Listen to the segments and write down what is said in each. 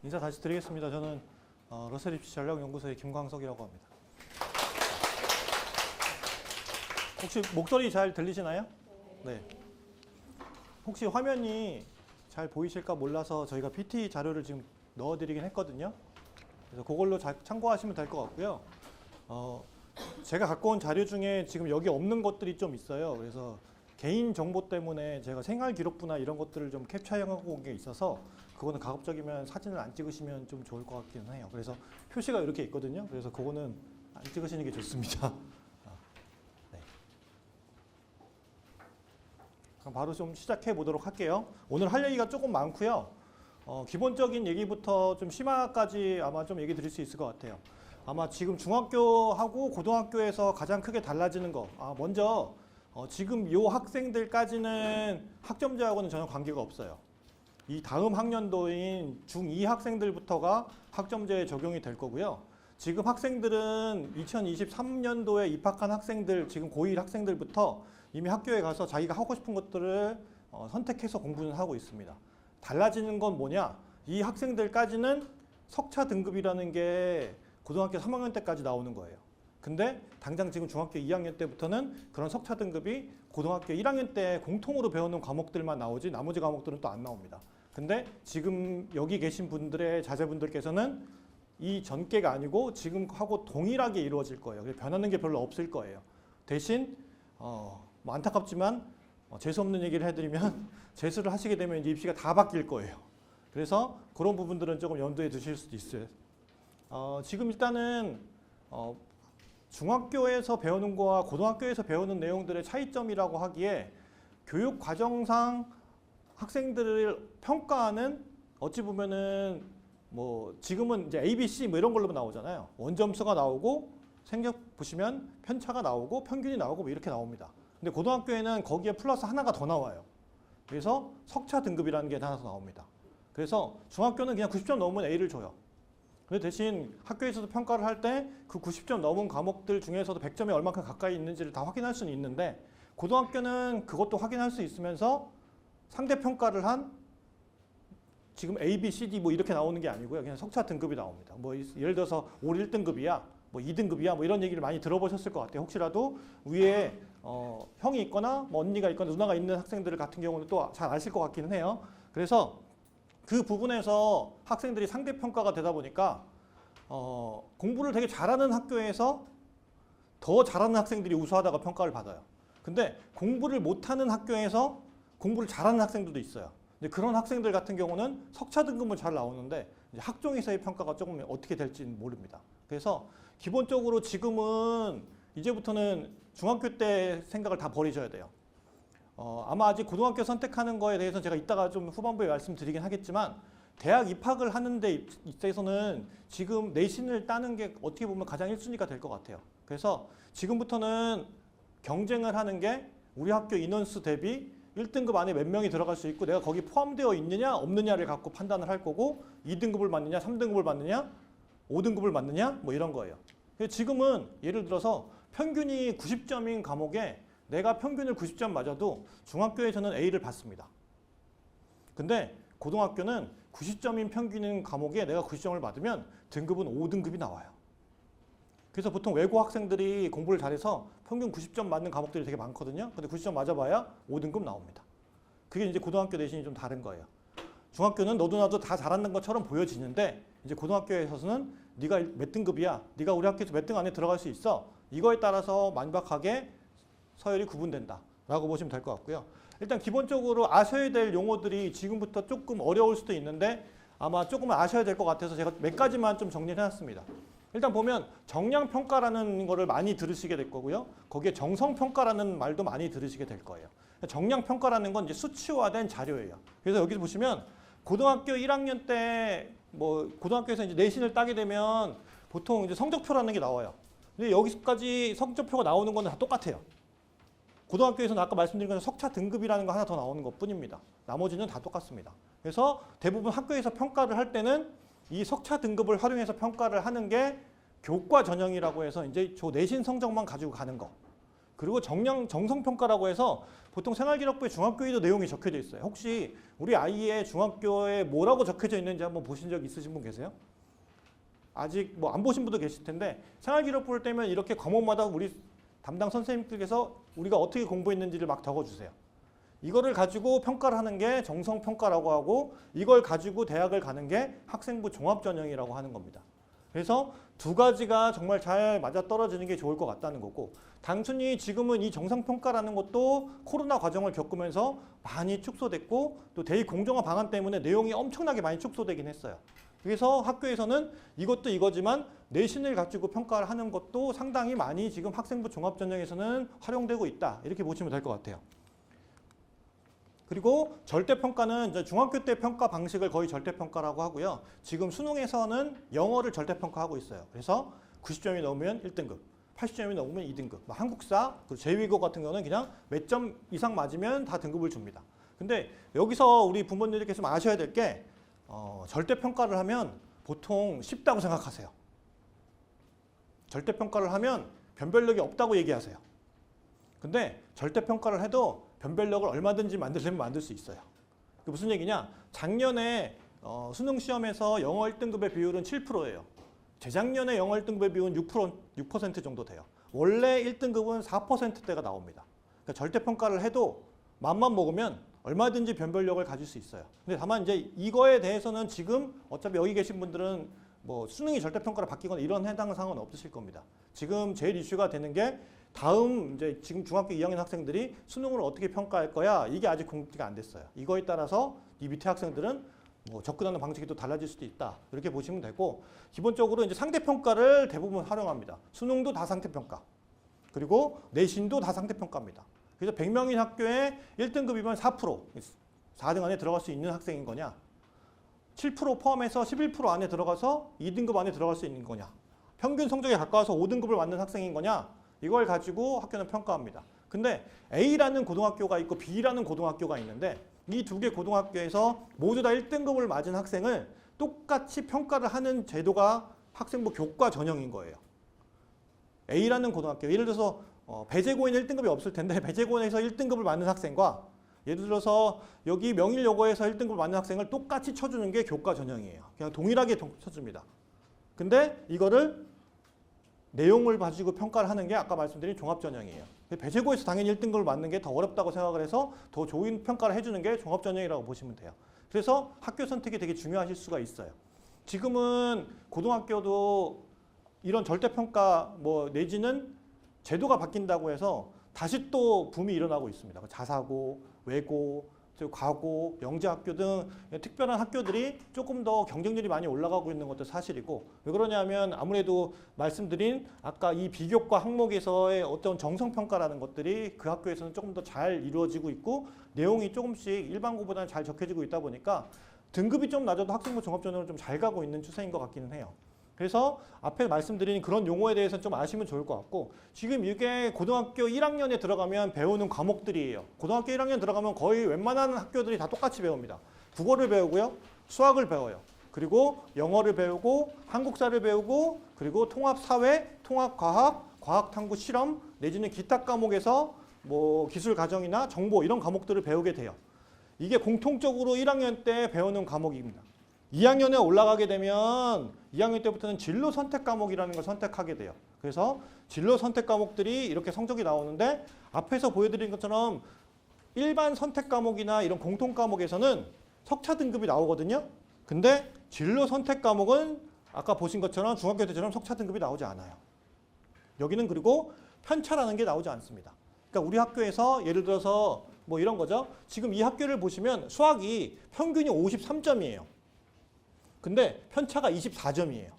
인사 다시 드리겠습니다. 저는 러셀 입시 전략연구소의 김광석이라고 합니다. 혹시 목소리 잘 들리시나요? 네. 혹시 화면이 잘 보이실까 몰라서 저희가 PT 자료를 지금 넣어드리긴 했거든요. 그래서 그걸로 참고하시면 될 것 같고요. 제가 갖고 온 자료 중에 지금 여기 없는 것들이 좀 있어요. 그래서 개인 정보 때문에 제가 생활 기록부나 이런 것들을 좀 캡처하고 온 게 있어서 그거는 가급적이면 사진을 안 찍으시면 좀 좋을 것 같기는 해요. 그래서 표시가 이렇게 있거든요. 그래서 그거는 안 찍으시는 게 좋습니다. 네. 그럼 바로 좀 시작해 보도록 할게요. 오늘 할 얘기가 조금 많고요. 기본적인 얘기부터 좀 심화까지 아마 좀 얘기 드릴 수 있을 것 같아요. 아마 지금 중학교하고 고등학교에서 가장 크게 달라지는 거. 먼저 지금 요 학생들까지는 학점제하고는 전혀 관계가 없어요. 이 다음 학년도인 중2 학생들부터가 학점제에 적용이 될 거고요. 지금 학생들은 2023년도에 입학한 학생들, 지금 고1 학생들부터 이미 학교에 가서 자기가 하고 싶은 것들을 선택해서 공부는 하고 있습니다. 달라지는 건 뭐냐? 이 학생들까지는 석차 등급이라는 게 고등학교 3학년 때까지 나오는 거예요. 근데 당장 지금 중학교 2학년 때부터는 그런 석차 등급이 고등학교 1학년 때 공통으로 배우는 과목들만 나오지 나머지 과목들은 또 안 나옵니다. 근데 지금 여기 계신 분들의 자제분들께서는 이 전개가 아니고 지금 하고 동일하게 이루어질 거예요. 변하는 게 별로 없을 거예요. 대신 뭐 안타깝지만 재수없는 얘기를 해드리면 재수를 하시게 되면 이제 입시가 다 바뀔 거예요. 그래서 그런 부분들은 조금 염두에 두실 수도 있어요. 지금 일단은 중학교에서 배우는 거와 고등학교에서 배우는 내용들의 차이점이라고 하기에 교육 과정상 학생들을 평가하는 어찌 보면은 뭐 지금은 이제 A, B, C 뭐 이런 걸로 나오잖아요. 원점수가 나오고 생각 보시면 편차가 나오고 평균이 나오고 뭐 이렇게 나옵니다. 근데 고등학교에는 거기에 플러스 하나가 더 나와요. 그래서 석차 등급이라는 게 하나 더 나옵니다. 그래서 중학교는 그냥 90점 넘으면 A를 줘요. 근데 대신 학교에서도 평가를 할 때 그 90점 넘은 과목들 중에서도 100점이 얼마큼 가까이 있는지를 다 확인할 수는 있는데 고등학교는 그것도 확인할 수 있으면서 상대 평가를 한 지금 A, B, C, D 뭐 이렇게 나오는 게 아니고요. 그냥 석차 등급이 나옵니다. 뭐 예를 들어서 올 1등급이야, 뭐 2등급이야, 뭐 이런 얘기를 많이 들어보셨을 것 같아요. 혹시라도 위에 형이 있거나 뭐 언니가 있거나 누나가 있는 학생들 같은 경우는 또 잘 아실 것 같기는 해요. 그래서 그 부분에서 학생들이 상대 평가가 되다 보니까 공부를 되게 잘하는 학교에서 더 잘하는 학생들이 우수하다가 평가를 받아요. 근데 공부를 못하는 학교에서 공부를 잘하는 학생들도 있어요. 근데 그런 학생들 같은 경우는 석차 등급은 잘 나오는데 이제 학종에서의 평가가 조금 어떻게 될지는 모릅니다. 그래서 기본적으로 지금은 이제부터는 중학교 때 생각을 다 버리셔야 돼요. 아마 아직 고등학교 선택하는 거에 대해서 제가 이따가 좀 후반부에 말씀드리긴 하겠지만 대학 입학을 하는 데 있어서는 지금 내신을 따는 게 어떻게 보면 가장 1순위가 될 것 같아요. 그래서 지금부터는 경쟁을 하는 게 우리 학교 인원수 대비 1등급 안에 몇 명이 들어갈 수 있고 내가 거기 포함되어 있느냐 없느냐를 갖고 판단을 할 거고 2등급을 맞느냐 3등급을 맞느냐 5등급을 맞느냐 뭐 이런 거예요. 지금은 예를 들어서 평균이 90점인 과목에 내가 평균을 90점 맞아도 중학교에서는 A를 받습니다. 근데 고등학교는 90점인 평균인 과목에 내가 90점을 받으면 등급은 5등급이 나와요. 그래서 보통 외고 학생들이 공부를 잘해서 평균 90점 맞는 과목들이 되게 많거든요. 근데 90점 맞아봐야 5등급 나옵니다. 그게 이제 고등학교 내신이 좀 다른 거예요. 중학교는 너도 나도 다 잘하는 것처럼 보여지는데 이제 고등학교에서는 네가 몇 등급이야? 네가 우리 학교에서 몇 등 안에 들어갈 수 있어? 이거에 따라서 만박하게 서열이 구분된다 라고 보시면 될 것 같고요. 일단 기본적으로 아셔야 될 용어들이 지금부터 조금 어려울 수도 있는데 아마 조금은 아셔야 될 것 같아서 제가 몇 가지만 좀 정리를 해놨습니다. 일단 보면 정량평가라는 거를 많이 들으시게 될 거고요. 거기에 정성평가라는 말도 많이 들으시게 될 거예요. 정량평가라는 건 이제 수치화된 자료예요. 그래서 여기서 보시면 고등학교 1학년 때 뭐 고등학교에서 이제 내신을 따게 되면 보통 이제 성적표라는 게 나와요. 근데 여기까지 성적표가 나오는 건 다 똑같아요. 고등학교에서는 아까 말씀드린 것처럼 석차 등급이라는 거 하나 더 나오는 것 뿐입니다. 나머지는 다 똑같습니다. 그래서 대부분 학교에서 평가를 할 때는 이 석차 등급을 활용해서 평가를 하는 게 교과 전형이라고 해서 이제 저 내신 성적만 가지고 가는 거. 그리고 정성평가라고 해서 보통 생활기록부에 중학교에도 내용이 적혀져 있어요. 혹시 우리 아이의 중학교에 뭐라고 적혀져 있는지 한번 보신 적 있으신 분 계세요? 아직 뭐 안 보신 분도 계실 텐데 생활기록부를 떼면 이렇게 과목마다 우리 담당 선생님들께서 우리가 어떻게 공부했는지를 막 적어주세요. 이거를 가지고 평가를 하는 게 정성평가라고 하고 이걸 가지고 대학을 가는 게 학생부 종합전형이라고 하는 겁니다. 그래서 두 가지가 정말 잘 맞아떨어지는 게 좋을 것 같다는 거고 단순히 지금은 이 정성평가라는 것도 코로나 과정을 겪으면서 많이 축소됐고 또 대입 공정화 방안 때문에 내용이 엄청나게 많이 축소되긴 했어요. 그래서 학교에서는 이것도 이거지만 내신을 가지고 평가를 하는 것도 상당히 많이 지금 학생부 종합전형에서는 활용되고 있다. 이렇게 보시면 될 것 같아요. 그리고 절대평가는 이제 중학교 때 평가 방식을 거의 절대평가라고 하고요. 지금 수능에서는 영어를 절대평가하고 있어요. 그래서 90점이 넘으면 1등급, 80점이 넘으면 2등급. 한국사, 제2외국어 같은 경우는 그냥 몇 점 이상 맞으면 다 등급을 줍니다. 근데 여기서 우리 부모님들께서 좀 아셔야 될 게 절대평가를 하면 보통 쉽다고 생각하세요. 절대평가를 하면 변별력이 없다고 얘기하세요. 근데 절대평가를 해도 변별력을 얼마든지 만들려면 만들 수 있어요. 그게 무슨 얘기냐? 작년에 수능 시험에서 영어 1등급의 비율은 7%예요. 재작년에 영어 1등급의 비율은 6% 정도 돼요. 원래 1등급은 4%대가 나옵니다. 그러니까 절대평가를 해도 맘만 먹으면 얼마든지 변별력을 가질 수 있어요. 근데 다만 이제 이거에 대해서는 지금 어차피 여기 계신 분들은 뭐 수능이 절대평가로 바뀌거나 이런 해당 사항은 없으실 겁니다. 지금 제일 이슈가 되는 게 다음 이제 지금 중학교 2학년 학생들이 수능을 어떻게 평가할 거야? 이게 아직 공개가 안 됐어요. 이거에 따라서 이 밑에 학생들은 뭐 접근하는 방식이 또 달라질 수도 있다. 이렇게 보시면 되고 기본적으로 이제 상대평가를 대부분 활용합니다. 수능도 다 상대평가. 그리고 내신도 다 상대평가입니다. 그래서 100명인 학교에 1등급이면 4%, 4등 안에 들어갈 수 있는 학생인 거냐? 7% 포함해서 11% 안에 들어가서 2등급 안에 들어갈 수 있는 거냐? 평균 성적에 가까워서 5등급을 맞는 학생인 거냐? 이걸 가지고 학교는 평가합니다. 근데 A라는 고등학교가 있고 B라는 고등학교가 있는데 이 두 개 고등학교에서 모두 다 1등급을 맞은 학생을 똑같이 평가를 하는 제도가 학생부 교과 전형인 거예요. A라는 고등학교, 예를 들어서 배재고에는 1등급이 없을 텐데 배재고에서 1등급을 맞는 학생과 예를 들어서 여기 명일여고에서 1등급을 맞는 학생을 똑같이 쳐주는 게 교과 전형이에요. 그냥 동일하게 쳐줍니다. 근데 이거를 내용을 가지고 평가를 하는 게 아까 말씀드린 종합전형이에요. 배재고에서 당연히 1등급을 맞는 게 더 어렵다고 생각을 해서 더 좋은 평가를 해주는 게 종합전형이라고 보시면 돼요. 그래서 학교 선택이 되게 중요하실 수가 있어요. 지금은 고등학교도 이런 절대평가 뭐 내지는 제도가 바뀐다고 해서 다시 또 붐이 일어나고 있습니다. 자사고, 외고, 과고, 영재학교 등 특별한 학교들이 조금 더 경쟁률이 많이 올라가고 있는 것도 사실이고 왜 그러냐면 아무래도 말씀드린 아까 이 비교과 항목에서의 어떤 정성평가라는 것들이 그 학교에서는 조금 더 잘 이루어지고 있고 내용이 조금씩 일반고보다는 잘 적혀지고 있다 보니까 등급이 좀 낮아도 학생부 종합전형을 좀 잘 가고 있는 추세인 것 같기는 해요. 그래서 앞에 말씀드린 그런 용어에 대해서 좀 아시면 좋을 것 같고 지금 이게 고등학교 1학년에 들어가면 배우는 과목들이에요. 고등학교 1학년 들어가면 거의 웬만한 학교들이 다 똑같이 배웁니다. 국어를 배우고요. 수학을 배워요. 그리고 영어를 배우고 한국사를 배우고 그리고 통합사회, 통합과학, 과학탐구 실험 내지는 기타 과목에서 뭐 기술가정이나 정보 이런 과목들을 배우게 돼요. 이게 공통적으로 1학년 때 배우는 과목입니다. 2학년에 올라가게 되면 2학년 때부터는 진로 선택 과목이라는 걸 선택하게 돼요. 그래서 진로 선택 과목들이 이렇게 성적이 나오는데 앞에서 보여드린 것처럼 일반 선택 과목이나 이런 공통 과목에서는 석차 등급이 나오거든요. 근데 진로 선택 과목은 아까 보신 것처럼 중학교 때처럼 석차 등급이 나오지 않아요. 여기는 그리고 편차라는 게 나오지 않습니다. 그러니까 우리 학교에서 예를 들어서 뭐 이런 거죠. 지금 이 학교를 보시면 수학이 평균이 53점이에요. 근데 편차가 24점이에요.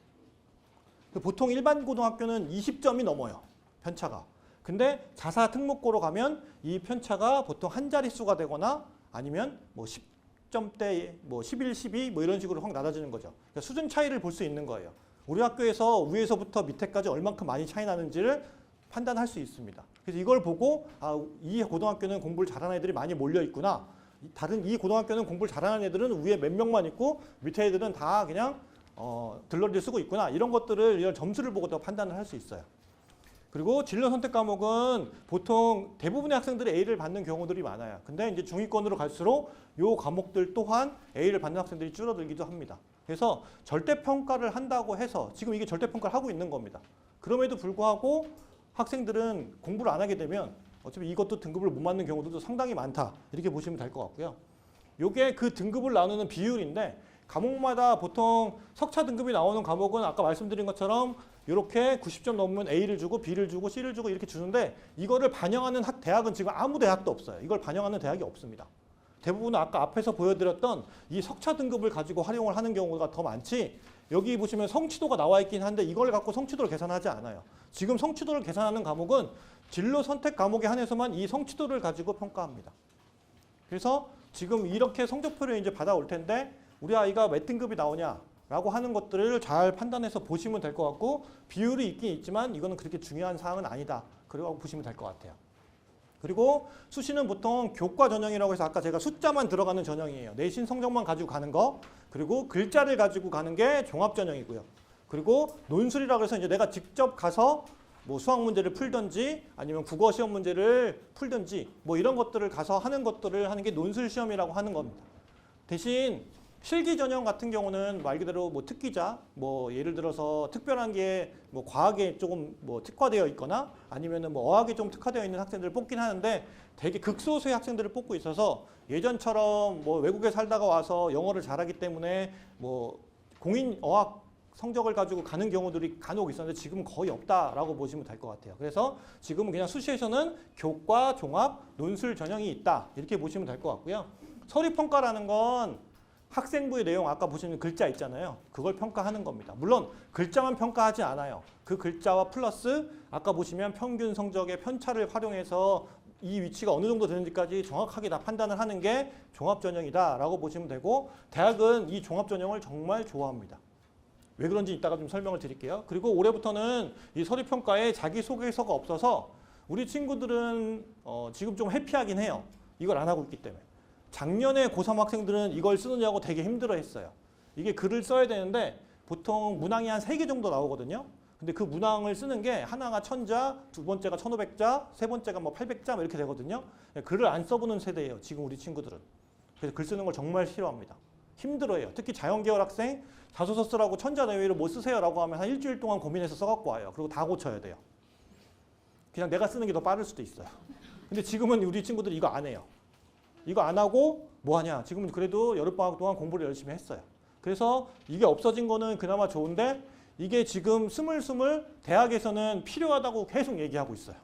보통 일반 고등학교는 20점이 넘어요. 편차가. 근데 자사 특목고로 가면 이 편차가 보통 한 자릿수가 되거나 아니면 뭐 10점대, 뭐 11, 12 뭐 이런 식으로 확 낮아지는 거죠. 그러니까 수준 차이를 볼 수 있는 거예요. 우리 학교에서 위에서부터 밑에까지 얼만큼 많이 차이 나는지를 판단할 수 있습니다. 그래서 이걸 보고 아, 이 고등학교는 공부를 잘하는 애들이 많이 몰려 있구나. 다른 이 고등학교는 공부를 잘하는 애들은 위에 몇 명만 있고 밑에 애들은 다 그냥 들러리를 쓰고 있구나. 이런 것들을 이런 점수를 보고 더 판단을 할 수 있어요. 그리고 진로 선택 과목은 보통 대부분의 학생들이 A를 받는 경우들이 많아요. 근데 이제 중위권으로 갈수록 요 과목들 또한 A를 받는 학생들이 줄어들기도 합니다. 그래서 절대평가를 한다고 해서 지금 이게 절대평가를 하고 있는 겁니다. 그럼에도 불구하고 학생들은 공부를 안 하게 되면 어차피 이것도 등급을 못 맞는 경우들도 상당히 많다. 이렇게 보시면 될 것 같고요. 요게 그 등급을 나누는 비율인데 과목마다 보통 석차 등급이 나오는 과목은 아까 말씀드린 것처럼 이렇게 90점 넘으면 A를 주고 B를 주고 C를 주고 이렇게 주는데 이거를 반영하는 대학은 지금 아무 대학도 없어요. 이걸 반영하는 대학이 없습니다. 대부분은 아까 앞에서 보여드렸던 이 석차 등급을 가지고 활용을 하는 경우가 더 많지 여기 보시면 성취도가 나와 있긴 한데 이걸 갖고 성취도를 계산하지 않아요. 지금 성취도를 계산하는 과목은 진로 선택 과목에 한해서만 이 성취도를 가지고 평가합니다. 그래서 지금 이렇게 성적표를 이제 받아올 텐데 우리 아이가 몇 등급이 나오냐라고 하는 것들을 잘 판단해서 보시면 될 것 같고 비율이 있긴 있지만 이거는 그렇게 중요한 사항은 아니다. 그리고 보시면 될 것 같아요. 그리고 수시는 보통 교과 전형이라고 해서 아까 제가 숫자만 들어가는 전형이에요. 내신 성적만 가지고 가는 거. 그리고 글자를 가지고 가는 게 종합 전형이고요. 그리고 논술이라고 해서 이제 내가 직접 가서 뭐 수학 문제를 풀든지 아니면 국어 시험 문제를 풀든지 뭐 이런 것들을 가서 하는 것들을 하는 게 논술 시험이라고 하는 겁니다. 대신 실기 전형 같은 경우는 말 그대로 뭐 특기자, 뭐 예를 들어서 특별한 게 뭐 과학에 조금 뭐 특화되어 있거나 아니면은 뭐 어학에 좀 특화되어 있는 학생들을 뽑긴 하는데 되게 극소수의 학생들을 뽑고 있어서 예전처럼 뭐 외국에 살다가 와서 영어를 잘하기 때문에 뭐 공인 어학 성적을 가지고 가는 경우들이 간혹 있었는데 지금은 거의 없다라고 보시면 될 것 같아요. 그래서 지금은 그냥 수시에서는 교과, 종합, 논술 전형이 있다 이렇게 보시면 될 것 같고요. 서류평가라는 건 학생부의 내용 아까 보시는 글자 있잖아요. 그걸 평가하는 겁니다. 물론 글자만 평가하지 않아요. 그 글자와 플러스 아까 보시면 평균 성적의 편차를 활용해서 이 위치가 어느 정도 되는지까지 정확하게 다 판단을 하는 게 종합전형이다라고 보시면 되고 대학은 이 종합전형을 정말 좋아합니다. 왜 그런지 이따가 좀 설명을 드릴게요. 그리고 올해부터는 이 서류평가에 자기소개서가 없어서 우리 친구들은 지금 좀 회피하긴 해요. 이걸 안 하고 있기 때문에. 작년에 고3 학생들은 이걸 쓰느냐고 되게 힘들어했어요. 이게 글을 써야 되는데 보통 문항이 한 3개 정도 나오거든요. 근데 그 문항을 쓰는 게 하나가 1000자, 두 번째가 1500자, 세 번째가 뭐 800자 이렇게 되거든요. 글을 안 써보는 세대예요. 지금 우리 친구들은. 그래서 글 쓰는 걸 정말 싫어합니다. 힘들어해요. 특히 자연계열 학생 자소서 쓰라고 1000자 내외로 뭐 쓰세요라고 하면 한 일주일 동안 고민해서 써갖고 와요. 그리고 다 고쳐야 돼요. 그냥 내가 쓰는 게 더 빠를 수도 있어요. 근데 지금은 우리 친구들이 이거 안 해요. 이거 안 하고 뭐 하냐. 지금은 그래도 여름방학 동안 공부를 열심히 했어요. 그래서 이게 없어진 거는 그나마 좋은데 이게 지금 스물스물 대학에서는 필요하다고 계속 얘기하고 있어요.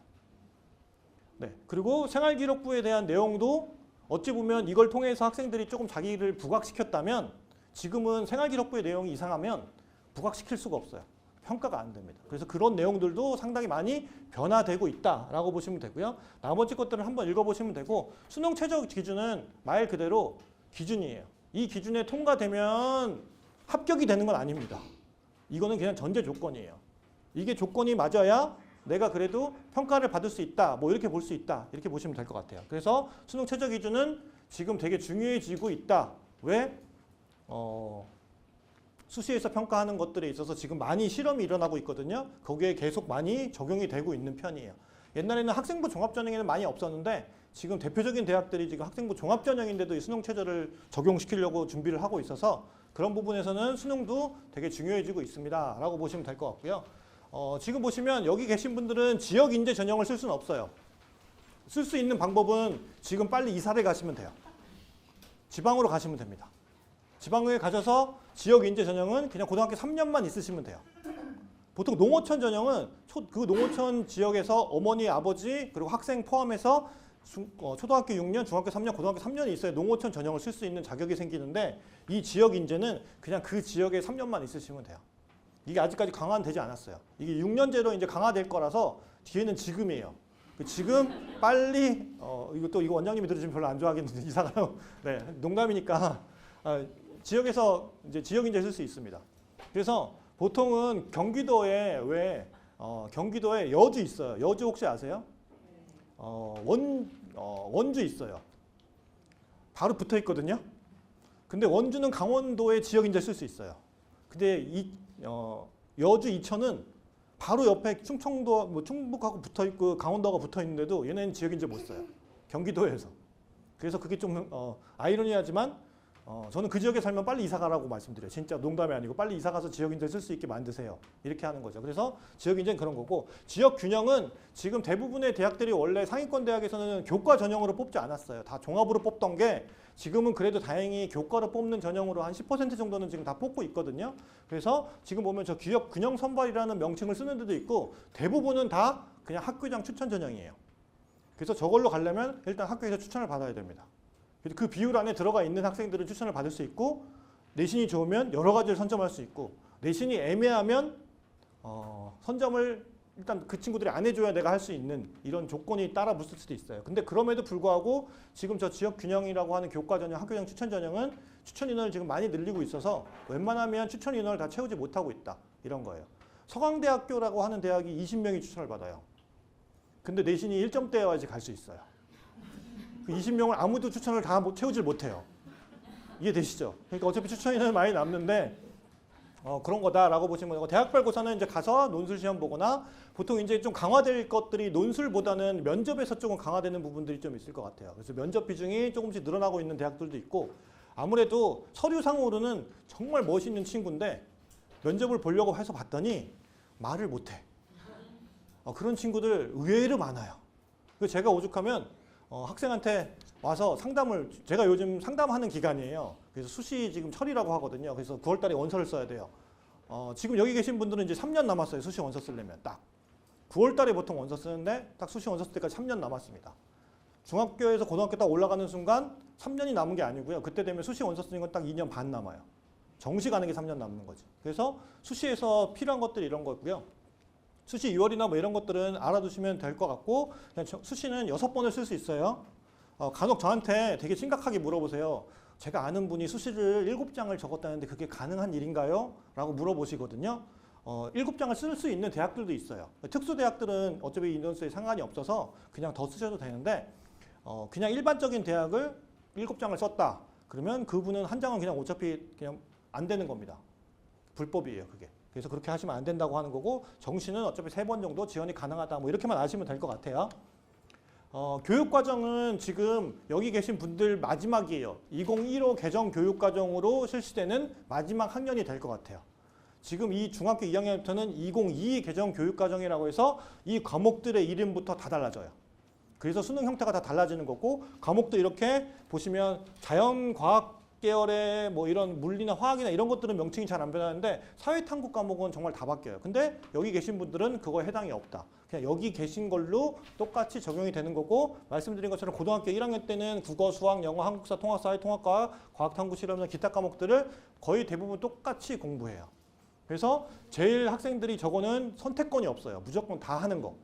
네. 그리고 생활기록부에 대한 내용도 어찌 보면 이걸 통해서 학생들이 조금 자기를 부각시켰다면 지금은 생활기록부의 내용이 이상하면 부각시킬 수가 없어요. 평가가 안 됩니다. 그래서 그런 내용들도 상당히 많이 변화되고 있다라고 보시면 되고요. 나머지 것들을 한번 읽어보시면 되고 수능 최저 기준은 말 그대로 기준이에요. 이 기준에 통과되면 합격이 되는 건 아닙니다. 이거는 그냥 전제 조건이에요. 이게 조건이 맞아야 내가 그래도 평가를 받을 수 있다. 뭐 이렇게 볼 수 있다. 이렇게 보시면 될 것 같아요. 그래서 수능 최저 기준은 지금 되게 중요해지고 있다. 왜? 수시에서 평가하는 것들에 있어서 지금 많이 실험이 일어나고 있거든요. 거기에 계속 많이 적용이 되고 있는 편이에요. 옛날에는 학생부 종합전형에는 많이 없었는데 지금 대표적인 대학들이 지금 학생부 종합전형인데도 이 수능 최저를 적용시키려고 준비를 하고 있어서 그런 부분에서는 수능도 되게 중요해지고 있습니다. 라고 보시면 될 것 같고요. 지금 보시면 여기 계신 분들은 지역인재 전형을 쓸 수는 없어요. 쓸 수 있는 방법은 지금 빨리 이사를 가시면 돼요. 지방으로 가시면 됩니다. 지방에 가셔서 지역인재 전형은 그냥 고등학교 3년만 있으시면 돼요. 보통 농어촌 전형은 그 농어촌 지역에서 어머니, 아버지 그리고 학생 포함해서 초등학교 6년, 중학교 3년, 고등학교 3년이 있어야 농어촌 전형을 쓸 수 있는 자격이 생기는데 이 지역인재는 그냥 그 지역에 3년만 있으시면 돼요. 이게 아직까지 강화되지 않았어요. 이게 6년제로 이제 강화될 거라서 뒤에는 지금이에요. 지금 빨리 이거 원장님이 들으시면 별로 안 좋아하겠는데 이사가요. 네, 농담이니까 지역에서 이제 지역인재 쓸 수 있습니다. 그래서 보통은 경기도에 경기도에 여주 있어요. 여주 혹시 아세요? 원주 있어요. 바로 붙어 있거든요. 근데 원주는 강원도에 지역인재 쓸 수 있어요. 근데 여주 이천은 바로 옆에 충청도, 뭐 충북하고 붙어 있고 강원도가 붙어 있는데도 얘네는 지역 인재 못 써요. 경기도에서. 그래서 그게 좀 아이러니하지만 저는 그 지역에 살면 빨리 이사 가라고 말씀드려요. 진짜 농담이 아니고 빨리 이사 가서 지역 인재 쓸 수 있게 만드세요. 이렇게 하는 거죠. 그래서 지역 인재는 그런 거고, 지역 균형은 지금 대부분의 대학들이 원래 상위권 대학에서는 교과 전형으로 뽑지 않았어요. 다 종합으로 뽑던 게 지금은 그래도 다행히 교과를 뽑는 전형으로 한 10% 정도는 지금 다 뽑고 있거든요. 그래서 지금 보면 저 지역 균형 선발이라는 명칭을 쓰는 데도 있고, 대부분은 다 그냥 학교장 추천 전형이에요. 그래서 저걸로 가려면 일단 학교에서 추천을 받아야 됩니다. 그 비율 안에 들어가 있는 학생들은 추천을 받을 수 있고, 내신이 좋으면 여러 가지를 선점할 수 있고, 내신이 애매하면 선점을 일단 그 친구들이 안 해줘야 내가 할 수 있는 이런 조건이 따라 붙을 수도 있어요. 근데 그럼에도 불구하고 지금 저 지역 균형이라고 하는 교과 전형, 학교장 추천 전형은 추천 인원을 지금 많이 늘리고 있어서 웬만하면 추천 인원을 다 채우지 못하고 있다. 이런 거예요. 서강대학교라고 하는 대학이 20명이 추천을 받아요. 근데 내신이 1점대여야지 갈 수 있어요. 그 20명을 아무도 추천을 다 채우질 못해요. 이해되시죠? 그러니까 어차피 추천 인원이 많이 남는데 그런 거다라고 보시면 되고, 대학별고사는 이제 가서 논술 시험 보거나, 보통 이제 좀 강화될 것들이 논술보다는 면접에서 조금 강화되는 부분들이 좀 있을 것 같아요. 그래서 면접 비중이 조금씩 늘어나고 있는 대학들도 있고, 아무래도 서류상으로는 정말 멋있는 친구인데 면접을 보려고 해서 봤더니 말을 못해. 그런 친구들 의외로 많아요. 그래서 제가 오죽하면 학생한테 와서 상담을, 제가 요즘 상담하는 기간이에요. 그래서 수시 지금 철이라고 하거든요. 그래서 9월 달에 원서를 써야 돼요. 지금 여기 계신 분들은 이제 3년 남았어요. 수시 원서 쓰려면 딱. 9월 달에 보통 원서 쓰는데 딱 수시 원서 쓸 때까지 3년 남았습니다. 중학교에서 고등학교 딱 올라가는 순간 3년이 남은 게 아니고요. 그때 되면 수시 원서 쓰는 건 딱 2년 반 남아요. 정시 가는 게 3년 남는 거지. 그래서 수시에서 필요한 것들이 이런 거고요. 수시 2월이나 뭐 이런 것들은 알아두시면 될 것 같고, 그냥 수시는 6번을 쓸 수 있어요. 간혹 저한테 되게 심각하게 물어보세요. 제가 아는 분이 수시를 7장을 적었다는데 그게 가능한 일인가요? 라고 물어보시거든요. 7장을 쓸 수 있는 대학들도 있어요. 특수대학들은 어차피 인원수에 상관이 없어서 그냥 더 쓰셔도 되는데, 그냥 일반적인 대학을 7장을 썼다. 그러면 그분은 한 장은 그냥 어차피 그냥 안 되는 겁니다. 불법이에요, 그게. 그래서 그렇게 하시면 안 된다고 하는 거고, 정시는 어차피 3번 정도 지원이 가능하다. 뭐 이렇게만 아시면 될 것 같아요. 교육과정은 지금 여기 계신 분들 마지막이에요. 2015 개정 교육과정으로 실시되는 마지막 학년이 될 것 같아요. 지금 이 중학교 2학년부터는 2022 개정 교육과정이라고 해서 이 과목들의 이름부터 다 달라져요. 그래서 수능 형태가 다 달라지는 거고, 과목도 이렇게 보시면 자연과학 계열의 뭐 이런 물리나 화학이나 이런 것들은 명칭이 잘 안 변하는데, 사회탐구 과목은 정말 다 바뀌어요. 근데 여기 계신 분들은 그거에 해당이 없다. 그냥 여기 계신 걸로 똑같이 적용이 되는 거고, 말씀드린 것처럼 고등학교 1학년 때는 국어, 수학, 영어, 한국사, 통합, 사회, 통합과 과학탐구 실험이나 기타 과목들을 거의 대부분 똑같이 공부해요. 그래서 제일 학생들이 저거는 선택권이 없어요. 무조건 다 하는 거.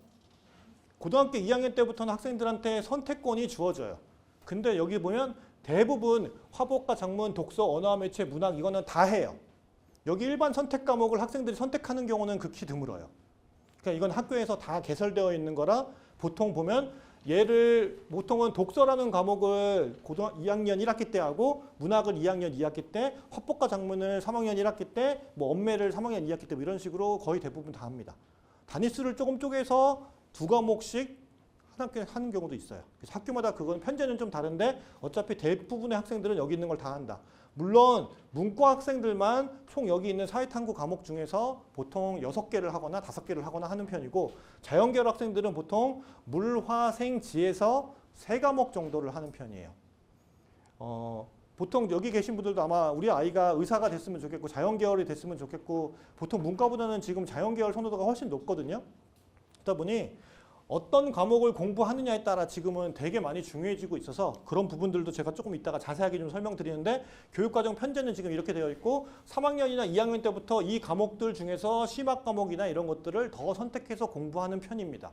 고등학교 2학년 때부터는 학생들한테 선택권이 주어져요. 근데 여기 보면 대부분 화법과 작문, 독서, 언어와 매체, 문학 이거는 다 해요. 여기 일반 선택 과목을 학생들이 선택하는 경우는 극히 드물어요. 그러니까 이건 학교에서 다 개설되어 있는 거라, 보통 보면 얘를 보통은 독서라는 과목을 고등학교 2학년 1학기 때 하고, 문학을 2학년 2학기 때, 화법과 작문을 3학년 1학기 때, 뭐 언매를 3학년 2학기 때, 뭐 이런 식으로 거의 대부분 다 합니다. 단위수를 조금 쪼개서 2과목씩 한 학기에 하는 경우도 있어요. 그래서 학교마다 그건 편제는 좀 다른데 어차피 대부분의 학생들은 여기 있는 걸 다 한다. 물론 문과 학생들만 총 여기 있는 사회탐구 과목 중에서 보통 6개를 하거나 5개를 하거나 하는 편이고, 자연계열 학생들은 보통 물, 화, 생, 지에서 3과목 정도를 하는 편이에요. 보통 여기 계신 분들도 아마 우리 아이가 의사가 됐으면 좋겠고 자연계열이 됐으면 좋겠고, 보통 문과보다는 지금 자연계열 선호도가 훨씬 높거든요. 그러다 보니 어떤 과목을 공부하느냐에 따라 지금은 되게 많이 중요해지고 있어서 그런 부분들도 제가 조금 이따가 자세하게 좀 설명드리는데, 교육과정 편제는 지금 이렇게 되어 있고, 3학년이나 2학년 때부터 이 과목들 중에서 심학 과목이나 이런 것들을 더 선택해서 공부하는 편입니다.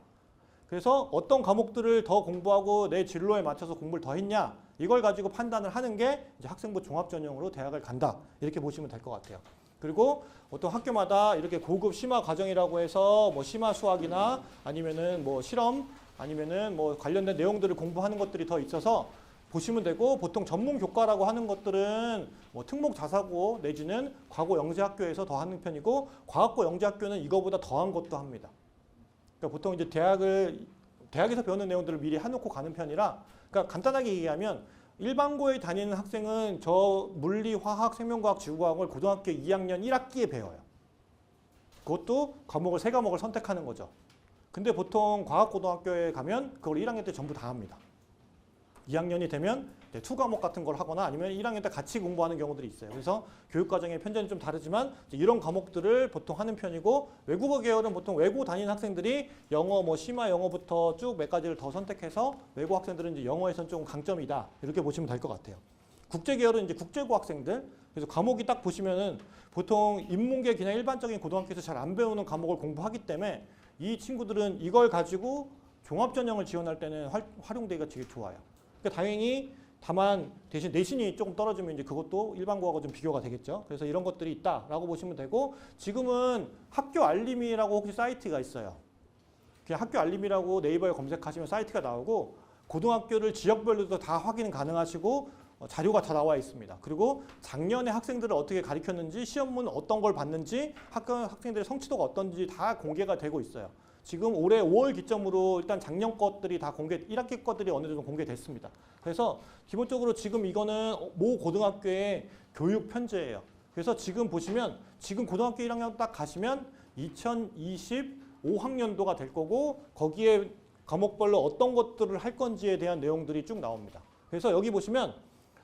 그래서 어떤 과목들을 더 공부하고 내 진로에 맞춰서 공부를 더 했냐, 이걸 가지고 판단을 하는 게 이제 학생부 종합전형으로 대학을 간다, 이렇게 보시면 될 것 같아요. 그리고 어떤 학교마다 이렇게 고급 심화 과정이라고 해서 뭐 심화 수학이나 아니면은 뭐 실험 아니면은 뭐 관련된 내용들을 공부하는 것들이 더 있어서 보시면 되고 보통 전문 교과라고 하는 것들은 뭐 특목 자사고 내지는 과고 영재학교에서 더 하는 편이고 과학고 영재학교는 이거보다 더한 것도 합니다. 그러니까 보통 이제 대학에서 배우는 내용들을 미리 해놓고 가는 편이라 그러니까 간단하게 얘기하면 일반고에 다니는 학생은 저 물리, 화학, 생명과학, 지구과학을 고등학교 2학년 1학기에 배워요. 그것도 과목을 3과목을 선택하는 거죠. 근데 보통 과학고등학교에 가면 그걸 1학년 때 전부 다 합니다. 2학년이 되면 2과목 같은 걸 하거나 아니면 1학년 때 같이 공부하는 경우들이 있어요. 그래서 교육과정의 편제는 좀 다르지만 이런 과목들을 보통 하는 편이고 외국어 계열은 보통 외고 다니는 학생들이 영어, 뭐 심화 영어부터 쭉 몇 가지를 더 선택해서 외고 학생들은 이제 영어에서는 좀 강점이다. 이렇게 보시면 될 것 같아요. 국제 계열은 이제 국제고 학생들. 그래서 과목이 딱 보시면은 보통 인문계 그냥 일반적인 고등학교에서 잘 안 배우는 과목을 공부하기 때문에 이 친구들은 이걸 가지고 종합전형을 지원할 때는 활용되기가 되게 좋아요. 그러니까 다행히 다만 대신 내신이 조금 떨어지면 이제 그것도 일반고하고 좀 비교가 되겠죠. 그래서 이런 것들이 있다라고 보시면 되고 지금은 학교 알림이라고 혹시 사이트가 있어요. 그냥 학교 알림이라고 네이버에 검색하시면 사이트가 나오고 고등학교를 지역별로도 다 확인 가능하시고 자료가 다 나와 있습니다. 그리고 작년에 학생들을 어떻게 가르쳤는지 시험문 어떤 걸 봤는지 학생들의 성취도가 어떤지 다 공개가 되고 있어요. 지금 올해 5월 기점으로 일단 작년 것들이 다 1학기 것들이 어느 정도 공개됐습니다. 그래서 기본적으로 지금 이거는 모 고등학교의 교육 편제예요. 그래서 지금 보시면 지금 고등학교 1학년 딱 가시면 2025학년도가 될 거고 거기에 과목별로 어떤 것들을 할 건지에 대한 내용들이 쭉 나옵니다. 그래서 여기 보시면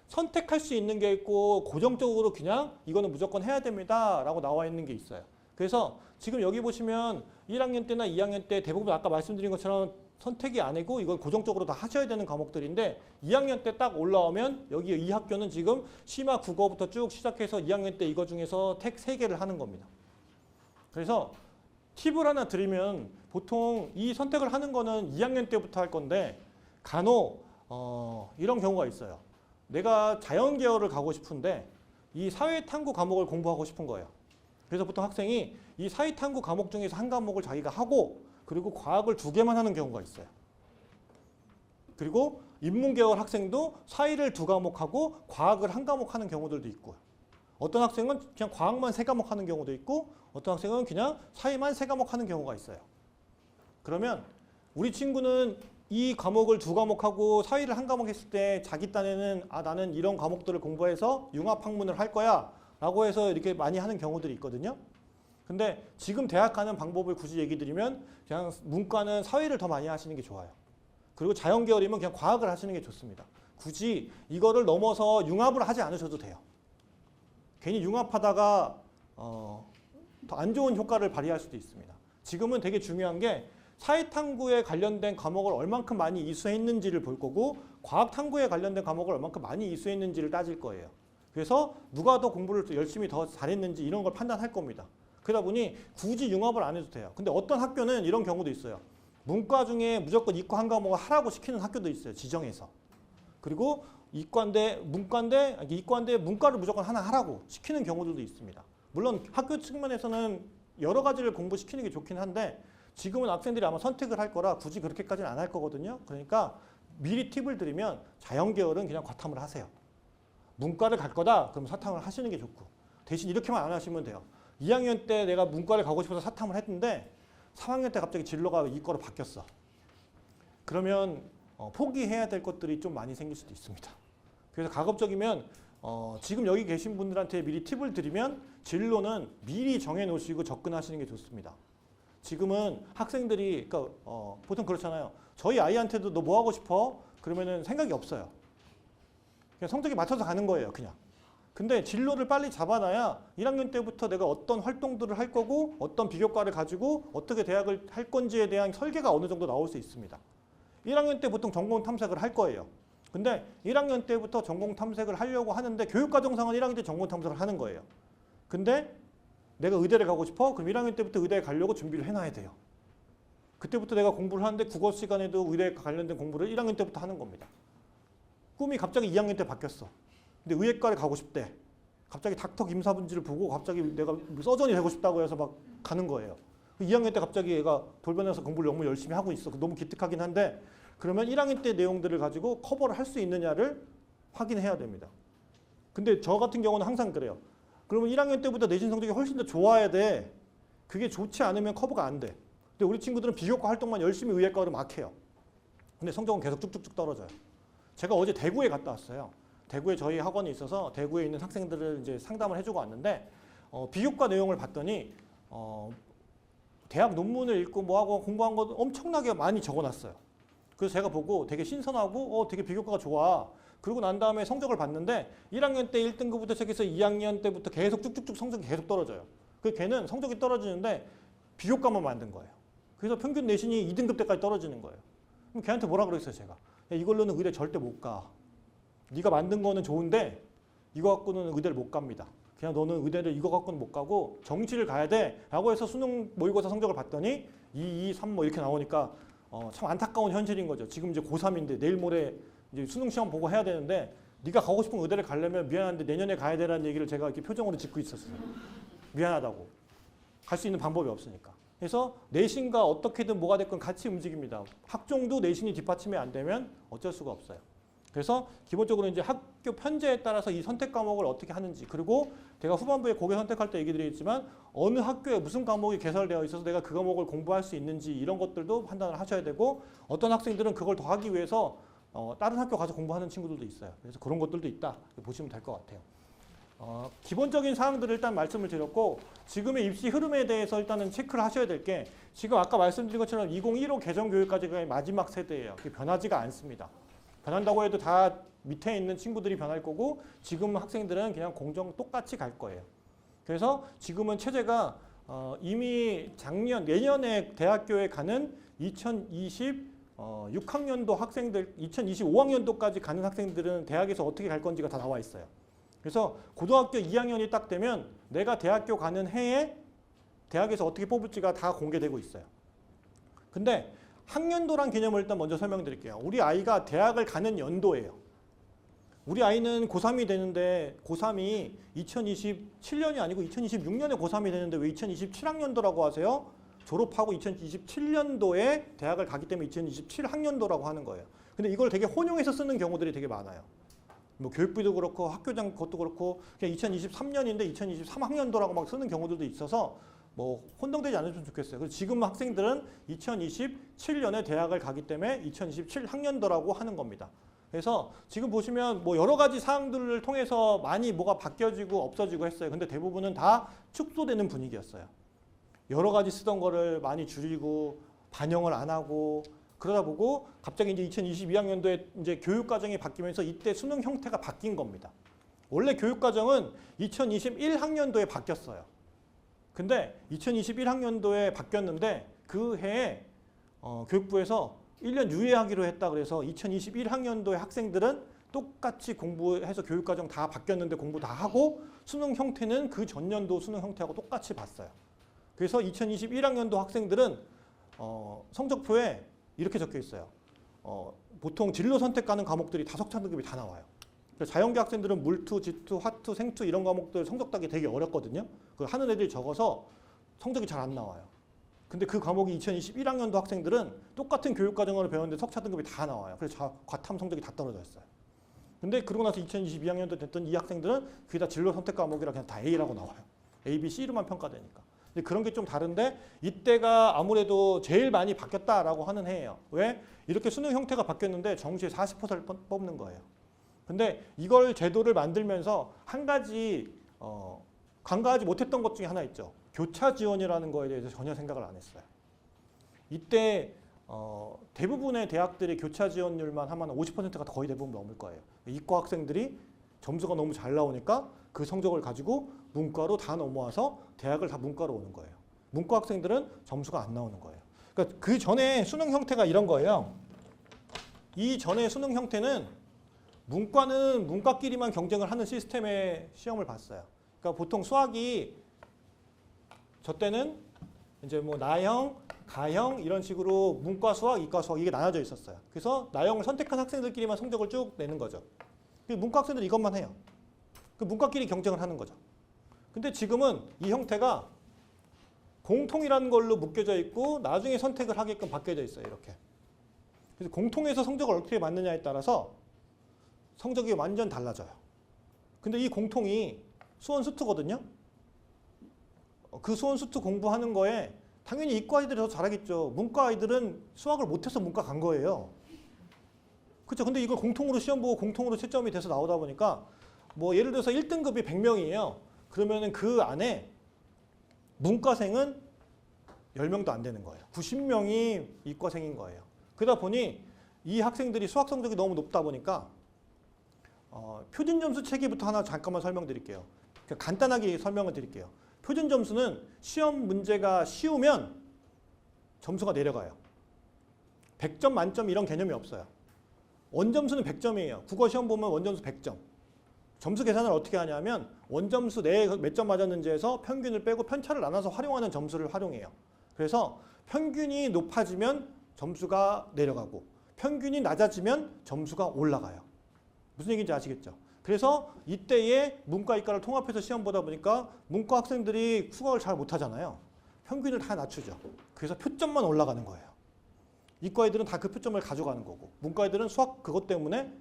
선택할 수 있는 게 있고 고정적으로 그냥 이거는 무조건 해야 됩니다 라고 나와 있는 게 있어요. 그래서 지금 여기 보시면 1학년 때나 2학년 때 대부분 아까 말씀드린 것처럼 선택이 아니고 이건 고정적으로 다 하셔야 되는 과목들인데 2학년 때 딱 올라오면 여기 이 학교는 지금 심화 국어부터 쭉 시작해서 2학년 때 이거 중에서 택 3개를 하는 겁니다. 그래서 팁을 하나 드리면 보통 이 선택을 하는 거는 2학년 때부터 할 건데 간혹 이런 경우가 있어요. 내가 자연 계열을 가고 싶은데 이 사회탐구 과목을 공부하고 싶은 거예요. 그래서 보통 학생이 이 사회탐구 과목 중에서 한 과목을 자기가 하고 그리고 과학을 2개만 하는 경우가 있어요. 그리고 인문계열 학생도 사회를 2과목 하고 과학을 1과목 하는 경우들도 있고요. 어떤 학생은 그냥 과학만 3과목 하는 경우도 있고 어떤 학생은 그냥 사회만 3과목 하는 경우가 있어요. 그러면 우리 친구는 이 과목을 2과목 하고 사회를 1과목 했을 때 자기 딴에는 나는 이런 과목들을 공부해서 융합학문을 할 거야 라고 해서 이렇게 많이 하는 경우들이 있거든요. 근데 지금 대학 가는 방법을 굳이 얘기 드리면 그냥 문과는 사회를 더 많이 하시는 게 좋아요. 그리고 자연계열이면 그냥 과학을 하시는 게 좋습니다. 굳이 이거를 넘어서 융합을 하지 않으셔도 돼요. 괜히 융합하다가 더 안 좋은 효과를 발휘할 수도 있습니다. 지금은 되게 중요한 게 사회탐구에 관련된 과목을 얼만큼 많이 이수했는지를 볼 거고 과학탐구에 관련된 과목을 얼만큼 많이 이수했는지를 따질 거예요. 그래서 누가 더 공부를 열심히 더 잘했는지 이런 걸 판단할 겁니다. 그러다 보니 굳이 융합을 안 해도 돼요. 근데 어떤 학교는 이런 경우도 있어요. 문과 중에 무조건 이과 한 과목을 하라고 시키는 학교도 있어요. 지정해서. 그리고 이과인데 문과를 무조건 하나 하라고 시키는 경우들도 있습니다. 물론 학교 측면에서는 여러 가지를 공부시키는 게 좋긴 한데 지금은 학생들이 아마 선택을 할 거라 굳이 그렇게까지는 안 할 거거든요. 그러니까 미리 팁을 드리면 자연계열은 그냥 과탐을 하세요. 문과를 갈 거다? 그럼 사탐을 하시는 게 좋고 대신 이렇게만 안 하시면 돼요. 2학년 때 내가 문과를 가고 싶어서 사탐을 했는데 3학년 때 갑자기 진로가 이과로 바뀌었어. 그러면 포기해야 될 것들이 좀 많이 생길 수도 있습니다. 그래서 가급적이면 지금 여기 계신 분들한테 미리 팁을 드리면 진로는 미리 정해놓으시고 접근하시는 게 좋습니다. 지금은 학생들이 그러니까 보통 그렇잖아요. 저희 아이한테도 너 뭐 하고 싶어? 그러면은 생각이 없어요. 그냥 성적에 맞춰서 가는 거예요. 그냥. 근데 진로를 빨리 잡아놔야 1학년 때부터 내가 어떤 활동들을 할 거고 어떤 비교과를 가지고 어떻게 대학을 할 건지에 대한 설계가 어느 정도 나올 수 있습니다. 1학년 때 보통 전공 탐색을 할 거예요. 근데 1학년 때부터 전공 탐색을 하려고 하는데 교육과정상은 1학년 때 전공 탐색을 하는 거예요. 근데 내가 의대를 가고 싶어? 그럼 1학년 때부터 의대에 가려고 준비를 해놔야 돼요. 그때부터 내가 공부를 하는데 국어 시간에도 의대에 관련된 공부를 1학년 때부터 하는 겁니다. 꿈이 갑자기 2학년 때 바뀌었어. 근데 의예과를 가고 싶대. 갑자기 닥터 김사분지를 보고 갑자기 내가 서전이 되고 싶다고 해서 막 가는 거예요. 2학년 때 갑자기 얘가 돌변해서 공부를 너무 열심히 하고 있어. 너무 기특하긴 한데 그러면 1학년 때 내용들을 가지고 커버를 할 수 있느냐를 확인해야 됩니다. 근데 저 같은 경우는 항상 그래요. 그러면 1학년 때보다 내신 성적이 훨씬 더 좋아야 돼. 그게 좋지 않으면 커버가 안 돼. 근데 우리 친구들은 비교과 활동만 열심히 의예과 그러면 막 해요. 근데 성적은 계속 쭉쭉쭉 떨어져요. 제가 어제 대구에 갔다 왔어요. 대구에 저희 학원이 있어서 대구에 있는 학생들을 이제 상담을 해주고 왔는데 비교과 내용을 봤더니 대학 논문을 읽고 뭐하고 공부한 거 엄청나게 많이 적어놨어요. 그래서 제가 보고 되게 신선하고 되게 비교과가 좋아. 그러고 난 다음에 성적을 봤는데 1학년 때 1등급부터 시작해서 2학년 때부터 계속 쭉쭉쭉 성적이 계속 떨어져요. 그 걔는 성적이 떨어지는데 비교과만 만든 거예요. 그래서 평균 내신이 2등급 때까지 떨어지는 거예요. 그럼 걔한테 뭐라 그랬어요, 제가. 야, 이걸로는 의대 절대 못 가. 네가 만든 거는 좋은데 이거 갖고는 의대를 못 갑니다. 그냥 너는 의대를 이거 갖고는 못 가고 정시를 가야 돼 라고 해서 수능 모의고사 성적을 봤더니 2, 2, 3 뭐 이렇게 나오니까 참 안타까운 현실인 거죠. 지금 이제 고3인데 내일 모레 이제 수능 시험 보고 해야 되는데 네가 가고 싶은 의대를 가려면 미안한데 내년에 가야 되라는 얘기를 제가 이렇게 표정으로 짚고 있었어요. 미안하다고. 갈 수 있는 방법이 없으니까. 그래서 내신과 어떻게든 뭐가 됐건 같이 움직입니다. 학종도 내신이 뒷받침이 안 되면 어쩔 수가 없어요. 그래서 기본적으로 이제 학교 편제에 따라서 이 선택 과목을 어떻게 하는지, 그리고 제가 후반부에 고개 선택할 때 얘기 드리겠지만 어느 학교에 무슨 과목이 개설되어 있어서 내가 그 과목을 공부할 수 있는지 이런 것들도 판단을 하셔야 되고, 어떤 학생들은 그걸 더 하기 위해서 다른 학교 가서 공부하는 친구들도 있어요. 그래서 그런 것들도 있다 보시면 될 것 같아요. 기본적인 사항들을 일단 말씀을 드렸고, 지금의 입시 흐름에 대해서 일단은 체크를 하셔야 될 게, 지금 아까 말씀드린 것처럼 2015 개정교육까지가 마지막 세대예요. 그게 변하지가 않습니다. 변한다고 해도 다 밑에 있는 친구들이 변할 거고, 지금 학생들은 그냥 공정 똑같이 갈 거예요. 그래서 지금은 체제가 이미 내년에 대학교에 가는 2026학년도 학생들, 2025학년도까지 가는 학생들은 대학에서 어떻게 갈 건지가 다 나와 있어요. 그래서 고등학교 2학년이 딱 되면 내가 대학교 가는 해에 대학에서 어떻게 뽑을지가 다 공개되고 있어요. 근데 학년도란 개념을 일단 먼저 설명드릴게요. 우리 아이가 대학을 가는 연도예요. 우리 아이는 고3이 되는데, 고3이 2027년이 아니고 2026년에 고3이 되는데 왜 2027학년도라고 하세요? 졸업하고 2027년도에 대학을 가기 때문에 2027학년도라고 하는 거예요. 근데 이걸 되게 혼용해서 쓰는 경우들이 되게 많아요. 뭐 교육부도 그렇고 학교장 것도 그렇고 그냥 2023년인데 2023학년도라고 막 쓰는 경우들도 있어서 뭐 혼동되지 않으면 좋겠어요. 그래서 지금 학생들은 2027년에 대학을 가기 때문에 2027학년도라고 하는 겁니다. 그래서 지금 보시면 뭐 여러 가지 사항들을 통해서 많이 뭐가 바뀌어지고 없어지고 했어요. 근데 대부분은 다 축소되는 분위기였어요. 여러 가지 쓰던 거를 많이 줄이고 반영을 안 하고 그러다 보고 갑자기 이제 2022학년도에 이제 교육과정이 바뀌면서 이때 수능 형태가 바뀐 겁니다. 원래 교육과정은 2021학년도에 바뀌었어요. 근데 2021학년도에 바뀌었는데 그 해에 교육부에서 1년 유예하기로 했다 그래서 2021학년도의 학생들은 똑같이 공부해서 교육과정 다 바뀌었는데 공부 다 하고 수능 형태는 그 전년도 수능 형태하고 똑같이 봤어요. 그래서 2021학년도 학생들은 성적표에 이렇게 적혀 있어요. 보통 진로 선택하는 과목들이 다 석차 등급이 다 나와요. 자연계 학생들은 물투, 지투, 화투, 생투 이런 과목들 성적 따기 되게 어렵거든요. 그 하는 애들이 적어서 성적이 잘 안 나와요. 근데 그 과목이 2021학년도 학생들은 똑같은 교육과정으로 배웠는데 석차 등급이 다 나와요. 그래서 과탐 성적이 다 떨어졌어요. 근데 그러고 나서 2022학년도 됐던 이 학생들은 그게 다 진로 선택 과목이라 그냥 다 A라고 나와요. A, B, C로만 평가되니까. 근데 그런 게 좀 다른데 이때가 아무래도 제일 많이 바뀌었다라고 하는 해예요. 왜? 이렇게 수능 형태가 바뀌었는데 정시에 40%를 뽑는 거예요. 근데 이걸 제도를 만들면서 한 가지 간과하지 못했던 것 중에 하나 있죠. 교차 지원이라는 거에 대해서 전혀 생각을 안 했어요. 이때 대부분의 대학들이 교차 지원율만 하면 50%가 거의 대부분 넘을 거예요. 이과 학생들이 점수가 너무 잘 나오니까 그 성적을 가지고 문과로 다 넘어와서 대학을 다 문과로 오는 거예요. 문과 학생들은 점수가 안 나오는 거예요. 그러니까 그 전에 수능 형태가 이런 거예요. 이 전에 수능 형태는 문과는 문과끼리만 경쟁을 하는 시스템의 시험을 봤어요. 그러니까 보통 수학이 저 때는 이제 뭐 나형, 가형 이런 식으로 문과 수학, 이과 수학 이게 나눠져 있었어요. 그래서 나형을 선택한 학생들끼리만 성적을 쭉 내는 거죠. 문과 학생들은 이것만 해요. 그 문과끼리 경쟁을 하는 거죠. 근데 지금은 이 형태가 공통이라는 걸로 묶여져 있고 나중에 선택을 하게끔 바뀌어져 있어요. 이렇게. 그래서 공통에서 성적을 어떻게 맞느냐에 따라서 성적이 완전 달라져요. 근데 이 공통이 수원 수투거든요. 그 수원 수투 공부하는 거에 당연히 이과 아이들이 더 잘하겠죠. 문과 아이들은 수학을 못해서 문과 간 거예요. 그렇죠. 근데 이걸 공통으로 시험 보고 공통으로 채점이 돼서 나오다 보니까 뭐 예를 들어서 1등급이 100명이에요. 그러면은 그 안에 문과생은 10명도 안 되는 거예요. 90명이 이과생인 거예요. 그러다 보니 이 학생들이 수학 성적이 너무 높다 보니까 표준 점수 체계부터 하나 잠깐만 설명드릴게요. 간단하게 설명을 드릴게요. 표준 점수는 시험 문제가 쉬우면 점수가 내려가요. 100점 만점 이런 개념이 없어요. 원점수는 100점이에요. 국어 시험 보면 원점수 100점. 점수 계산을 어떻게 하냐면 원점수 내에 몇 점 맞았는지 해서 평균을 빼고 편차를 나눠서 활용하는 점수를 활용해요. 그래서 평균이 높아지면 점수가 내려가고 평균이 낮아지면 점수가 올라가요. 무슨 얘기인지 아시겠죠? 그래서 이때에 문과, 이과를 통합해서 시험 보다 보니까 문과 학생들이 수학을 잘 못하잖아요. 평균을 다 낮추죠. 그래서 표점만 올라가는 거예요. 이과 애들은 다 그 표점을 가져가는 거고 문과 애들은 수학 그것 때문에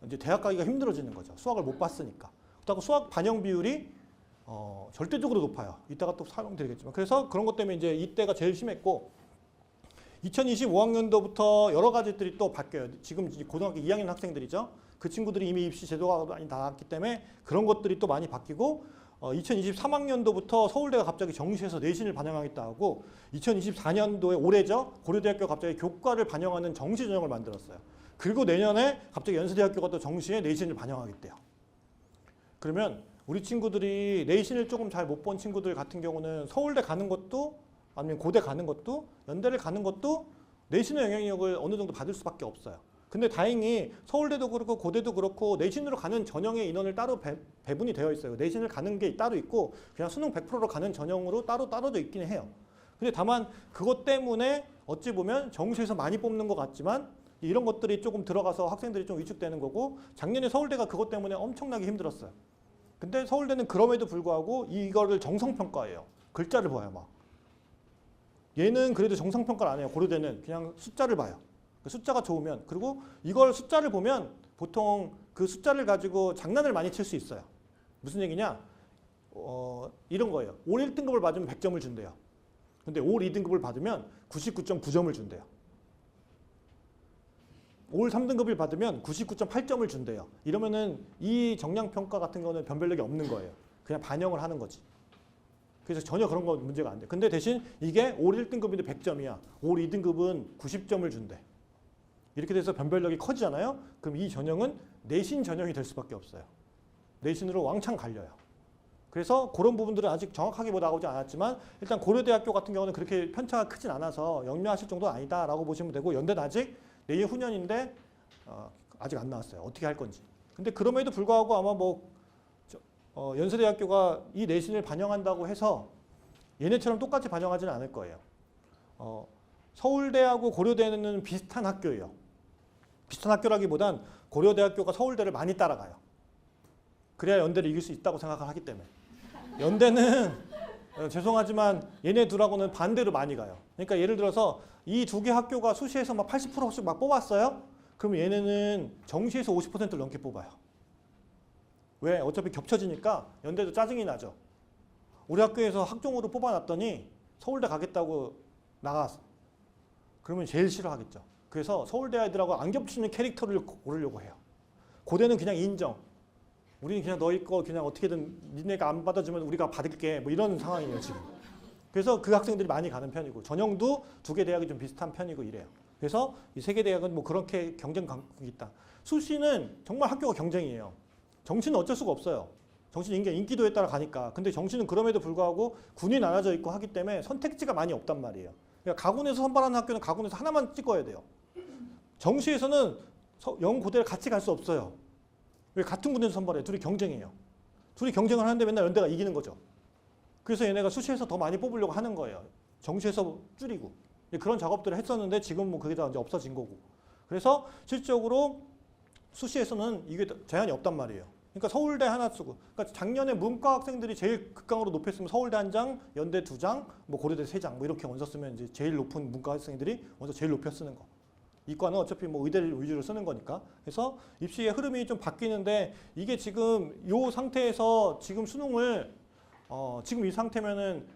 이제 대학 가기가 힘들어지는 거죠. 수학을 못 봤으니까. 그렇다고 수학 반영 비율이 절대적으로 높아요. 이따가 또 설명드리겠지만. 그래서 그런 것 때문에 이제 이때가 제일 심했고 2025학년도부터 여러 가지들이 또 바뀌어요. 지금 고등학교 2학년 학생들이죠. 그 친구들이 이미 입시 제도가 많이 나왔기 때문에 그런 것들이 또 많이 바뀌고 2023학년도부터 서울대가 갑자기 정시에서 내신을 반영하겠다 하고 2024년도에 올해죠. 고려대학교가 갑자기 교과를 반영하는 정시 전형을 만들었어요. 그리고 내년에 갑자기 연세대학교가 또 정시에 내신을 반영하겠대요. 그러면 우리 친구들이 내신을 조금 잘 못 본 친구들 같은 경우는 서울대 가는 것도 아니면 고대 가는 것도 연대를 가는 것도 내신의 영향력을 어느 정도 받을 수밖에 없어요. 근데 다행히 서울대도 그렇고 고대도 그렇고 내신으로 가는 전형의 인원을 따로 배분이 되어 있어요. 내신을 가는 게 따로 있고 그냥 수능 100%로 가는 전형으로 따로 떨어져 있긴 해요. 근데 다만 그것 때문에 어찌 보면 정시에서 많이 뽑는 것 같지만 이런 것들이 조금 들어가서 학생들이 좀 위축되는 거고 작년에 서울대가 그것 때문에 엄청나게 힘들었어요. 근데 서울대는 그럼에도 불구하고 이거를 정성평가해요. 글자를 봐요. 막. 얘는 그래도 정성평가를 안 해요. 고려대는 그냥 숫자를 봐요. 숫자가 좋으면. 그리고 이걸 숫자를 보면 보통 그 숫자를 가지고 장난을 많이 칠 수 있어요. 무슨 얘기냐? 이런 거예요. 올 1등급을 받으면 100점을 준대요. 근데 올 2등급을 받으면 99.9점을 준대요. 올 3등급을 받으면 99.8점을 준대요. 이러면은 이 정량평가 같은 거는 변별력이 없는 거예요. 그냥 반영을 하는 거지. 그래서 전혀 그런 거 문제가 안 돼. 근데 대신 이게 올 1등급인데 100점이야. 올 2등급은 90점을 준대. 이렇게 돼서 변별력이 커지잖아요. 그럼 이 전형은 내신 전형이 될 수밖에 없어요. 내신으로 왕창 갈려요. 그래서 그런 부분들은 아직 정확하게 뭐 나오지 않았지만 일단 고려대학교 같은 경우는 그렇게 편차가 크진 않아서 역류하실 정도는 아니다라고 보시면 되고 연대는 아직 내일 후년인데 아직 안 나왔어요. 어떻게 할 건지. 근데 그럼에도 불구하고 아마 뭐 연세대학교가 이 내신을 반영한다고 해서 얘네처럼 똑같이 반영하지는 않을 거예요. 서울대하고 고려대는 비슷한 학교예요. 비슷한 학교라기보단 고려대학교가 서울대를 많이 따라가요. 그래야 연대를 이길 수 있다고 생각을 하기 때문에. 연대는 죄송하지만 얘네 둘하고는 반대로 많이 가요. 그러니까 예를 들어서 이 두 개 학교가 수시에서 막 80%씩 막 뽑았어요. 그럼 얘네는 정시에서 50%를 넘게 뽑아요. 왜? 어차피 겹쳐지니까 연대도 짜증이 나죠. 우리 학교에서 학종으로 뽑아놨더니 서울대 가겠다고 나갔어. 그러면 제일 싫어하겠죠. 그래서 서울대 아이들하고 안 겹치는 캐릭터를 고르려고 해요. 고대는 그냥 인정. 우리는 그냥 너희 거 그냥 어떻게든 니네가 안 받아주면 우리가 받을게. 뭐 이런 상황이에요 지금. 그래서 그 학생들이 많이 가는 편이고 전형도 두 개 대학이 좀 비슷한 편이고 이래요. 그래서 이 세 개 대학은 뭐 그렇게 경쟁 강국이 있다. 수시는 정말 학교가 경쟁이에요. 정시는 어쩔 수가 없어요. 정시는 인기도에 따라 가니까. 근데 정시는 그럼에도 불구하고 군이 나눠져 있고 하기 때문에 선택지가 많이 없단 말이에요. 그러니까 가군에서 선발하는 학교는 가군에서 하나만 찍어야 돼요. 정시에서는 영 고대를 같이 갈 수 없어요. 왜? 같은 군에서 선발해요. 둘이 경쟁해요. 둘이 경쟁을 하는데 맨날 연대가 이기는 거죠. 그래서 얘네가 수시에서 더 많이 뽑으려고 하는 거예요. 정시에서 줄이고. 그런 작업들을 했었는데 지금 뭐 그게 다 이제 없어진 거고. 그래서 실질적으로 수시에서는 이게 제한이 없단 말이에요. 그러니까 서울대 하나 쓰고. 그러니까 작년에 문과 학생들이 제일 극강으로 높였으면 서울대 한 장, 연대 2장, 뭐 고려대 3장 뭐 이렇게 원서 쓰면 이제 제일 높은 문과 학생들이 원서 제일 높여 쓰는 거. 이과는 어차피 뭐 의대를 위주로 쓰는 거니까. 그래서 입시의 흐름이 좀 바뀌는데 이게 지금 이 상태에서 지금 수능을 지금 이 상태면은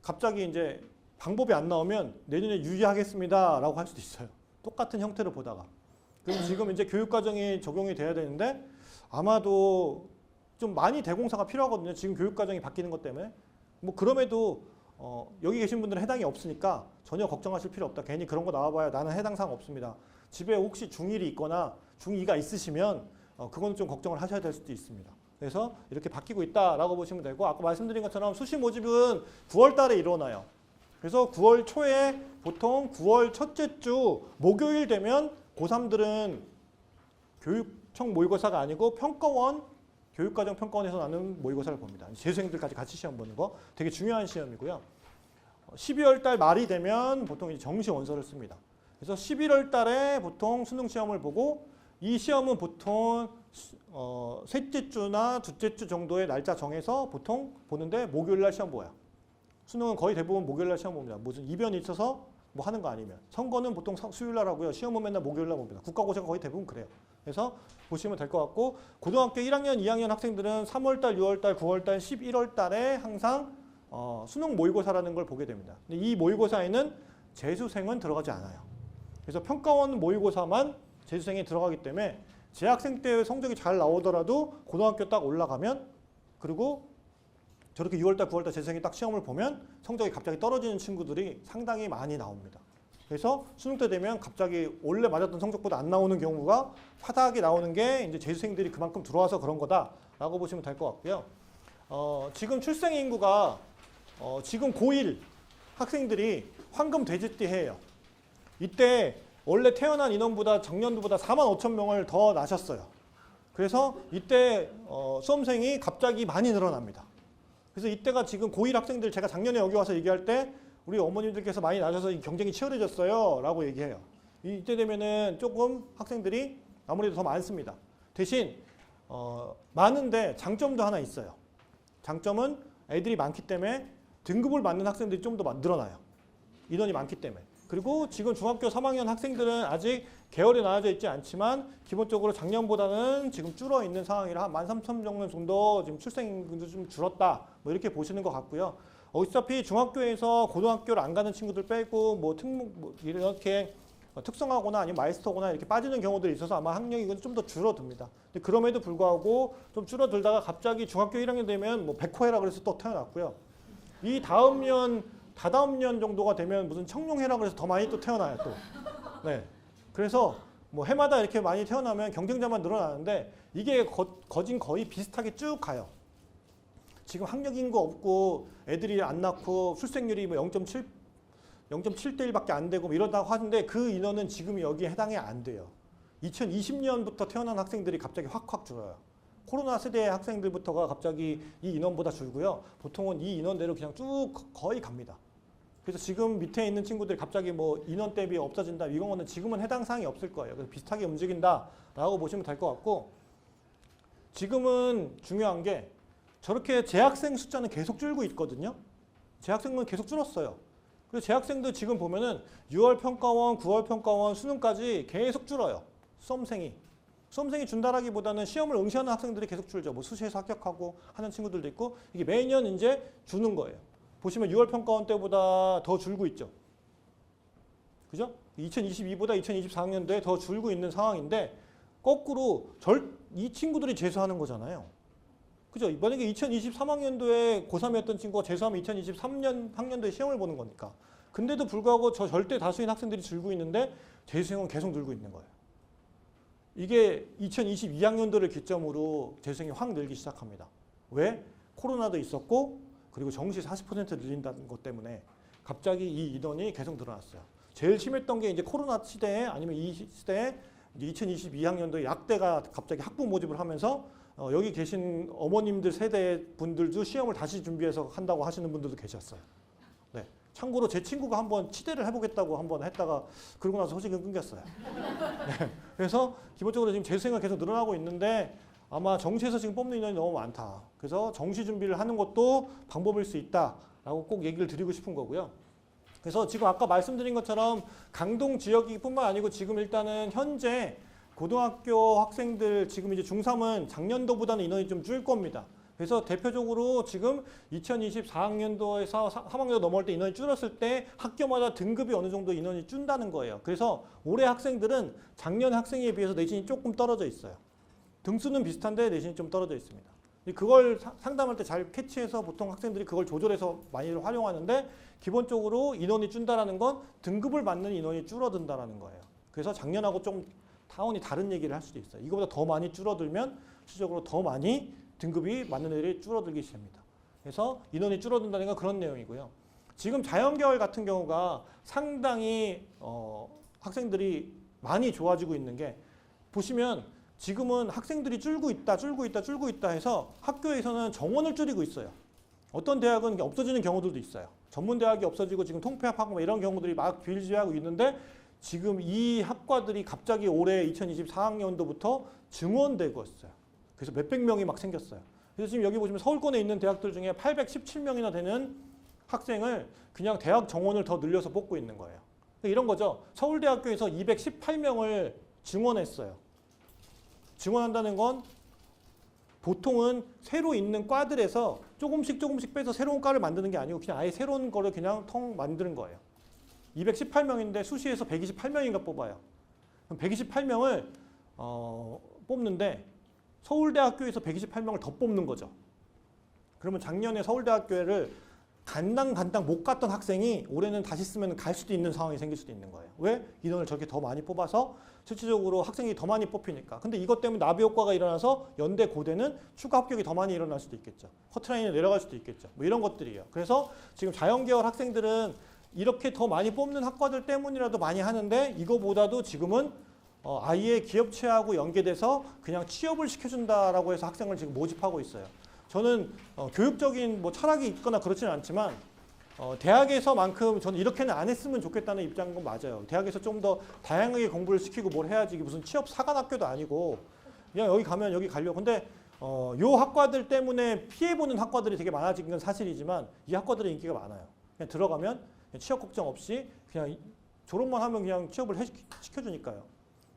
갑자기 이제 방법이 안 나오면 내년에 유지하겠습니다라고 할 수도 있어요. 똑같은 형태를 보다가. 그럼 지금 이제 교육과정이 적용이 돼야 되는데 아마도 좀 많이 대공사가 필요하거든요. 지금 교육과정이 바뀌는 것 때문에. 뭐 그럼에도 여기 계신 분들은 해당이 없으니까 전혀 걱정하실 필요 없다. 괜히 그런 거 나와봐야 나는 해당 사항 없습니다. 집에 혹시 중1이 있거나 중2가 있으시면 그건 좀 걱정을 하셔야 될 수도 있습니다. 그래서 이렇게 바뀌고 있다라고 보시면 되고 아까 말씀드린 것처럼 수시 모집은 9월 달에 일어나요. 그래서 9월 초에 보통 9월 첫째 주 목요일 되면 고3들은 교육청 모의고사가 아니고 평가원, 교육과정 평가원에서 나는 모의고사를 봅니다. 재수생들까지 같이 시험 보는 거 되게 중요한 시험이고요. 12월 달 말이 되면 보통 이제 정시 원서를 씁니다. 그래서 11월 달에 보통 수능 시험을 보고 이 시험은 보통 셋째 주나 둘째 주 정도의 날짜 정해서 보통 보는데 목요일 날 시험 보아요. 수능은 거의 대부분 목요일 날 시험 봅니다. 무슨 이변이 있어서 뭐 하는 거 아니면. 선거는 보통 수요일 날 하고요. 시험은 맨날 목요일 날 봅니다. 국가고시가 거의 대부분 그래요. 그래서 보시면 될 것 같고 고등학교 1학년, 2학년 학생들은 3월 달, 6월 달, 9월 달, 11월 달에 항상 수능 모의고사라는 걸 보게 됩니다. 근데 이 모의고사에는 재수생은 들어가지 않아요. 그래서 평가원 모의고사만 재수생이 들어가기 때문에 재학생 때 성적이 잘 나오더라도 고등학교 딱 올라가면 그리고 저렇게 6월달, 9월달 재수생이 딱 시험을 보면 성적이 갑자기 떨어지는 친구들이 상당히 많이 나옵니다. 그래서 수능 때 되면 갑자기 원래 맞았던 성적보다 안 나오는 경우가 파다하게 나오는 게 이제 재수생들이 그만큼 들어와서 그런 거다라고 보시면 될 것 같고요. 지금 출생 인구가 지금 고1 학생들이 황금 돼지띠 해예요. 이때 원래 태어난 인원보다 작년도보다 4만 5천 명을 더 낳으셨어요. 그래서 이때 수험생이 갑자기 많이 늘어납니다. 그래서 이때가 지금 고1 학생들 제가 작년에 여기 와서 얘기할 때 우리 어머님들께서 많이 낳으셔서 경쟁이 치열해졌어요 라고 얘기해요. 이때 되면은 조금 학생들이 아무래도 더 많습니다. 대신 많은데 장점도 하나 있어요. 장점은 애들이 많기 때문에 등급을 맞는 학생들이 좀 더 늘어나요. 인원이 많기 때문에. 그리고 지금 중학교 3학년 학생들은 아직 계열이 나눠져 있지 않지만 기본적으로 작년보다는 지금 줄어 있는 상황이라 한 13,000명 정도 지금 출생인구도 좀 줄었다. 뭐 이렇게 보시는 것 같고요. 어차피 중학교에서 고등학교를 안 가는 친구들 빼고 뭐 특목 뭐 이렇게 특성화거나 아니면 마이스터거나 이렇게 빠지는 경우들이 있어서 아마 학력이 좀 더 줄어듭니다. 근데 그럼에도 불구하고 좀 줄어들다가 갑자기 중학교 1학년 되면 뭐 백호해라 그래서 또 태어났고요. 이 다음 년 다다음 년 정도가 되면 무슨 청룡해라 그래서 더 많이 또 태어나요 또. 네. 그래서 뭐 해마다 이렇게 많이 태어나면 경쟁자만 늘어나는데 이게 거진 거의 비슷하게 쭉 가요. 지금 학력 인구 없고 애들이 안 낳고 출생률이 뭐 0.7대 1밖에 안 되고 뭐 이러다고 하는데 그 인원은 지금 여기에 해당이 안 돼요. 2020년부터 태어난 학생들이 갑자기 확 줄어요. 코로나 세대의 학생들부터가 갑자기 이 인원보다 줄고요. 보통은 이 인원대로 그냥 쭉 거의 갑니다. 그래서 지금 밑에 있는 친구들이 갑자기 뭐 인원 대비 없어진다 이런 거는 지금은 해당 사항이 없을 거예요. 그래서 비슷하게 움직인다라고 보시면 될 것 같고 지금은 중요한 게 저렇게 재학생 숫자는 계속 줄고 있거든요. 재학생은 계속 줄었어요. 그래서 재학생도 지금 보면은 6월 평가원, 9월 평가원, 수능까지 계속 줄어요. 수험생이 준다라기보다는 시험을 응시하는 학생들이 계속 줄죠. 뭐 수시에서 합격하고 하는 친구들도 있고 이게 매년 이제 주는 거예요. 보시면 6월 평가원 때보다 더 줄고 있죠. 그죠? 2022보다 2024학년도에 더 줄고 있는 상황인데 거꾸로 이 친구들이 재수하는 거잖아요. 그죠? 만약에 2023학년도에 고3이었던 친구가 재수하면 2023년 학년도에 시험을 보는 거니까. 근데도 불구하고 저 절대 다수인 학생들이 줄고 있는데 재수생은 계속 늘고 있는 거예요. 이게 2022학년도를 기점으로 재수생이 확 늘기 시작합니다. 왜? 코로나도 있었고 그리고 정시 40% 늘린다는 것 때문에 갑자기 이 인원이 계속 늘어났어요. 제일 심했던 게 이제 코로나 시대에 아니면 이 시대에 2022학년도에 약대가 갑자기 학부 모집을 하면서 여기 계신 어머님들 세대 분들도 시험을 다시 준비해서 한다고 하시는 분들도 계셨어요. 네. 참고로 제 친구가 한번 치대를 해보겠다고 한번 했다가 그러고 나서 소식은 끊겼어요. 네. 그래서 기본적으로 지금 재수생은 계속 늘어나고 있는데 아마 정시에서 지금 뽑는 인원이 너무 많다. 그래서 정시 준비를 하는 것도 방법일 수 있다라고 꼭 얘기를 드리고 싶은 거고요. 그래서 지금 아까 말씀드린 것처럼 강동 지역뿐만 아니고 지금 일단은 현재 고등학교 학생들 지금 이제 중3은 작년도보다는 인원이 좀 줄 겁니다. 그래서 대표적으로 지금 2024학년도에서 3학년 넘어갈 때 인원이 줄었을 때 학교마다 등급이 어느 정도 인원이 준다는 거예요. 그래서 올해 학생들은 작년 학생에 비해서 내신이 조금 떨어져 있어요. 등수는 비슷한데 내신이 좀 떨어져 있습니다. 그걸 상담할 때 잘 캐치해서 보통 학생들이 그걸 조절해서 많이 활용하는데 기본적으로 인원이 준다라는 건 등급을 맞는 인원이 줄어든다라는 거예요. 그래서 작년하고 좀 타원이 다른 얘기를 할 수도 있어요. 이거보다 더 많이 줄어들면 실질적으로 더 많이 등급이 맞는 애들이 줄어들기 시작합니다. 그래서 인원이 줄어든다는 건 그런 내용이고요. 지금 자연계열 같은 경우가 상당히 학생들이 많이 좋아지고 있는 게 보시면 지금은 학생들이 줄고 있다 해서 학교에서는 정원을 줄이고 있어요. 어떤 대학은 없어지는 경우들도 있어요. 전문대학이 없어지고 지금 통폐합하고 이런 경우들이 막 비일비재하고 있는데 지금 이 학과들이 갑자기 올해 2024학년도부터 증원되고 있어요. 그래서 몇백 명이 막 생겼어요. 그래서 지금 여기 보시면 서울권에 있는 대학들 중에 817명이나 되는 학생을 그냥 대학 정원을 더 늘려서 뽑고 있는 거예요. 이런 거죠. 서울대학교에서 218명을 증원했어요. 증원한다는 건 보통은 새로 있는 과들에서 조금씩 빼서 새로운 과를 만드는 게 아니고 그냥 아예 새로운 거를 그냥 통 만드는 거예요. 218명인데 수시에서 128명인가 뽑아요. 그럼 128명을 뽑는데 서울대학교에서 128명을 더 뽑는 거죠. 그러면 작년에 서울대학교를 간당 못 갔던 학생이 올해는 다시 쓰면 갈 수도 있는 상황이 생길 수도 있는 거예요. 왜? 인원을 저렇게 더 많이 뽑아서 실질적으로 학생이 더 많이 뽑히니까. 근데 이것 때문에 나비 효과가 일어나서 연대 고대는 추가 합격이 더 많이 일어날 수도 있겠죠. 커트라인이 내려갈 수도 있겠죠. 뭐 이런 것들이에요. 그래서 지금 자연계열 학생들은 이렇게 더 많이 뽑는 학과들 때문이라도 많이 하는데 이거보다도 지금은 아예 기업체하고 연계돼서 그냥 취업을 시켜준다라고 해서 학생을 지금 모집하고 있어요. 저는 교육적인 뭐 철학이 있거나 그렇지는 않지만 대학에서만큼 저는 이렇게는 안 했으면 좋겠다는 입장인 건 맞아요. 대학에서 좀 더 다양하게 공부를 시키고 뭘 해야지 이게 무슨 취업 사관학교도 아니고 그냥 여기 가면 여기 가려고. 근데 요 학과들 때문에 피해보는 학과들이 되게 많아진 건 사실이지만 이 학과들의 인기가 많아요. 그냥 들어가면 그냥 취업 걱정 없이 그냥 졸업만 하면 그냥 취업을 시켜주니까요.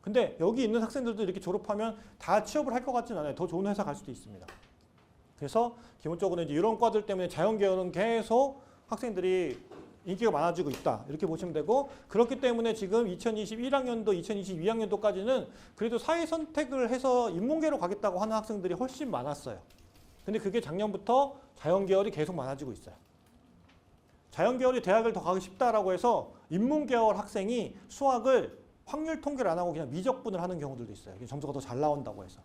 근데 여기 있는 학생들도 이렇게 졸업하면 다 취업을 할 것 같지는 않아요. 더 좋은 회사 갈 수도 있습니다. 그래서 기본적으로 이제 이런 과들 때문에 자연계열은 계속 학생들이 인기가 많아지고 있다. 이렇게 보시면 되고 그렇기 때문에 지금 2021학년도, 2022학년도까지는 그래도 사회 선택을 해서 인문계로 가겠다고 하는 학생들이 훨씬 많았어요. 근데 그게 작년부터 자연계열이 계속 많아지고 있어요. 자연계열이 대학을 더 가고 싶다라고 해서 인문계열 학생이 수학을 확률 통계를 안 하고 그냥 미적분을 하는 경우들도 있어요. 점수가 더 잘 나온다고 해서.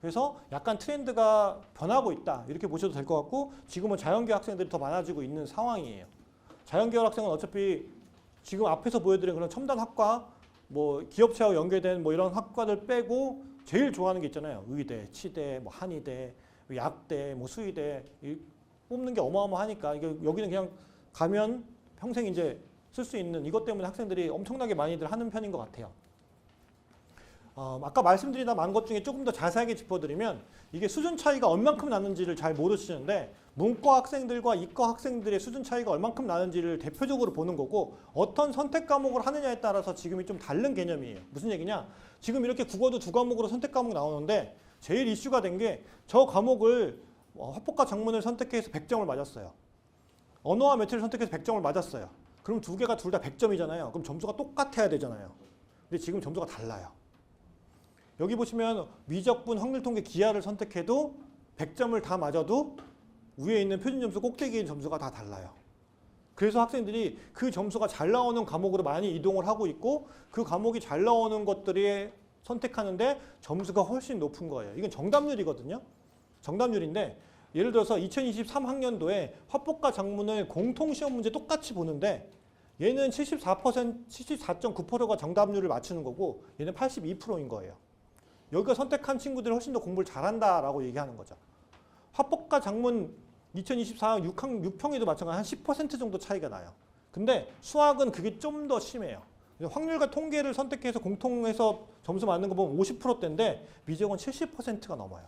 그래서 약간 트렌드가 변하고 있다. 이렇게 보셔도 될 것 같고 지금은 자연계열 학생들이 더 많아지고 있는 상황이에요. 자연계열 학생은 어차피 지금 앞에서 보여드린 그런 첨단학과, 뭐 기업체와 연계된 뭐 이런 학과들 빼고 제일 좋아하는 게 있잖아요. 의대, 치대, 뭐 한의대, 약대, 뭐 수의대 뽑는 게 어마어마하니까 여기는 그냥 가면 평생 이제 쓸 수 있는 이것 때문에 학생들이 엄청나게 많이들 하는 편인 것 같아요. 아까 말씀드린 것 중에 조금 더 자세하게 짚어드리면 이게 수준 차이가 얼만큼 나는지를 잘 모르시는데 문과 학생들과 이과 학생들의 수준 차이가 얼만큼 나는지를 대표적으로 보는 거고 어떤 선택 과목을 하느냐에 따라서 지금이 좀 다른 개념이에요. 무슨 얘기냐? 지금 이렇게 국어도 두 과목으로 선택 과목 나오는데 제일 이슈가 된 게 저 과목을 화법과 작문을 선택해서 100점을 맞았어요. 언어와 매체를 선택해서 100점을 맞았어요. 그럼 두 개가 둘 다 100점이잖아요. 그럼 점수가 똑같아야 되잖아요. 근데 지금 점수가 달라요. 여기 보시면 미적분, 확률통계, 기하를 선택해도 100점을 다 맞아도 위에 있는 표준점수 꼭대기의 점수가 다 달라요. 그래서 학생들이 그 점수가 잘 나오는 과목으로 많이 이동을 하고 있고 그 과목이 잘 나오는 것들이 선택하는데 점수가 훨씬 높은 거예요. 이건 정답률이거든요. 정답률인데 예를 들어서 2023학년도에 화법과 작문을 공통시험 문제 똑같이 보는데 얘는 74.9%가 정답률을 맞추는 거고 얘는 82%인 거예요. 여기가 선택한 친구들이 훨씬 더 공부를 잘한다라고 얘기하는 거죠. 화법과 작문 2024 6평에도 마찬가지 한 10% 정도 차이가 나요. 근데 수학은 그게 좀 더 심해요. 확률과 통계를 선택해서 공통해서 점수 맞는 거 보면 50%대인데 미적은 70%가 넘어요.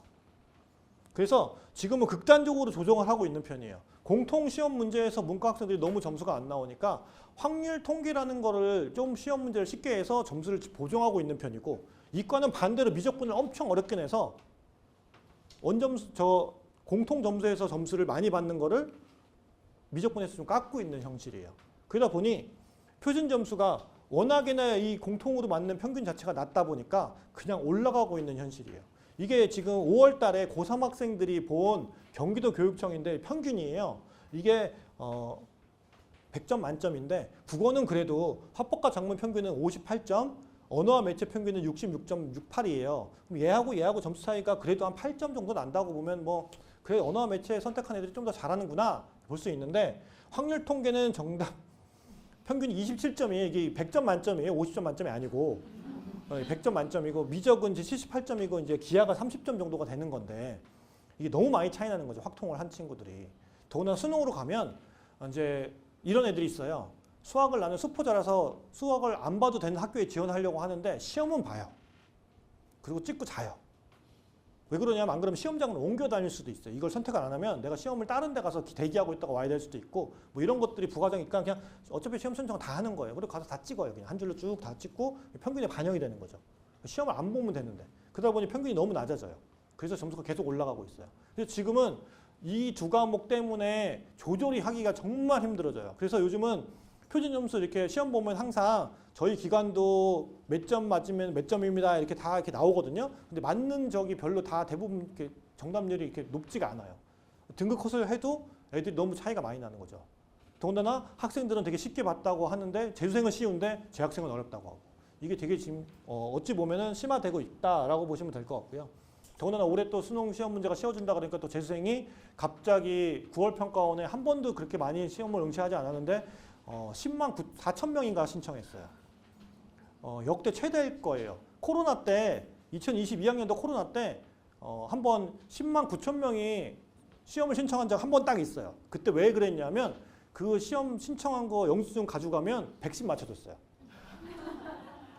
그래서 지금은 극단적으로 조정을 하고 있는 편이에요. 공통 시험 문제에서 문과 학생들이 너무 점수가 안 나오니까 확률 통계라는 거를 좀 시험 문제를 쉽게 해서 점수를 보정하고 있는 편이고, 이과는 반대로 미적분을 엄청 어렵게 내서 원점수 공통 점수에서 점수를 많이 받는 거를 미적분에서 좀 깎고 있는 형질이에요. 그러다 보니 표준 점수가 워낙에나 이 공통으로 맞는 평균 자체가 낮다 보니까 그냥 올라가고 있는 현실이에요. 이게 지금 5월 달에 고3 학생들이 본 경기도 교육청인데 평균이에요. 이게 100점 만점인데 국어는 그래도 화법과 작문 평균은 58점, 언어와 매체 평균은 66.68이에요. 그럼 얘하고 점수 차이가 그래도 한 8점 정도 난다고 보면 뭐 그래 언어와 매체 선택한 애들이 좀 더 잘하는구나 볼 수 있는데, 확률 통계는 정답 평균이 27점이에요. 이게 100점 만점이에요. 50점 만점이 아니고 100점 만점이고, 미적은 이제 78점이고 이제 기하가 30점 정도가 되는 건데 이게 너무 많이 차이 나는 거죠. 확통을 한 친구들이. 더구나 수능으로 가면 이제 이런 애들이 있어요. 수학을 나는 수포자라서 수학을 안 봐도 되는 학교에 지원하려고 하는데 시험은 봐요. 그리고 찍고 자요. 왜 그러냐면 안 그러면 시험장을 옮겨 다닐 수도 있어요. 이걸 선택을 안 하면 내가 시험을 다른 데 가서 대기하고 있다가 와야 될 수도 있고, 뭐 이런 것들이 부과정이니까 그냥 어차피 시험 신청 다 하는 거예요. 그리고 가서 다 찍어요. 그냥 한 줄로 쭉 다 찍고 평균에 반영이 되는 거죠. 시험을 안 보면 되는데. 그러다 보니 평균이 너무 낮아져요. 그래서 점수가 계속 올라가고 있어요. 그래서 지금은 이 두 과목 때문에 조절이 하기가 정말 힘들어져요. 그래서 요즘은 표준 점수 이렇게 시험 보면 항상 저희 기관도 몇 점 맞으면 몇 점입니다. 이렇게 다 이렇게 나오거든요. 근데 맞는 적이 별로 다 대부분 이렇게 정답률이 이렇게 높지가 않아요. 등급 컷을 해도 애들이 너무 차이가 많이 나는 거죠. 더군다나 학생들은 되게 쉽게 봤다고 하는데 재수생은 쉬운데 재학생은 어렵다고 하고, 이게 되게 지금 어찌 보면은 심화되고 있다라고 보시면 될 것 같고요. 더군다나 올해 또 수능 시험 문제가 씌워준다 그러니까 또 재수생이 갑자기 9월 평가원에 한 번도 그렇게 많이 시험을 응시하지 않았는데 10만 4천 명인가 신청했어요. 역대 최대일 거예요. 코로나 때 2022학년도 코로나 때 한 번 10만 9천 명이 시험을 신청한 적 한 번 딱 있어요. 그때 왜 그랬냐면 그 시험 신청한 거 영수증 가져가면 백신 맞춰줬어요.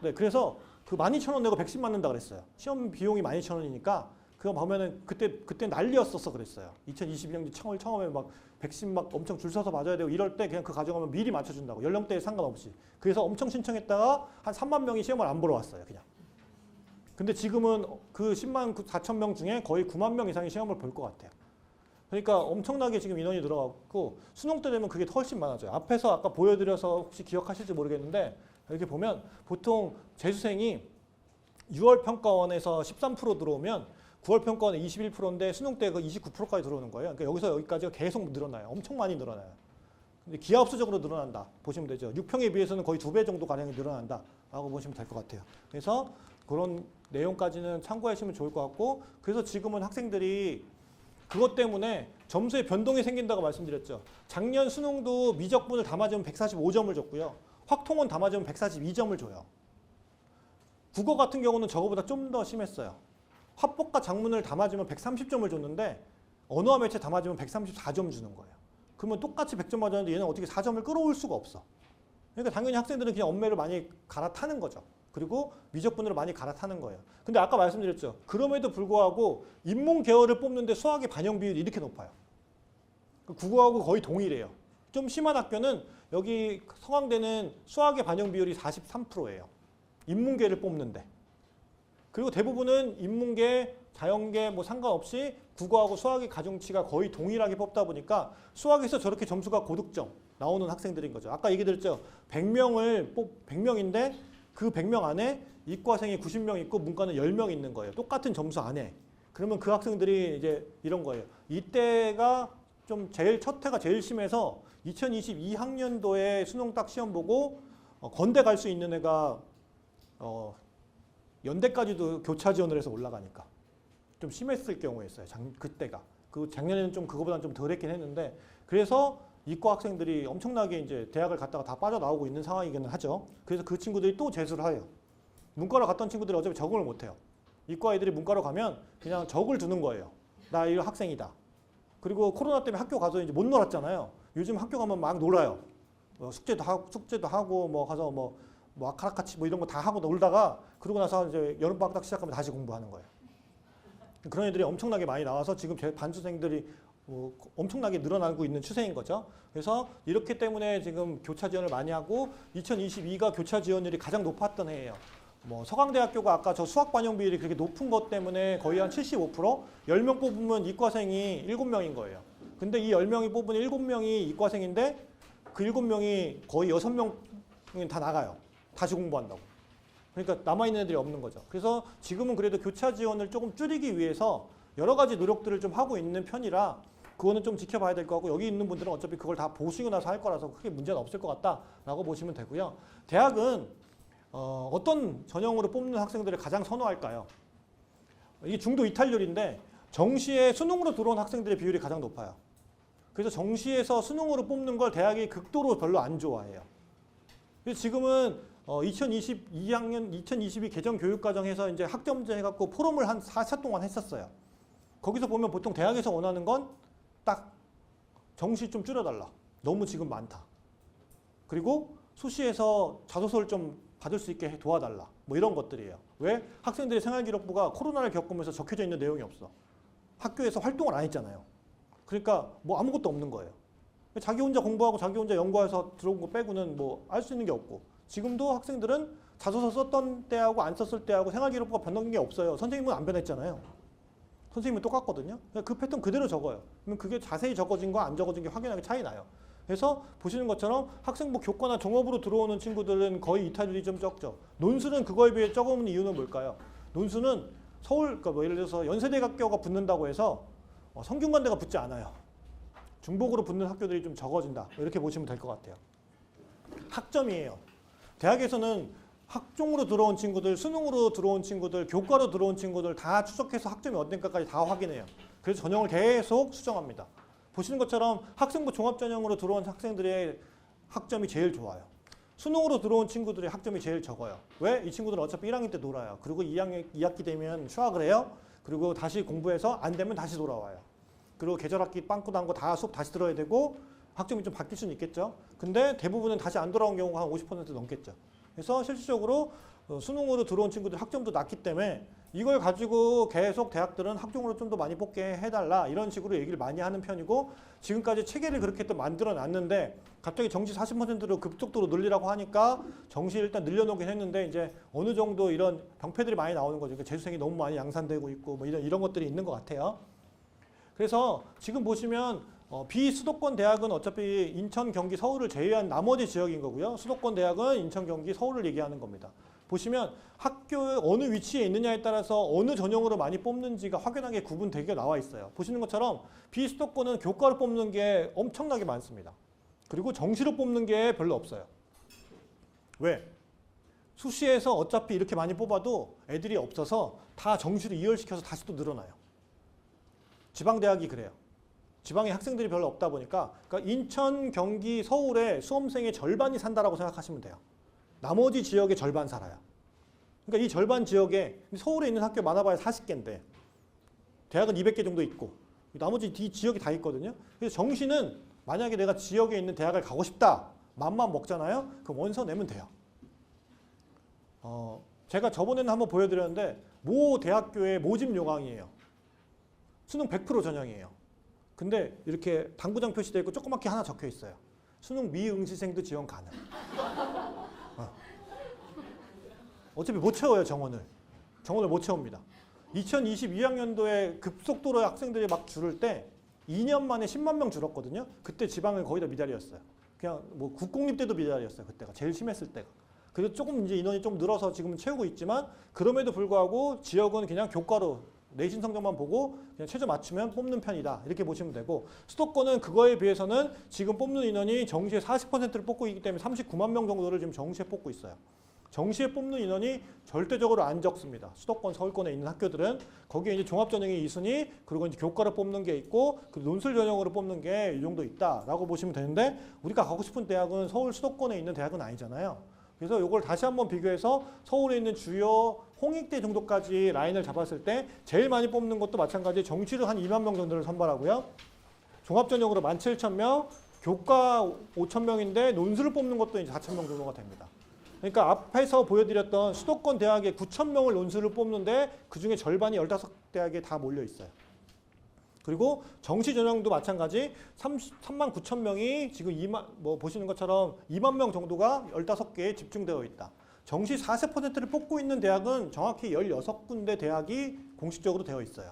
네, 그래서 그 12,000원 내고 백신 맞는다 그랬어요. 시험 비용이 12,000원이니까 그거 보면은 그때 난리였었어 그랬어요. 2022학년 처음에 막 백신 막 엄청 줄 서서 맞아야 되고 이럴 때 그냥 그 가져가면 미리 맞춰준다고, 연령대에 상관없이. 그래서 엄청 신청했다가 한 3만 명이 시험을 안 보러 왔어요 그냥. 근데 지금은 그 10만 4천 명 중에 거의 9만 명 이상이 시험을 볼 것 같아요. 그러니까 엄청나게 지금 인원이 들어갔고, 수능 때 되면 그게 훨씬 많아져요. 앞에서 아까 보여드려서 혹시 기억하실지 모르겠는데, 이렇게 보면 보통 재수생이 6월 평가원에서 13% 들어오면 9월 평가원에 21%인데 수능 때 그 29%까지 들어오는 거예요. 그러니까 여기서 여기까지가 계속 늘어나요. 엄청 많이 늘어나요. 근데 기하급수적으로 늘어난다 보시면 되죠. 6평에 비해서는 거의 2배 정도 가량이 늘어난다라고 보시면 될 것 같아요. 그래서 그런 내용까지는 참고하시면 좋을 것 같고, 그래서 지금은 학생들이 그것 때문에 점수에 변동이 생긴다고 말씀드렸죠. 작년 수능도 미적분을 다 맞으면 145점을 줬고요. 확통은 다 맞으면 142점을 줘요. 국어 같은 경우는 저거보다 좀 더 심했어요. 화법과 작문을 다 맞으면 130점을 줬는데 언어와 매체 다 맞으면 134점 주는 거예요. 그러면 똑같이 100점 맞았는데 얘는 어떻게 4점을 끌어올 수가 없어. 그러니까 당연히 학생들은 그냥 엄매를 많이 갈아타는 거죠. 그리고 미적분으로 많이 갈아타는 거예요. 근데 아까 말씀드렸죠. 그럼에도 불구하고 인문 계열을 뽑는데 수학의 반영 비율이 이렇게 높아요. 국어하고 거의 동일해요. 좀 심한 학교는 여기 성황대는 수학의 반영 비율이 43%예요. 인문계를 뽑는데. 그리고 대부분은 인문계, 자연계 뭐 상관없이 국어하고 수학의 가중치가 거의 동일하게 뽑다 보니까 수학에서 저렇게 점수가 고득점 나오는 학생들인 거죠. 아까 얘기 드렸죠. 100명인데 그 100명 안에 이과생이 90명 있고 문과는 10명 있는 거예요. 똑같은 점수 안에. 그러면 그 학생들이 이제 이런 거예요. 이때가 좀 첫 해가 제일 심해서 2022학년도에 수능 딱 시험 보고 건대 갈 수 있는 애가 연대까지도 교차 지원을 해서 올라가니까 좀 심했을 경우였어요. 그때가. 그 작년에는 좀 그거보다는 좀 덜했긴 했는데, 그래서 이과 학생들이 엄청나게 이제 대학을 갔다가 다 빠져나오고 있는 상황이기는 하죠. 그래서 그 친구들이 또 재수를 해요. 문과로 갔던 친구들이 어차피 적응을 못해요. 이과 애들이 문과로 가면 그냥 적을 두는 거예요. 나 이 학생이다. 그리고 코로나 때문에 학교 가서 이제 못 놀았잖아요. 요즘 학교 가면 막 놀아요. 숙제도 하고 뭐 가서 뭐 아카라카치 뭐 이런 거 다 하고 놀다가, 그러고 나서 이제 여름방학 딱 시작하면 다시 공부하는 거예요. 그런 애들이 엄청나게 많이 나와서 지금 제 반수생들이 엄청나게 늘어나고 있는 추세인 거죠. 그래서 이렇기 때문에 지금 교차 지원을 많이 하고 2022가 교차 지원율이 가장 높았던 해예요. 뭐 서강대학교가 아까 저 수학 반영 비율이 그렇게 높은 것 때문에 거의 한 75%? 10명 뽑으면 이과생이 7명인 거예요. 근데 이 10명이 뽑은 7명이 이과생인데 그 7명이 거의 6명이 다 나가요. 다시 공부한다고. 그러니까 남아있는 애들이 없는 거죠. 그래서 지금은 그래도 교차 지원을 조금 줄이기 위해서 여러 가지 노력들을 좀 하고 있는 편이라 그거는 좀 지켜봐야 될 것 같고 여기 있는 분들은 어차피 그걸 다 보시고 나서 할 거라서 크게 문제는 없을 것 같다라고 보시면 되고요. 대학은 어떤 전형으로 뽑는 학생들을 가장 선호할까요? 이게 중도 이탈률인데 정시에 수능으로 들어온 학생들의 비율이 가장 높아요. 그래서 정시에서 수능으로 뽑는 걸 대학이 극도로 별로 안 좋아해요. 그래서 지금은 2022학년 2022 개정 교육과정에서 이제 학점제 해갖고 포럼을 한 4차 동안 했었어요. 거기서 보면 보통 대학에서 원하는 건 딱 정시 좀 줄여달라. 너무 지금 많다. 그리고 수시에서 자소서를 좀 받을 수 있게 도와달라. 뭐 이런 것들이에요. 왜? 학생들의 생활기록부가 코로나를 겪으면서 적혀져 있는 내용이 없어. 학교에서 활동을 안 했잖아요. 그러니까 뭐 아무것도 없는 거예요. 자기 혼자 공부하고 자기 혼자 연구해서 들어온 거 빼고는 뭐 알 수 있는 게 없고 지금도 학생들은 자소서 썼던 때하고 안 썼을 때하고 생활기록부가 변한 게 없어요. 선생님은 안 변했잖아요. 선생님은 똑같거든요. 그 패턴 그대로 적어요. 그러면 그게 자세히 적어진 거 안 적어진 게 확연하게 차이 나요. 그래서 보시는 것처럼 학생부 교과나 종합으로 들어오는 친구들은 거의 이탈률이 좀 적죠. 논술은 그거에 비해 적은 이유는 뭘까요? 논술은 서울, 그러니까 뭐 예를 들어서 연세대학교가 붙는다고 해서 성균관대가 붙지 않아요. 중복으로 붙는 학교들이 좀 적어진다. 이렇게 보시면 될 것 같아요. 학점이에요. 대학에서는 학종으로 들어온 친구들, 수능으로 들어온 친구들, 교과로 들어온 친구들 다 추적해서 학점이 어딘가까지 다 확인해요. 그래서 전형을 계속 수정합니다. 보시는 것처럼 학생부 종합전형으로 들어온 학생들의 학점이 제일 좋아요. 수능으로 들어온 친구들의 학점이 제일 적어요. 왜? 이 친구들은 어차피 1학년 때 놀아요. 그리고 2학기 되면 휴학을 해요. 그리고 다시 공부해서 안 되면 다시 돌아와요. 그리고 계절학기 빵꾸 난 거 다 수업 다시 들어야 되고 학점이 좀 바뀔 수는 있겠죠. 근데 대부분은 다시 안 돌아온 경우가 한 50% 넘겠죠. 그래서 실질적으로 수능으로 들어온 친구들 학점도 낮기 때문에 이걸 가지고 계속 대학들은 학종으로 좀 더 많이 뽑게 해달라 이런 식으로 얘기를 많이 하는 편이고 지금까지 체계를 그렇게 또 만들어 놨는데 갑자기 정시 40%로 급속도로 늘리라고 하니까 정시 일단 늘려놓긴 했는데 이제 어느 정도 이런 병폐들이 많이 나오는 거죠. 그러니까 재수생이 너무 많이 양산되고 있고 뭐 이런 것들이 있는 것 같아요. 그래서 지금 보시면 비수도권 대학은 어차피 인천, 경기, 서울을 제외한 나머지 지역인 거고요. 수도권 대학은 인천, 경기, 서울을 얘기하는 겁니다. 보시면 학교의 어느 위치에 있느냐에 따라서 어느 전형으로 많이 뽑는지가 확연하게 구분되게 나와 있어요. 보시는 것처럼 비수도권은 교과로 뽑는 게 엄청나게 많습니다. 그리고 정시로 뽑는 게 별로 없어요. 왜? 수시에서 어차피 이렇게 많이 뽑아도 애들이 없어서 다 정시로 이월시켜서 다시 또 늘어나요. 지방대학이 그래요. 지방에 학생들이 별로 없다 보니까 그러니까 인천, 경기, 서울의 수험생의 절반이 산다라고 생각하시면 돼요. 나머지 지역의 절반 살아요. 그러니까 이 절반 지역에 서울에 있는 학교 많아봐야 40개인데 대학은 200개 정도 있고 나머지 이 지역이 다 있거든요. 그래서 정시는 만약에 내가 지역에 있는 대학을 가고 싶다. 맘만 먹잖아요. 그럼 원서 내면 돼요. 제가 저번에는 한번 보여드렸는데 모 대학교의 모집 요강이에요. 수능 100% 전형이에요. 근데 이렇게 당구장 표시되어 있고 조그맣게 하나 적혀 있어요. 수능 미응시생도 지원 가능. 어차피 못 채워요, 정원을. 정원을 못 채웁니다. 2022학년도에 급속도로 학생들이 막 줄을 때 2년 만에 10만 명 줄었거든요. 그때 지방은 거의 다 미달이었어요. 그냥 뭐 국공립 때도 미달이었어요. 그때가 제일 심했을 때가. 그래서 조금 이제 인원이 좀 늘어서 지금은 채우고 있지만 그럼에도 불구하고 지역은 그냥 교과로 내신 성적만 보고 그냥 최저 맞추면 뽑는 편이다. 이렇게 보시면 되고 수도권은 그거에 비해서는 지금 뽑는 인원이 정시에 40%를 뽑고 있기 때문에 39만 명 정도를 지금 정시에 뽑고 있어요. 정시에 뽑는 인원이 절대적으로 안 적습니다. 수도권, 서울권에 있는 학교들은 거기에 이제 종합전형이 2순위 그리고 이제 교과로 뽑는 게 있고 그리고 논술 전형으로 뽑는 게 이 정도 있다라고 보시면 되는데 우리가 가고 싶은 대학은 서울 수도권에 있는 대학은 아니잖아요. 그래서 이걸 다시 한번 비교해서 서울에 있는 주요 홍익대 정도까지 라인을 잡았을 때 제일 많이 뽑는 것도 마찬가지 정시로 한 2만 명 정도를 선발하고요. 종합전형으로 17,000명, 교과 5,000명인데 논술을 뽑는 것도 이제 4,000명 정도가 됩니다. 그러니까 앞에서 보여드렸던 수도권 대학에 9,000명을 논술을 뽑는데 그중에 절반이 15대학에 다 몰려 있어요. 그리고 정시 전형도 마찬가지 39,000명이 지금 보시는 것처럼 2만 명 정도가 15개에 집중되어 있다. 정시 40%를 뽑고 있는 대학은 정확히 16군데 대학이 공식적으로 되어 있어요.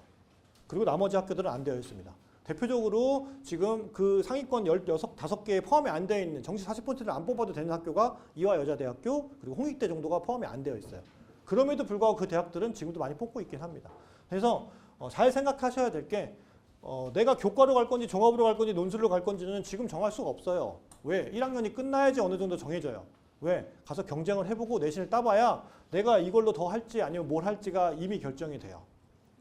그리고 나머지 학교들은 안 되어 있습니다. 대표적으로 지금 그 상위권 15개에 포함이 안 되어 있는 정시 40%를 안 뽑아도 되는 학교가 이화여자대학교 그리고 홍익대 정도가 포함이 안 되어 있어요. 그럼에도 불구하고 그 대학들은 지금도 많이 뽑고 있긴 합니다. 그래서 잘 생각하셔야 될 게 내가 교과로 갈 건지 종합으로 갈 건지 논술로 갈 건지는 지금 정할 수가 없어요. 왜? 1학년이 끝나야지 어느 정도 정해져요. 왜? 가서 경쟁을 해보고 내신을 따봐야 내가 이걸로 더 할지 아니면 뭘 할지가 이미 결정이 돼요.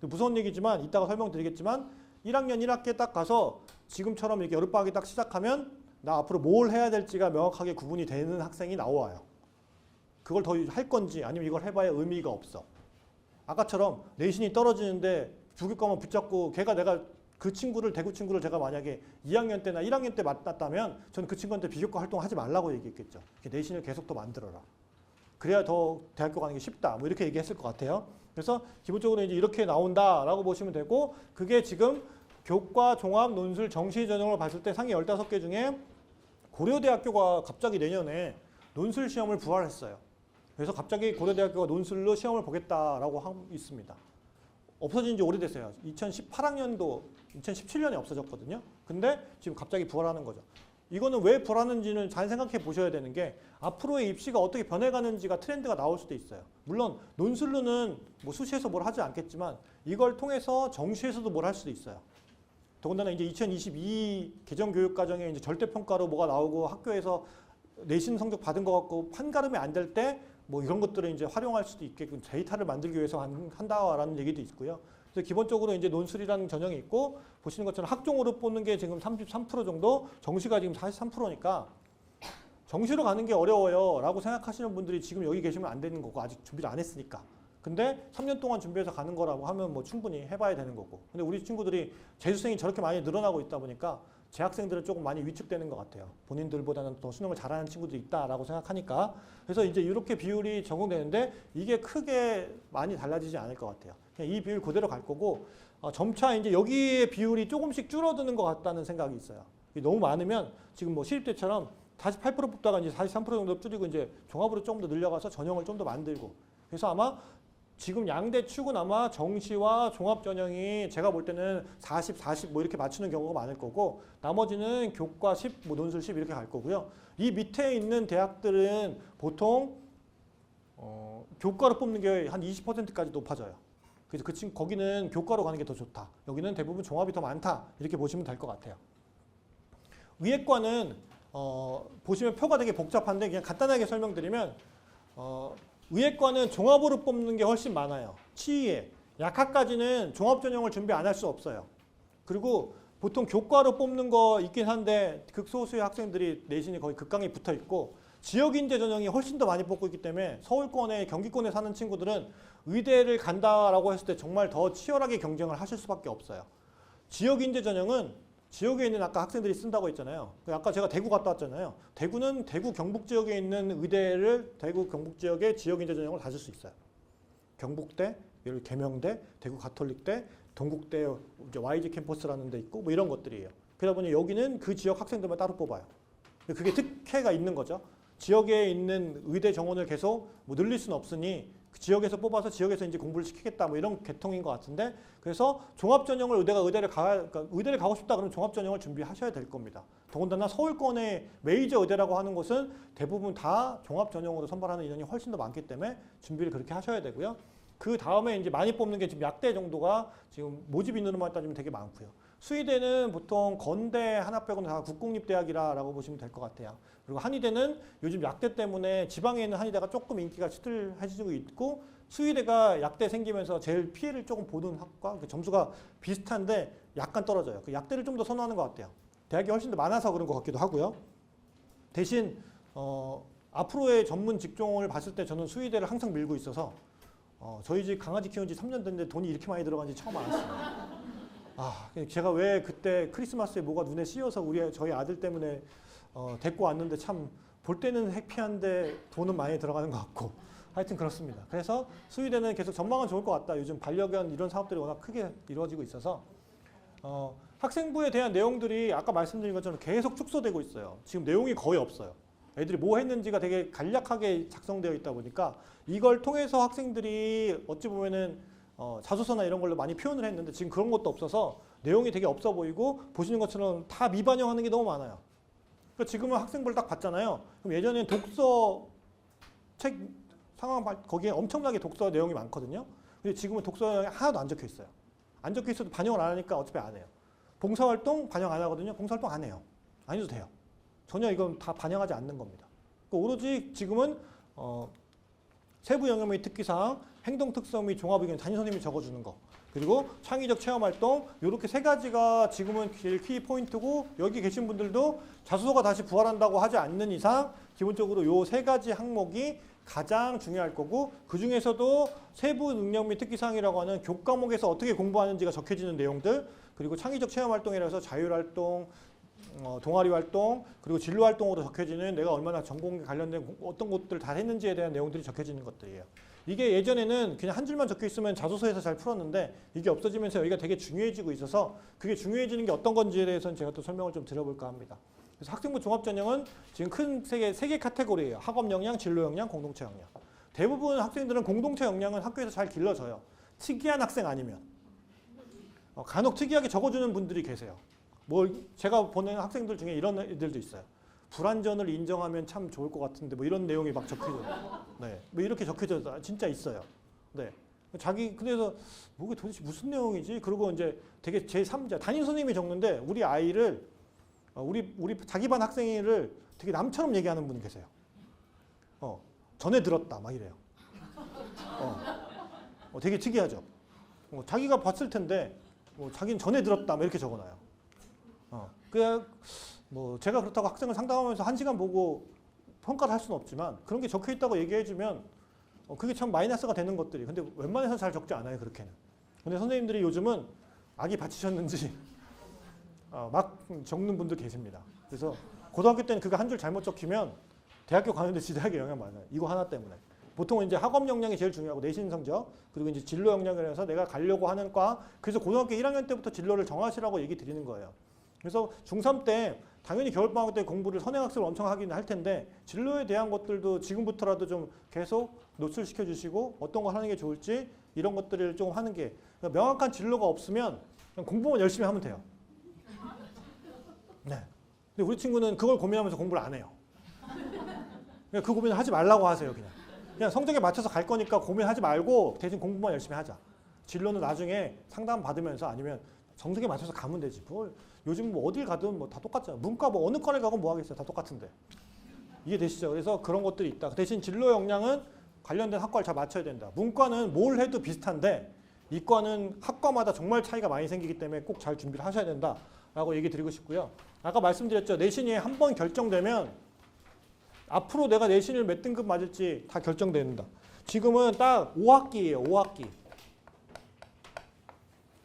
무서운 얘기지만 이따가 설명드리겠지만 1학년 1학기에 딱 가서 지금처럼 이렇게 여름방학이 딱 시작하면 나 앞으로 뭘 해야 될지가 명확하게 구분이 되는 학생이 나와요. 그걸 더 할 건지 아니면 이걸 해봐야 의미가 없어. 아까처럼 내신이 떨어지는데 부교과만 붙잡고 내가 그 친구를 대구 친구를 제가 만약에 2학년 때나 1학년 때 만났다면 저는 그 친구한테 비교과 활동하지 말라고 얘기했겠죠. 내신을 계속 더 만들어라. 그래야 더 대학교 가는 게 쉽다. 뭐 이렇게 얘기했을 것 같아요. 그래서 기본적으로 이제 이렇게 나온다라고 보시면 되고 그게 지금 교과, 종합, 논술, 정시 전형을 봤을 때 상위 15개 중에 고려대학교가 갑자기 내년에 논술 시험을 부활했어요. 그래서 갑자기 고려대학교가 논술로 시험을 보겠다라고 하고 있습니다. 없어진 지 오래됐어요. 2018학년도, 2017년에 없어졌거든요. 근데 지금 갑자기 부활하는 거죠. 이거는 왜 부활하는지는 잘 생각해 보셔야 되는 게 앞으로의 입시가 어떻게 변해가는지가 트렌드가 나올 수도 있어요. 물론 논술로는 뭐 수시에서 뭘 하지 않겠지만 이걸 통해서 정시에서도 뭘 할 수도 있어요. 더군다나 이제 2022 개정교육과정에 이제 절대평가로 뭐가 나오고 학교에서 내신 성적 받은 것 같고 판가름이 안 될 때 뭐 이런 것들을 이제 활용할 수도 있게끔 데이터를 만들기 위해서 한다라는 얘기도 있고요. 그래서 기본적으로 이제 논술이라는 전형이 있고 보시는 것처럼 학종으로 뽑는 게 지금 33% 정도, 정시가 지금 43%니까 정시로 가는 게 어려워요 라고 생각하시는 분들이 지금 여기 계시면 안 되는 거고 아직 준비를 안 했으니까. 근데 3년 동안 준비해서 가는 거라고 하면 뭐 충분히 해봐야 되는 거고. 근데 우리 친구들이 재수생이 저렇게 많이 늘어나고 있다 보니까 재학생들은 조금 많이 위축되는 것 같아요. 본인들보다는 더 수능을 잘하는 친구들이 있다라고 생각하니까. 그래서 이제 이렇게 비율이 적용되는데 이게 크게 많이 달라지지 않을 것 같아요. 그냥 이 비율 그대로 갈 거고 점차 이제 여기의 비율이 조금씩 줄어드는 것 같다는 생각이 있어요. 너무 많으면 지금 뭐 시립대처럼 48% 뽑다가 이제 43% 정도 줄이고 이제 종합으로 조금 더 늘려가서 전형을 좀 더 만들고. 그래서 아마 지금 양대 축은 아마 정시와 종합 전형이 제가 볼 때는 40, 40 뭐 이렇게 맞추는 경우가 많을 거고 나머지는 교과 10, 뭐 논술 10 이렇게 갈 거고요. 이 밑에 있는 대학들은 보통 교과로 뽑는 게 한 20%까지 높아져요. 그래서 거기는 교과로 가는 게 더 좋다. 여기는 대부분 종합이 더 많다. 이렇게 보시면 될 것 같아요. 위에 과는 보시면 표가 되게 복잡한데 그냥 간단하게 설명드리면 위에 과는 종합으로 뽑는 게 훨씬 많아요. 치의에. 약학까지는 종합 전형을 준비 안 할 수 없어요. 그리고 보통 교과로 뽑는 거 있긴 한데 극소수의 학생들이 내신이 거의 극강에 붙어 있고 지역인재 전형이 훨씬 더 많이 뽑고 있기 때문에 서울권에 경기권에 사는 친구들은 의대를 간다라고 했을 때 정말 더 치열하게 경쟁을 하실 수밖에 없어요. 지역인재 전형은 지역에 있는 아까 학생들이 쓴다고 했잖아요. 아까 제가 대구 갔다 왔잖아요. 대구는 대구 경북 지역에 있는 의대를 대구 경북 지역의 지역인재 전형을 다 쓸 수 있어요. 경북대, 계명대, 대구 가톨릭대, 동국대 이제 YG 캠퍼스라는 데 있고 뭐 이런 것들이에요. 그러다 보니 여기는 그 지역 학생들만 따로 뽑아요. 그게 특혜가 있는 거죠. 지역에 있는 의대 정원을 계속 뭐 늘릴 수는 없으니 그 지역에서 뽑아서 지역에서 이제 공부를 시키겠다 뭐 이런 계통인 것 같은데 그래서 종합 전형을 의대를 가고 싶다 그러면 종합 전형을 준비하셔야 될 겁니다. 더군다나 서울권의 메이저 의대라고 하는 곳은 대부분 다 종합 전형으로 선발하는 인원이 훨씬 더 많기 때문에 준비를 그렇게 하셔야 되고요. 그 다음에 이제 많이 뽑는 게 지금 약대 정도가 지금 모집 인원으로만 따지면 되게 많고요. 수의대는 보통 건대 하나 빼고는 다 국공립대학이라고 보시면 될 것 같아요. 그리고 한의대는 요즘 약대 때문에 지방에 있는 한의대가 조금 인기가 시들해지고 있고 수의대가 약대 생기면서 제일 피해를 조금 보는 학과 그 점수가 비슷한데 약간 떨어져요. 그 약대를 좀 더 선호하는 것 같아요. 대학이 훨씬 더 많아서 그런 것 같기도 하고요. 대신 앞으로의 전문 직종을 봤을 때 저는 수의대를 항상 밀고 있어서 저희 집 강아지 키운 지 3년 됐는데 돈이 이렇게 많이 들어간지 처음 알았어요. 제가 왜 그때 크리스마스에 뭐가 눈에 씌어서 저희 아들 때문에 데리고 왔는데 참 볼 때는 해피한데 돈은 많이 들어가는 것 같고 하여튼 그렇습니다. 그래서 수의대는 계속 전망은 좋을 것 같다. 요즘 반려견 이런 사업들이 워낙 크게 이루어지고 있어서 학생부에 대한 내용들이 아까 말씀드린 것처럼 계속 축소되고 있어요. 지금 내용이 거의 없어요. 애들이 뭐 했는지가 되게 간략하게 작성되어 있다 보니까 이걸 통해서 학생들이 어찌 보면은 자소서나 이런 걸로 많이 표현을 했는데 지금 그런 것도 없어서 내용이 되게 없어 보이고 보시는 것처럼 다 미반영하는 게 너무 많아요. 그러니까 지금은 학생부를 딱 봤잖아요. 그럼 예전에는 독서 책 상황 거기에 엄청나게 독서 내용이 많거든요. 근데 지금은 독서 내용이 하나도 안 적혀 있어요. 안 적혀 있어도 반영을 안 하니까 어차피 안 해요. 봉사활동 반영 안 하거든요. 봉사활동 안 해요. 안 해도 돼요. 전혀 이건 다 반영하지 않는 겁니다. 그러니까 오로지 지금은 세부 영역 및 특기사항, 행동 특성 및 종합 의견 담임선생님이 적어주는 거, 그리고 창의적 체험활동, 이렇게 세 가지가 지금은 제일 키 포인트고 여기 계신 분들도 자소서가 다시 부활한다고 하지 않는 이상 기본적으로 이 세 가지 항목이 가장 중요할 거고 그 중에서도 세부 능력 및 특기사항이라고 하는 교과목에서 어떻게 공부하는지가 적혀지는 내용들, 그리고 창의적 체험활동이라 해서 자율활동, 동아리활동, 그리고 진로활동으로 적혀지는 내가 얼마나 전공에 관련된 어떤 것들을 다 했는지에 대한 내용들이 적혀지는 것들이에요. 이게 예전에는 그냥 한 줄만 적혀 있으면 자소서에서 잘 풀었는데 이게 없어지면서 여기가 되게 중요해지고 있어서 그게 중요해지는 게 어떤 건지에 대해서는 제가 또 설명을 좀 드려볼까 합니다. 그래서 학생부 종합전형은 지금 큰 세 개 카테고리예요. 학업 역량, 진로 역량, 공동체 역량. 대부분 학생들은 공동체 역량은 학교에서 잘 길러져요. 특이한 학생 아니면. 간혹 특이하게 적어주는 분들이 계세요. 뭐 제가 보는 학생들 중에 이런 애들도 있어요. 불완전을 인정하면 참 좋을 것 같은데 뭐 이런 내용이 막 적혀져. 네, 뭐 이렇게 적혀져 진짜 있어요. 네, 그래서 뭐게 도대체 무슨 내용이지? 그리고 이제 되게 제3자 담임 선생님이 적는데 우리 아이를 우리 자기 반 학생을 되게 남처럼 얘기하는 분이 계세요. 전에 들었다 막 이래요. 되게 특이하죠. 자기가 봤을 텐데 자기는 전에 들었다 막 이렇게 적어놔요. 그냥 뭐 제가 그렇다고 학생을 상담하면서 1시간 보고 평가를 할 수는 없지만 그런 게 적혀 있다고 얘기해주면 그게 참 마이너스가 되는 것들이. 근데 웬만해서 잘 적지 않아요 그렇게는. 근데 선생님들이 요즘은 악이 받치셨는지 막 적는 분들 계십니다. 그래서 고등학교 때는 그거 한 줄 잘못 적히면 대학교 가는데 지대하게 영향 많아요. 이거 하나 때문에. 보통은 이제 학업 역량이 제일 중요하고 내신 성적, 그리고 이제 진로 역량을 해서 내가 가려고 하는 과, 그래서 고등학교 1학년 때부터 진로를 정하시라고 얘기 드리는 거예요. 그래서 중3 때 당연히 겨울방학 때 공부를 선행학습을 엄청 하긴 할 텐데 진로에 대한 것들도 지금부터라도 좀 계속 노출시켜 주시고 어떤 걸 하는 게 좋을지 이런 것들을 좀 하는 게, 그러니까 명확한 진로가 없으면 그냥 공부만 열심히 하면 돼요. 네. 근데 우리 친구는 그걸 고민하면서 공부를 안 해요. 그냥 그 고민을 하지 말라고 하세요. 그냥 성적에 맞춰서 갈 거니까 고민하지 말고 대신 공부만 열심히 하자. 진로는 나중에 상담 받으면서 아니면 성적에 맞춰서 가면 되지. 뭘 요즘 뭐 어딜 가든 뭐 다 똑같잖아. 문과 뭐 어느 과를 가고 뭐 하겠어요. 다 똑같은데. 이해되시죠? 그래서 그런 것들이 있다. 대신 진로 역량은 관련된 학과를 잘 맞춰야 된다. 문과는 뭘 해도 비슷한데 이과는 학과마다 정말 차이가 많이 생기기 때문에 꼭 잘 준비를 하셔야 된다라고 얘기 드리고 싶고요. 아까 말씀드렸죠. 내신이 한 번 결정되면 앞으로 내가 내신을 몇 등급 맞을지 다 결정된다. 지금은 딱 5학기예요. 5학기.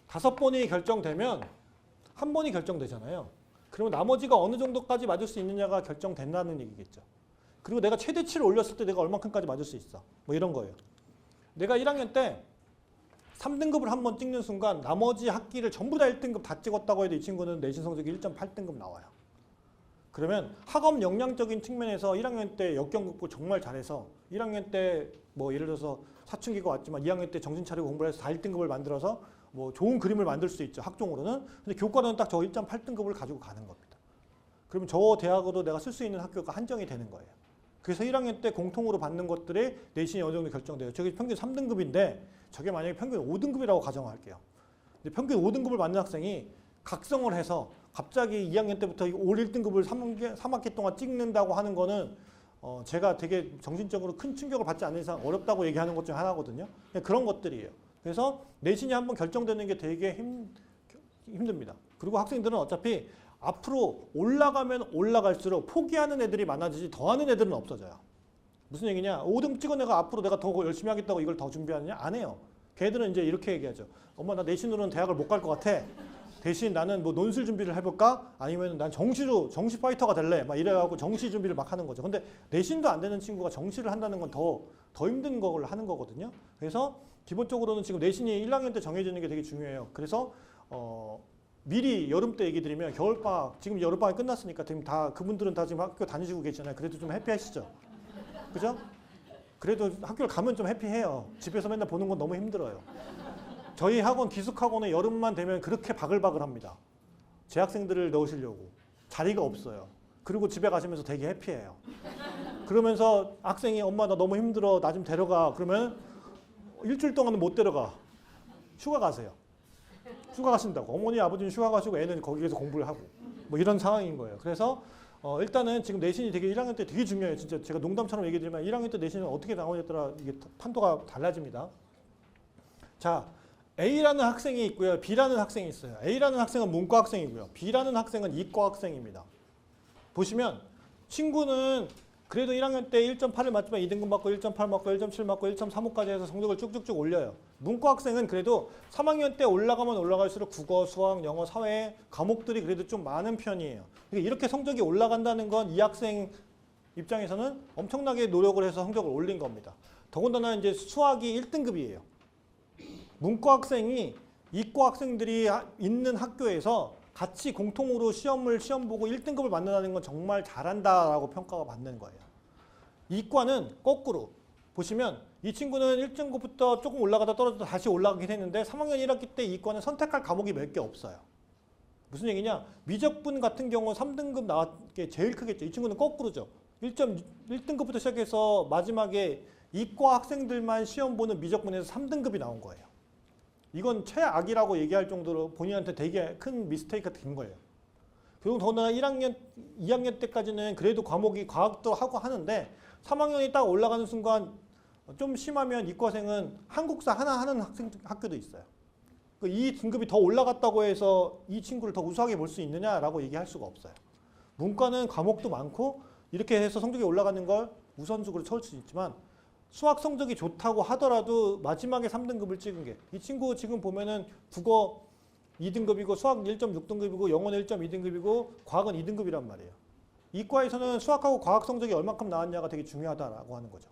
5번이 결정되면 한 번이 결정되잖아요. 그러면 나머지가 어느 정도까지 맞을 수 있느냐가 결정된다는 얘기겠죠. 그리고 내가 최대치를 올렸을 때 내가 얼마큼까지 맞을 수 있어. 뭐 이런 거예요. 내가 1학년 때 3등급을 한 번 찍는 순간 나머지 학기를 전부 다 1등급 다 찍었다고 해도 이 친구는 내신 성적이 1.8등급 나와요. 그러면 학업 역량적인 측면에서 1학년 때 역경 극복 정말 잘해서 1학년 때 뭐 예를 들어서 사춘기가 왔지만 2학년 때 정신 차리고 공부를 해서 다 1등급을 만들어서 뭐 좋은 그림을 만들 수 있죠. 학종으로는. 근데 교과는 딱 저 1.8등급을 가지고 가는 겁니다. 그러면 저 대학으로 내가 쓸 수 있는 학교가 한정이 되는 거예요. 그래서 1학년 때 공통으로 받는 것들의 내신이 어느 정도 결정돼요. 저게 평균 3등급인데 저게 만약에 평균 5등급이라고 가정할게요. 근데 평균 5등급을 받는 학생이 각성을 해서 갑자기 2학년 때부터 올 1등급을 3학기 동안 찍는다고 하는 거는 제가 되게 정신적으로 큰 충격을 받지 않는 이상 어렵다고 얘기하는 것 중 하나거든요. 그런 것들이에요. 그래서 내신이 한번 결정되는 게 되게 힘듭니다. 그리고 학생들은 어차피 앞으로 올라가면 올라갈수록 포기하는 애들이 많아지지 더하는 애들은 없어져요. 무슨 얘기냐? 5등 찍은 애가 앞으로 내가 더 열심히 하겠다고 이걸 더 준비하느냐? 안 해요. 걔들은 이제 이렇게 얘기하죠. 엄마 나 내신으로는 대학을 못 갈 것 같아. 대신 나는 뭐 논술 준비를 해볼까? 아니면 난 정시 파이터가 될래? 막 이래갖고 정시 준비를 막 하는 거죠. 근데 내신도 안 되는 친구가 정시를 한다는 건 더 힘든 걸 하는 거거든요. 그래서 기본적으로는 지금 내신이 1학년 때 정해지는 게 되게 중요해요. 그래서 미리 여름 때 얘기 드리면 겨울방학, 지금 여름방학이 끝났으니까 지금 다 그분들은 다 지금 학교 다니시고 계시잖아요. 그래도 좀 해피하시죠? 그죠? 그래도 학교를 가면 좀 해피해요. 집에서 맨날 보는 건 너무 힘들어요. 저희 학원, 기숙학원에 여름만 되면 그렇게 바글바글합니다. 재학생들을 넣으시려고. 자리가 없어요. 그리고 집에 가시면서 되게 해피해요. 그러면서 학생이 엄마 나 너무 힘들어. 나 좀 데려가. 그러면 일주일 동안은 못 데려가. 휴가 가세요. 휴가 가신다고. 어머니 아버지는 휴가 가시고 애는 거기에서 공부를 하고. 뭐 이런 상황인 거예요. 그래서 일단은 지금 내신이 되게 1학년 때 되게 중요해요. 진짜 제가 농담처럼 얘기 드리면 1학년 때 내신은 어떻게 나오냐에 따라 이게 판도가 달라집니다. 자, A라는 학생이 있고요. B라는 학생이 있어요. A라는 학생은 문과 학생이고요. B라는 학생은 이과 학생입니다. 보시면 친구는 그래도 1학년 때 1.8을 맞지만 2등급 맞고 1.8 맞고 1.7 맞고 1.35까지 해서 성적을 쭉쭉쭉 올려요. 문과 학생은 그래도 3학년 때 올라가면 올라갈수록 국어, 수학, 영어, 사회 과목들이 그래도 좀 많은 편이에요. 그러니까 이렇게 성적이 올라간다는 건 이 학생 입장에서는 엄청나게 노력을 해서 성적을 올린 겁니다. 더군다나 이제 수학이 1등급이에요. 문과 학생이 이과 학생들이 있는 학교에서 같이 공통으로 시험 보고 1등급을 만든다는 건 정말 잘한다라고 평가가 받는 거예요. 이과는 거꾸로 보시면 이 친구는 1등급부터 조금 올라가다 떨어져서 다시 올라가긴 했는데 3학년 1학기 때 이과는 선택할 과목이 몇 개 없어요. 무슨 얘기냐? 미적분 같은 경우 3등급 나왔 게 제일 크겠죠. 이 친구는 거꾸로죠. 1등급부터 시작해서 마지막에 이과 학생들만 시험 보는 미적분에서 3등급이 나온 거예요. 이건 최악이라고 얘기할 정도로 본인한테 되게 큰 미스테이크가 된 거예요. 그리고 더군다나 1학년, 2학년 때까지는 그래도 과목이 과학도 하고 하는데 3학년이 딱 올라가는 순간 좀 심하면 이과생은 한국사 하나 하는 학교도 있어요. 이 등급이 더 올라갔다고 해서 이 친구를 더 우수하게 볼 수 있느냐라고 얘기할 수가 없어요. 문과는 과목도 많고 이렇게 해서 성적이 올라가는 걸 우선적으로 쳐올 수 있지만 수학 성적이 좋다고 하더라도 마지막에 3등급을 찍은 게 이 친구 지금 보면은 국어 2등급이고 수학 1.6등급이고 영어는 1.2등급이고 과학은 2등급이란 말이에요. 이과에서는 수학하고 과학 성적이 얼마큼 나왔냐가 되게 중요하다라고 하는 거죠.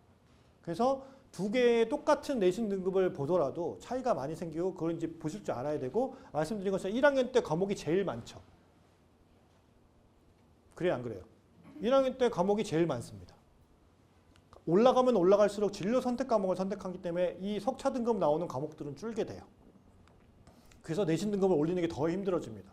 그래서 두 개의 똑같은 내신 등급을 보더라도 차이가 많이 생기고 그걸 이제 보실 줄 알아야 되고 말씀드린 것처럼 1학년 때 과목이 제일 많죠. 그래요, 안 그래요? 1학년 때 과목이 제일 많습니다. 올라가면 올라갈수록 진로 선택 과목을 선택하기 때문에 이 석차 등급 나오는 과목들은 줄게 돼요. 그래서 내신 등급을 올리는 게 더 힘들어집니다.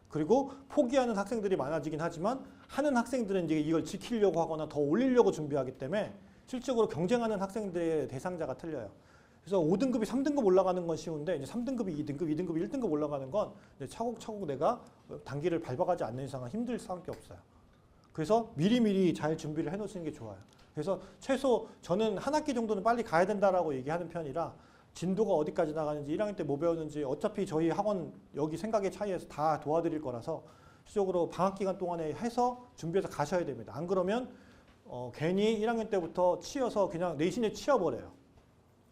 그리고 포기하는 학생들이 많아지긴 하지만 하는 학생들은 이제 이걸 지키려고 하거나 더 올리려고 준비하기 때문에 실질적으로 경쟁하는 학생들의 대상자가 틀려요. 그래서 5등급이 3등급 올라가는 건 쉬운데 이제 3등급이 2등급, 2등급이 1등급 올라가는 건 이제 차곡차곡 내가 단계를 밟아가지 않는 이상은 힘들 수밖에 없어요. 그래서 미리미리 잘 준비를 해놓으시는 게 좋아요. 그래서 최소 저는 한 학기 정도는 빨리 가야 된다라고 얘기하는 편이라 진도가 어디까지 나가는지 1학년 때 뭐 배웠는지 어차피 저희 학원 여기 생각의 차이에서 다 도와드릴 거라서 실적으로 방학 기간 동안에 해서 준비해서 가셔야 됩니다. 안 그러면 괜히 1학년 때부터 치여서 그냥 내신에 치여버려요.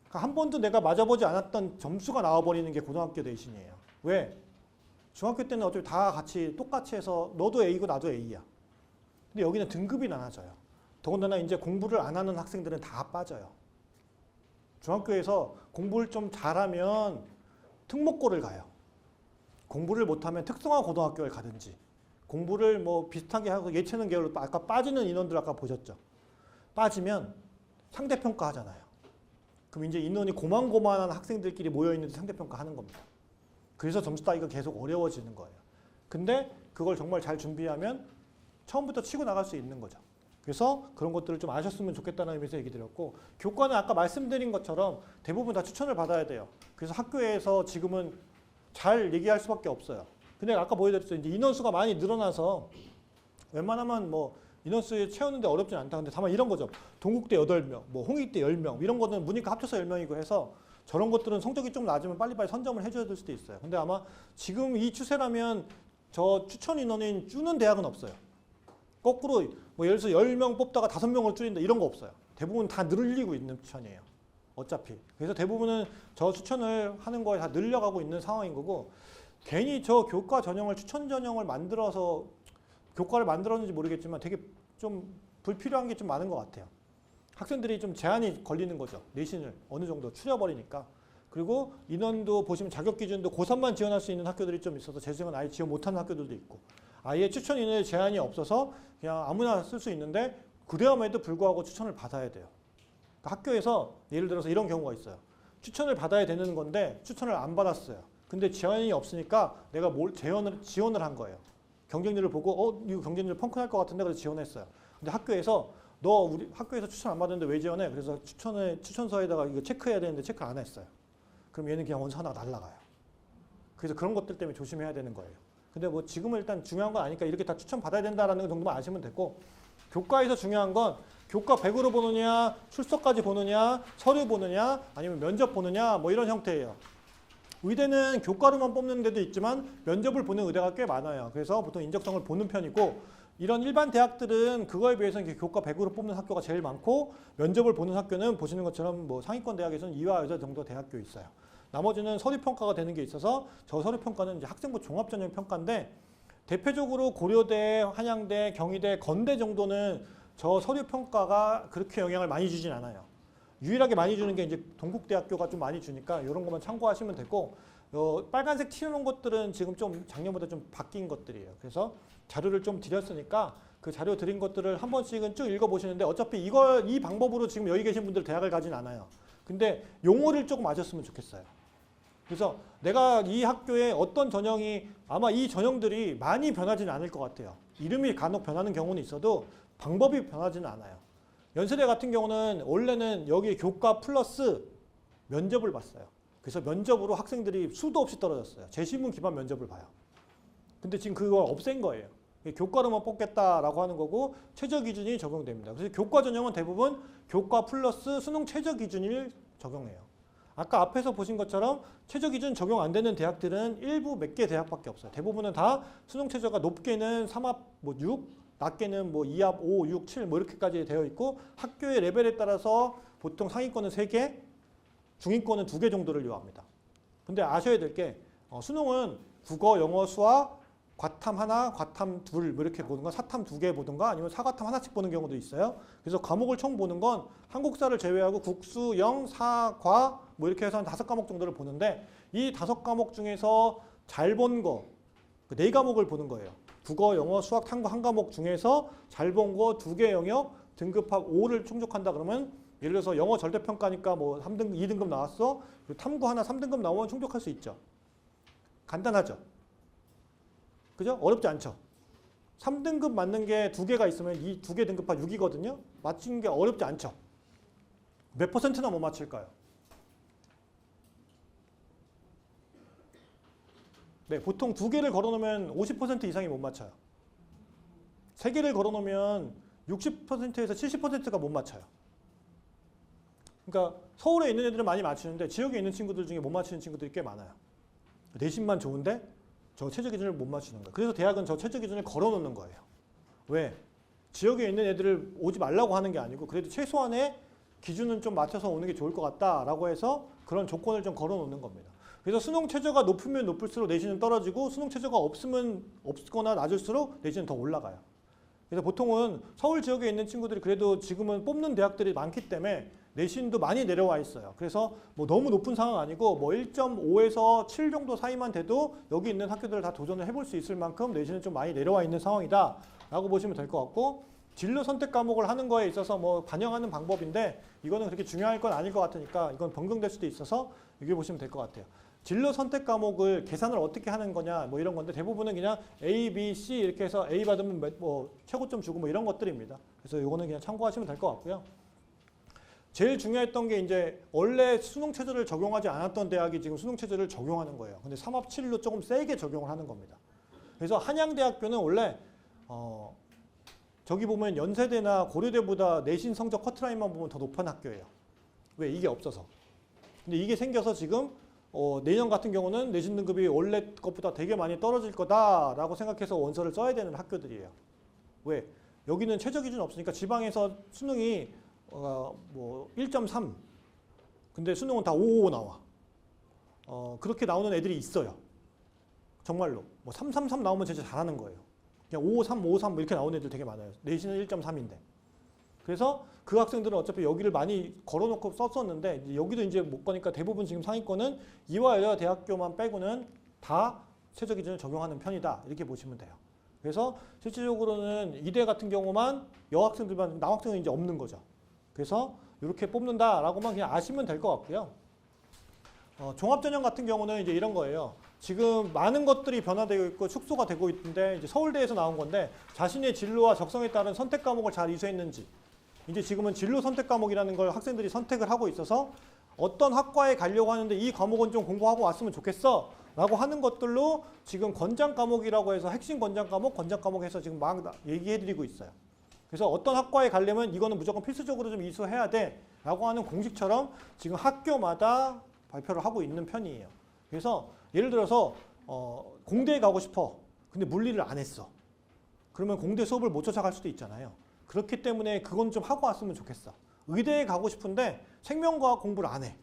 그러니까 한 번도 내가 맞아보지 않았던 점수가 나와버리는 게 고등학교 내신이에요. 왜? 중학교 때는 어차피 다 같이 똑같이 해서 너도 A고 나도 A야. 근데 여기는 등급이 나눠져요. 더군다나 이제 공부를 안 하는 학생들은 다 빠져요. 중학교에서 공부를 좀 잘하면 특목고를 가요. 공부를 못하면 특성화 고등학교를 가든지 공부를 뭐 비슷하게 하고 예체능 계열로 아까 빠지는 인원들 아까 보셨죠? 빠지면 상대평가 하잖아요. 그럼 이제 인원이 고만고만한 학생들끼리 모여있는데 상대평가 하는 겁니다. 그래서 점수 따기가 계속 어려워지는 거예요. 근데 그걸 정말 잘 준비하면 처음부터 치고 나갈 수 있는 거죠. 그래서 그런 것들을 좀 아셨으면 좋겠다는 의미에서 얘기 드렸고 교과는 아까 말씀드린 것처럼 대부분 다 추천을 받아야 돼요. 그래서 학교에서 지금은 잘 얘기할 수밖에 없어요. 근데 아까 보여드렸죠. 이제 인원수가 많이 늘어나서 웬만하면 뭐 인원수 채우는데 어렵진 않다. 근데 다만 이런 거죠. 동국대 8명, 뭐 홍익대 10명 이런 거는 문이과 합쳐서 10명이고 해서 저런 것들은 성적이 좀 낮으면 빨리빨리 선점을 해줘야 될 수도 있어요. 근데 아마 지금 이 추세라면 저 추천 인원인 주는 대학은 없어요. 거꾸로 뭐 예를 들어서 10명 뽑다가 5명을 줄인다 이런 거 없어요. 대부분 다 늘리고 있는 추천이에요. 어차피. 그래서 대부분은 저 추천을 하는 거에 다 늘려가고 있는 상황인 거고 괜히 저 교과 전형을 추천 전형을 만들어서 교과를 만들었는지 모르겠지만 되게 좀 불필요한 게 좀 많은 것 같아요. 학생들이 좀 제한이 걸리는 거죠. 내신을 어느 정도 추려버리니까. 그리고 인원도 보시면 자격 기준도 고3만 지원할 수 있는 학교들이 좀 있어서 재수생은 아예 지원 못하는 학교들도 있고 아예 추천 인원에 제한이 없어서 그냥 아무나 쓸 수 있는데 그래야에도 불구하고 추천을 받아야 돼요. 그러니까 학교에서 예를 들어서 이런 경우가 있어요. 추천을 받아야 되는 건데 추천을 안 받았어요. 근데 지원이 없으니까 내가 지원을 한 거예요. 경쟁률을 보고 이거 경쟁률 펑크날 것 같은데 그래서 지원했어요. 근데 학교에서 너 우리 학교에서 추천 안 받았는데 왜 지원해? 그래서 추천서에다가 이거 체크해야 되는데 체크 안 했어요. 그럼 얘는 그냥 원서 하나가 날라가요. 그래서 그런 것들 때문에 조심해야 되는 거예요. 근데 뭐 지금은 일단 중요한 건 아니까 이렇게 다 추천 받아야 된다라는 정도만 아시면 되고 교과에서 중요한 건 교과 100으로 보느냐, 출석까지 보느냐, 서류 보느냐, 아니면 면접 보느냐 뭐 이런 형태예요. 의대는 교과로만 뽑는 데도 있지만 면접을 보는 의대가 꽤 많아요. 그래서 보통 인적성을 보는 편이고 이런 일반 대학들은 그거에 비해서는 교과 100으로 뽑는 학교가 제일 많고 면접을 보는 학교는 보시는 것처럼 뭐 상위권 대학에서는 이화 여자 정도 대학교 있어요. 나머지는 서류평가가 되는 게 있어서 저 서류평가는 이제 학생부 종합전형 평가인데 대표적으로 고려대, 한양대, 경희대, 건대 정도는 저 서류평가가 그렇게 영향을 많이 주진 않아요. 유일하게 많이 주는 게 이제 동국대학교가 좀 많이 주니까 이런 것만 참고하시면 되고 빨간색 튀어놓은 것들은 지금 좀 작년보다 좀 바뀐 것들이에요. 그래서 자료를 좀 드렸으니까 그 자료 드린 것들을 한 번씩은 쭉 읽어보시는데 어차피 이 방법으로 지금 여기 계신 분들 대학을 가진 않아요. 근데 용어를 조금 아셨으면 좋겠어요. 그래서 내가 이 학교에 어떤 전형이 아마 이 전형들이 많이 변하지는 않을 것 같아요. 이름이 간혹 변하는 경우는 있어도 방법이 변하지는 않아요. 연세대 같은 경우는 원래는 여기 교과 플러스 면접을 봤어요. 그래서 면접으로 학생들이 수도 없이 떨어졌어요. 재신문 기반 면접을 봐요. 근데 지금 그걸 없앤 거예요. 교과로만 뽑겠다라고 하는 거고 최저 기준이 적용됩니다. 그래서 교과 전형은 대부분 교과 플러스 수능 최저 기준을 적용해요. 아까 앞에서 보신 것처럼 최저 기준 적용 안 되는 대학들은 일부 몇 개 대학밖에 없어요. 대부분은 다 수능 최저가 높게는 3합 6, 낮게는 2합 5, 6, 7 이렇게까지 되어 있고 학교의 레벨에 따라서 보통 상위권은 3개, 중위권은 2개 정도를 요합니다. 근데 아셔야 될 게 수능은 국어, 영어, 수학, 과탐 하나, 과탐 둘 이렇게 보는 건 사탐 2개 보든가 아니면 사과탐 하나씩 보는 경우도 있어요. 그래서 과목을 총 보는 건 한국사를 제외하고 국수, 영, 사, 과 이렇게 해서 한 5과목 정도를 보는데 이 5과목 중에서 잘 본 거, 4과목을 보는 거예요. 국어, 영어, 수학, 탐구 한 과목 중에서 잘 본 거 2개 영역 등급합 5를 충족한다 그러면 예를 들어서 영어 절대평가니까 3등급, 2등급 나왔어. 그리고 탐구 하나 3등급 나오면 충족할 수 있죠. 간단하죠. 그죠? 어렵지 않죠. 3등급 맞는 게 2개가 있으면 이 2개 등급합 6이거든요. 맞추는 게 어렵지 않죠. 몇 %나 못 맞출까요? 네, 보통 2개를 걸어놓으면 50% 이상이 못 맞춰요. 3개를 걸어놓으면 60%에서 70%가 못 맞춰요. 그러니까 서울에 있는 애들은 많이 맞추는데 지역에 있는 친구들 중에 못 맞추는 친구들이 꽤 많아요. 내신만 좋은데 저 최저 기준을 못 맞추는 거예요. 그래서 대학은 저 최저 기준을 걸어놓는 거예요. 왜? 지역에 있는 애들을 오지 말라고 하는 게 아니고 그래도 최소한의 기준은 좀 맞춰서 오는 게 좋을 것 같다라고 해서 그런 조건을 좀 걸어놓는 겁니다. 그래서 수능 최저가 높으면 높을수록 내신은 떨어지고 수능 최저가 없거나 낮을수록 내신은 더 올라가요. 그래서 보통은 서울 지역에 있는 친구들이 그래도 지금은 뽑는 대학들이 많기 때문에 내신도 많이 내려와 있어요. 그래서 너무 높은 상황 아니고 1.5에서 7 정도 사이만 돼도 여기 있는 학교들을 다 도전을 해볼 수 있을 만큼 내신은 좀 많이 내려와 있는 상황이다 라고 보시면 될 것 같고 진로 선택 과목을 하는 거에 있어서 반영하는 방법인데 이거는 그렇게 중요할 건 아닐 것 같으니까 이건 변경될 수도 있어서 여기 보시면 될 것 같아요. 진로 선택 과목을 계산을 어떻게 하는 거냐 이런 건데 대부분은 그냥 A, B, C 이렇게 해서 A 받으면 최고점 주고 이런 것들입니다. 그래서 이거는 그냥 참고하시면 될 것 같고요. 제일 중요했던 게 이제 원래 수능 체제를 적용하지 않았던 대학이 지금 수능 체제를 적용하는 거예요. 근데 3합 7로 조금 세게 적용을 하는 겁니다. 그래서 한양대학교는 원래 저기 보면 연세대나 고려대보다 내신 성적 커트라인만 보면 더 높은 학교예요. 왜? 이게 없어서. 근데 이게 생겨서 지금 내년 같은 경우는 내신 등급이 원래 것보다 되게 많이 떨어질 거다라고 생각해서 원서를 써야 되는 학교들이에요. 왜? 여기는 최저 기준 없으니까 지방에서 수능이 1.3 근데 수능은 다 5 나와. 그렇게 나오는 애들이 있어요. 정말로. 뭐 333 나오면 진짜 잘하는 거예요. 그냥 53, 53 뭐 이렇게 나오는 애들 되게 많아요. 내신은 1.3인데. 그래서 그 학생들은 어차피 여기를 많이 걸어놓고 썼었는데 여기도 이제 못 거니까 대부분 지금 상위권은 이화 여자 대학교만 빼고는 다 최저 기준을 적용하는 편이다. 이렇게 보시면 돼요. 그래서 실질적으로는 이대 같은 경우만 여학생들만 남학생은 이제 없는 거죠. 그래서 이렇게 뽑는다라고만 그냥 아시면 될 것 같고요. 종합전형 같은 경우는 이제 이런 거예요. 지금 많은 것들이 변화되고 있고 축소가 되고 있는데 이제 서울대에서 나온 건데 자신의 진로와 적성에 따른 선택 과목을 잘 이수했는지 이제 지금은 진로 선택 과목이라는 걸 학생들이 선택을 하고 있어서 어떤 학과에 가려고 하는데 이 과목은 좀 공부하고 왔으면 좋겠어 라고 하는 것들로 지금 권장 과목이라고 해서 핵심 권장 과목 해서 지금 막 얘기해 드리고 있어요. 그래서 어떤 학과에 가려면 이거는 무조건 필수적으로 좀 이수해야 돼 라고 하는 공식처럼 지금 학교마다 발표를 하고 있는 편이에요. 그래서 예를 들어서 공대에 가고 싶어. 근데 물리를 안 했어. 그러면 공대 수업을 못 쫓아갈 수도 있잖아요. 그렇기 때문에 그건 좀 하고 왔으면 좋겠어. 의대에 가고 싶은데 생명과학 공부를 안 해.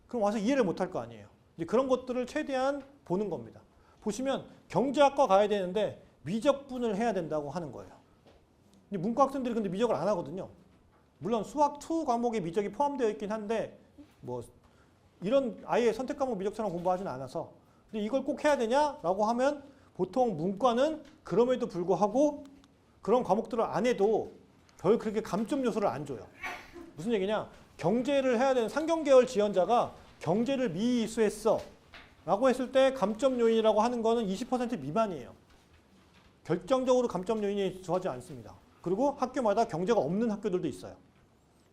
그럼 와서 이해를 못 할 거 아니에요. 이제 그런 것들을 최대한 보는 겁니다. 보시면 경제학과 가야 되는데 미적분을 해야 된다고 하는 거예요. 근데 문과 학생들이 근데 미적을 안 하거든요. 물론 수학 2 과목에 미적이 포함되어 있긴 한데 뭐 이런 아예 선택 과목 미적처럼 공부하지는 않아서 근데 이걸 꼭 해야 되냐라고 하면 보통 문과는 그럼에도 불구하고 그런 과목들을 안 해도 별 그렇게 감점 요소를 안 줘요. 무슨 얘기냐? 경제를 해야 되는 상경계열 지원자가 경제를 미이수했어 라고 했을 때 감점 요인이라고 하는 거는 20% 미만이에요. 결정적으로 감점 요인이 좋아하지 않습니다. 그리고 학교마다 경제가 없는 학교들도 있어요.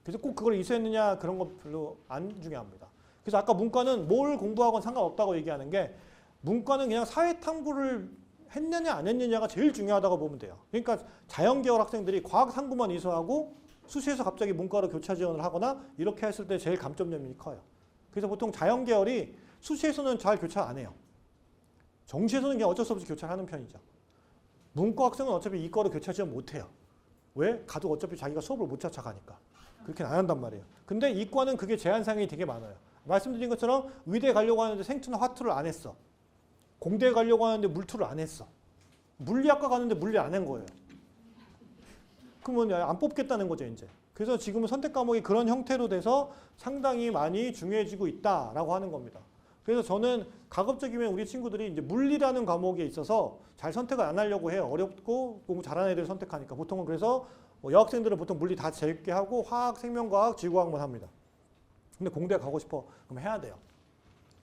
그래서 꼭 그걸 이수했느냐 그런 거 별로 안 중요합니다. 그래서 아까 문과는 뭘 공부하건 상관없다고 얘기하는 게 문과는 그냥 사회탐구를 했느냐 안 했느냐가 제일 중요하다고 보면 돼요. 그러니까 자연계열 학생들이 과학상구만 이수하고 수시에서 갑자기 문과로 교차 지원을 하거나 이렇게 했을 때 제일 감점 요인이 커요. 그래서 보통 자연계열이 수시에서는 잘 교차 안 해요. 정시에서는 그냥 어쩔 수 없이 교차를 하는 편이죠. 문과 학생은 어차피 이과로 교차 지원 못 해요. 왜? 가도 어차피 자기가 수업을 못 쫓아가니까. 그렇게는 안 한단 말이에요. 근데 이과는 그게 제한사항이 되게 많아요. 말씀드린 것처럼 의대 가려고 하는데 생투나 화투를 안 했어. 공대 가려고 하는데 물투를 안 했어. 물리학과 가는데 물리 안 한 거예요. 그러면 안 뽑겠다는 거죠, 이제. 그래서 지금은 선택 과목이 그런 형태로 돼서 상당히 많이 중요해지고 있다라고 하는 겁니다. 그래서 저는 가급적이면 우리 친구들이 이제 물리라는 과목에 있어서 잘 선택을 안 하려고 해요. 어렵고 공부 잘하는 애들 선택하니까. 보통은 그래서 여학생들은 보통 물리 다 재밌게 하고 화학, 생명과학, 지구과학만 합니다. 근데 공대 가고 싶어. 그럼 해야 돼요.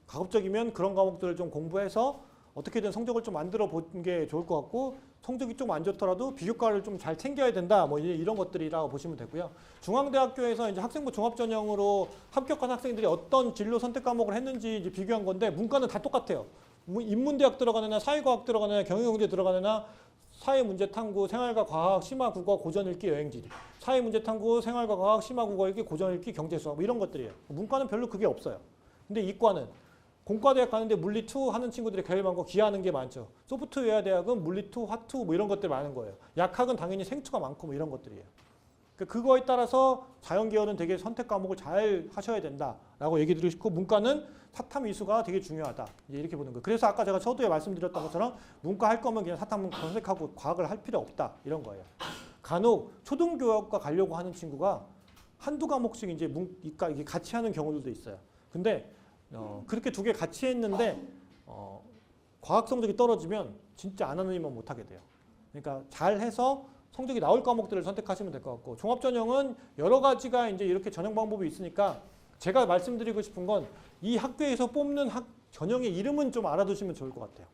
가급적이면 그런 과목들을 좀 공부해서 어떻게든 성적을 좀 만들어 보는 게 좋을 것 같고 성적이 좀 안 좋더라도 비교과를 좀 잘 챙겨야 된다. 뭐 이런 것들이라고 보시면 되고요. 중앙대학교에서 이제 학생부 종합전형으로 합격한 학생들이 어떤 진로 선택 과목을 했는지 이제 비교한 건데 문과는 다 똑같아요. 인문대학 들어가는 애나 사회과학 들어가는 애나 경영경제 들어가는 애나 사회문제탐구, 생활과 과학, 심화국어, 고전읽기, 여행지리. 사회문제탐구, 생활과 과학, 심화국어읽기, 고전읽기, 경제수학 뭐 이런 것들이에요. 문과는 별로 그게 없어요. 근데 이과는 공과대학 가는데 물리2 하는 친구들이 제일 많고 기하는 게 많죠. 소프트웨어 대학은 물리2, 화투 뭐 이런 것들 많은 거예요. 약학은 당연히 생투가 많고 뭐 이런 것들이에요. 그거에 따라서 자연계열은 되게 선택 과목을 잘 하셔야 된다라고 얘기 드리고 싶고 문과는 사탐 이수가 되게 중요하다. 이제 이렇게 보는 거예요. 그래서 아까 제가 서두에 말씀드렸던 것처럼 문과 할 거면 그냥 사탐 선택하고 과학을 할 필요 없다. 이런 거예요. 간혹 초등교육과 가려고 하는 친구가 한두 과목씩 이제 문과 이게 같이 하는 경우들도 있어요. 근데 그렇게 두 개 같이 했는데 과학 성적이 떨어지면 진짜 안 하는 일만 못 하게 돼요. 그러니까 잘 해서 성적이 나올 과목들을 선택하시면 될 것 같고 종합전형은 여러 가지가 이제 이렇게 전형 방법이 있으니까 제가 말씀드리고 싶은 건 이 학교에서 뽑는 전형의 이름은 좀 알아두시면 좋을 것 같아요.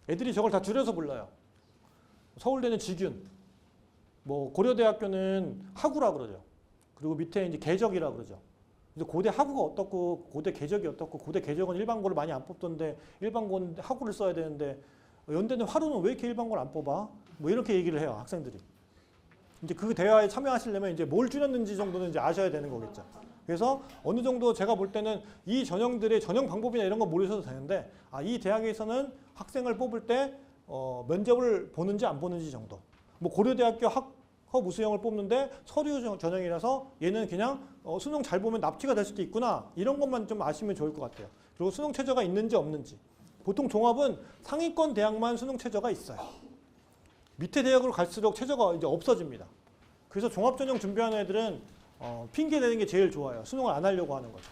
애들이 저걸 다 줄여서 불러요. 서울대는 지균, 뭐 고려대학교는 하구라 그러죠. 그리고 밑에 이제 계적이라 그러죠. 그래서 고대 하구가 어떻고 고대 계적이 어떻고 고대 계적은 일반고를 많이 안 뽑던데 일반고는 하구를 써야 되는데 연대는 화루는 왜 이렇게 일반고를 안 뽑아? 뭐 이렇게 얘기를 해요 학생들이. 이제 그 대화에 참여하시려면 이제 뭘 줄였는지 정도는 이제 아셔야 되는 거겠죠. 그래서 어느 정도 제가 볼 때는 이 전형들의 전형 방법이나 이런 거 모르셔도 되는데 이 대학에서는 학생을 뽑을 때 면접을 보는지 안 보는지 정도. 뭐 고려대학교 학科무수형을 뽑는데 서류 전형이라서 얘는 그냥 수능 잘 보면 납치가 될 수도 있구나. 이런 것만 좀 아시면 좋을 것 같아요. 그리고 수능 최저가 있는지 없는지. 보통 종합은 상위권 대학만 수능 최저가 있어요. 밑에 대학으로 갈수록 최저가 이제 없어집니다. 그래서 종합전형 준비하는 애들은 핑계 대는 게 제일 좋아요. 수능을 안 하려고 하는 거죠.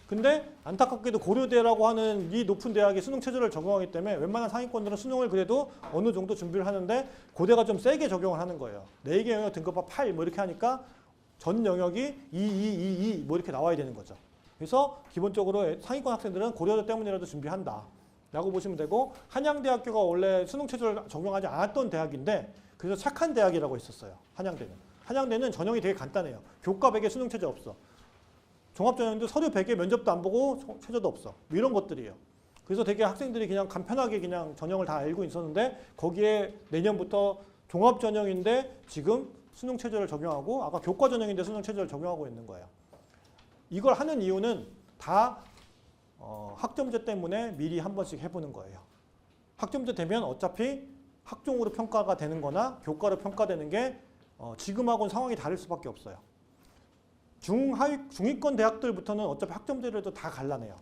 근데 안타깝게도 고려대라고 하는 이 높은 대학이 수능 최저를 적용하기 때문에 웬만한 상위권들은 수능을 그래도 어느 정도 준비를 하는데 고대가 좀 세게 적용을 하는 거예요. 4개 영역 등급과 8 뭐 이렇게 하니까 전 영역이 2 뭐 이렇게 나와야 되는 거죠. 그래서 기본적으로 상위권 학생들은 고려대 때문이라도 준비한다 라고 보시면 되고, 한양대학교가 원래 수능 최저를 적용하지 않았던 대학인데 그래서 착한 대학이라고 있었어요. 한양대는 전형이 되게 간단해요. 교과 100에 수능 최저 없어. 종합전형도 서류 100에 면접도 안 보고 최저도 없어. 뭐 이런 것들이에요. 그래서 되게 학생들이 그냥 간편하게 그냥 전형을 다 알고 있었는데 거기에 내년부터 종합전형인데 지금 수능 최저를 적용하고 아까 교과전형인데 수능 최저를 적용하고 있는 거예요. 이걸 하는 이유는 다 학점제 때문에 미리 한 번씩 해보는 거예요. 학점제 되면 어차피 학종으로 평가가 되는 거나 교과로 평가되는 게 지금하고는 상황이 다를 수밖에 없어요. 중위권 대학들부터는 어차피 학점제를 다 갈라내요.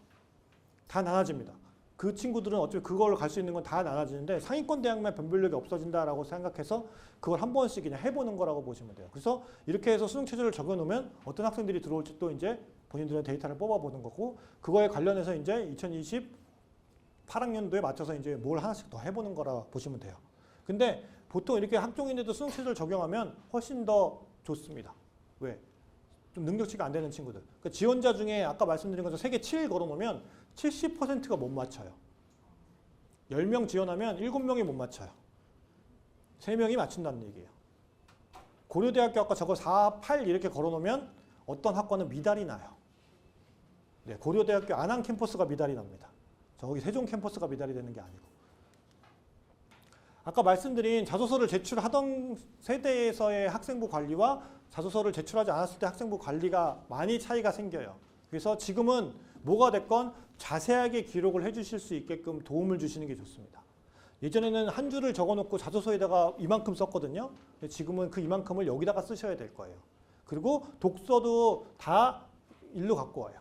다 나눠집니다. 그 친구들은 어차피 그걸 갈 수 있는 건 다 나눠지는데 상위권 대학만 변별력이 없어진다라고 생각해서 그걸 한 번씩 그냥 해보는 거라고 보시면 돼요. 그래서 이렇게 해서 수능 최저를 적어놓으면 어떤 학생들이 들어올지 또 이제 본인들의 데이터를 뽑아보는 거고, 그거에 관련해서 이제 2028학년도에 맞춰서 이제 뭘 하나씩 더 해보는 거라 보시면 돼요. 근데 보통 이렇게 학종인데도 수능 최저를 적용하면 훨씬 더 좋습니다. 왜? 좀 능력치가 안 되는 친구들. 그러니까 지원자 중에 아까 말씀드린 것처럼 세개 7 걸어놓으면 70%가 못 맞춰요. 10명 지원하면 7명이 못 맞춰요. 3명이 맞춘다는 얘기예요. 고려대학교 아까 저거 4, 8 이렇게 걸어놓으면 어떤 학과는 미달이 나요. 네, 고려대학교 안암 캠퍼스가 미달이 납니다. 저기 세종 캠퍼스가 미달이 되는 게 아니고. 아까 말씀드린 자소서를 제출하던 세대에서의 학생부 관리와 자소서를 제출하지 않았을 때 학생부 관리가 많이 차이가 생겨요. 그래서 지금은 뭐가 됐건 자세하게 기록을 해주실 수 있게끔 도움을 주시는 게 좋습니다. 예전에는 한 줄을 적어놓고 자소서에다가 이만큼 썼거든요. 근데 지금은 그 이만큼을 여기다가 쓰셔야 될 거예요. 그리고 독서도 다 일로 갖고 와요.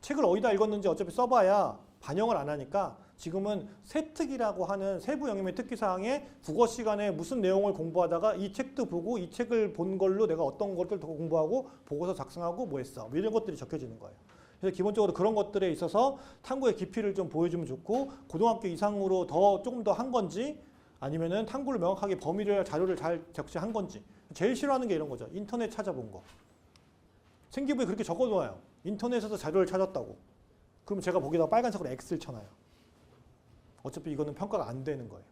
책을 어디다 읽었는지 어차피 써봐야 반영을 안 하니까 지금은 세특이라고 하는 세부 영역의 특기사항에 국어 시간에 무슨 내용을 공부하다가 이 책도 보고 이 책을 본 걸로 내가 어떤 것들 더 공부하고 보고서 작성하고 뭐 했어. 뭐 이런 것들이 적혀지는 거예요. 그래서 기본적으로 그런 것들에 있어서 탐구의 깊이를 좀 보여주면 좋고, 고등학교 이상으로 조금 더 한 건지 아니면은 탐구를 명확하게 자료를 잘 적시한 건지. 제일 싫어하는 게 이런 거죠. 인터넷 찾아본 거. 생기부에 그렇게 적어놓아요. 인터넷에서 자료를 찾았다고. 그럼 제가 거기다 빨간색으로 X를 쳐놔요. 어차피 이거는 평가가 안 되는 거예요.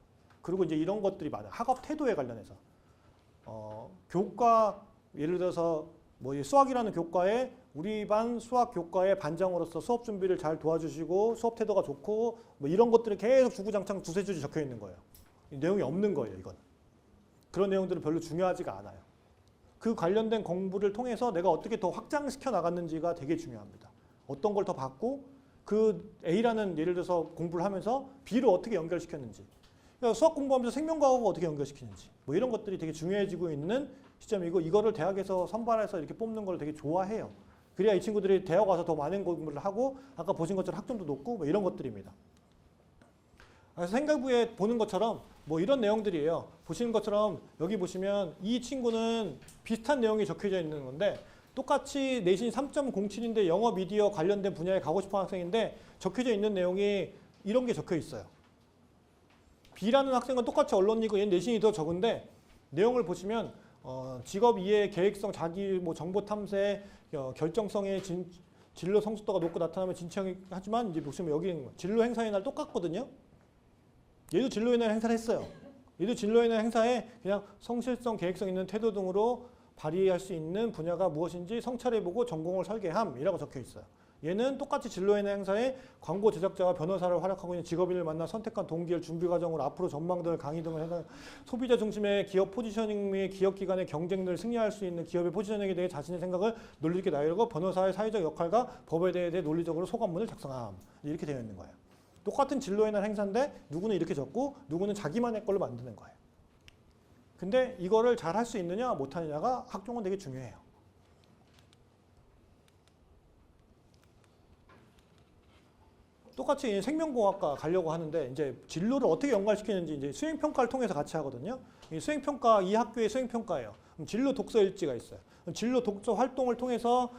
그리고 이제 이런 것들이 많아요. 학업 태도에 관련해서. 교과, 예를 들어서 뭐 수학이라는 교과에 우리 반 수학 교과의 반장으로서 수업 준비를 잘 도와주시고 수업 태도가 좋고 뭐 이런 것들이 계속 주구장창 두세 줄이 적혀 있는 거예요. 내용이 없는 거예요, 이건. 그런 내용들은 별로 중요하지가 않아요. 그 관련된 공부를 통해서 내가 어떻게 더 확장시켜 나갔는지가 되게 중요합니다. 어떤 걸 더 받고 그 A라는 예를 들어서 공부를 하면서 B로 어떻게 연결시켰는지, 그러니까 수학 공부하면서 생명과학을 어떻게 연결시키는지 뭐 이런 것들이 되게 중요해지고 있는 시점이고, 이거를 대학에서 선발해서 이렇게 뽑는 걸 되게 좋아해요. 그래야 이 친구들이 대학 와서 더 많은 공부를 하고 아까 보신 것처럼 학점도 높고 뭐 이런 것들입니다. 그래서 생각부에 보는 것처럼 뭐 이런 내용들이에요. 보시는 것처럼 여기 보시면 이 친구는 비슷한 내용이 적혀져 있는 건데 똑같이 내신 3.07인데 영어 미디어 관련된 분야에 가고 싶은 학생인데 적혀져 있는 내용이 이런 게 적혀 있어요. B라는 학생은 똑같이 언론이고 얘는 내신이 더 적은데 내용을 보시면 직업 이해, 계획성, 자기 뭐 정보 탐색, 결정성의 진로 성숙도가 높고 나타나면 진취형이 하지만 이제 보시면 여기 진로 행사의 날 똑같거든요. 얘도 진로의 날 행사를 했어요. 얘도 진로의 날 행사에 그냥 성실성, 계획성 있는 태도 등으로 발휘할 수 있는 분야가 무엇인지 성찰해보고 전공을 설계함이라고 적혀 있어요. 얘는 똑같이 진로의 날 행사에 광고 제작자와 변호사를 활약하고 있는 직업인을 만나 선택한 동기를 준비 과정으로 앞으로 전망 등을 강의 등을 해서 소비자 중심의 기업 포지셔닝 및 기업 기관의 경쟁을 승리할 수 있는 기업의 포지셔닝에 대해 자신의 생각을 논리 있게 나열하고 변호사의 사회적 역할과 법에 대해 논리적으로 소감문을 작성함. 이렇게 되어 있는 거예요. 똑같은 진로의 날 행사인데 누구는 이렇게 적고 누구는 자기만의 걸로 만드는 거예요. 근데 이거를 잘 할 수 있느냐 못하느냐가 학종은 되게 중요해요. 똑같이 생명공학과 가려고 하는데 이제 진로를 어떻게 연관시키는지 이제 수행평가를 통해서 같이 하거든요. 이 수행평가, 이 학교의 수행평가예요. 진로 독서 일지가 있어요. 진로 독서 활동을 통해서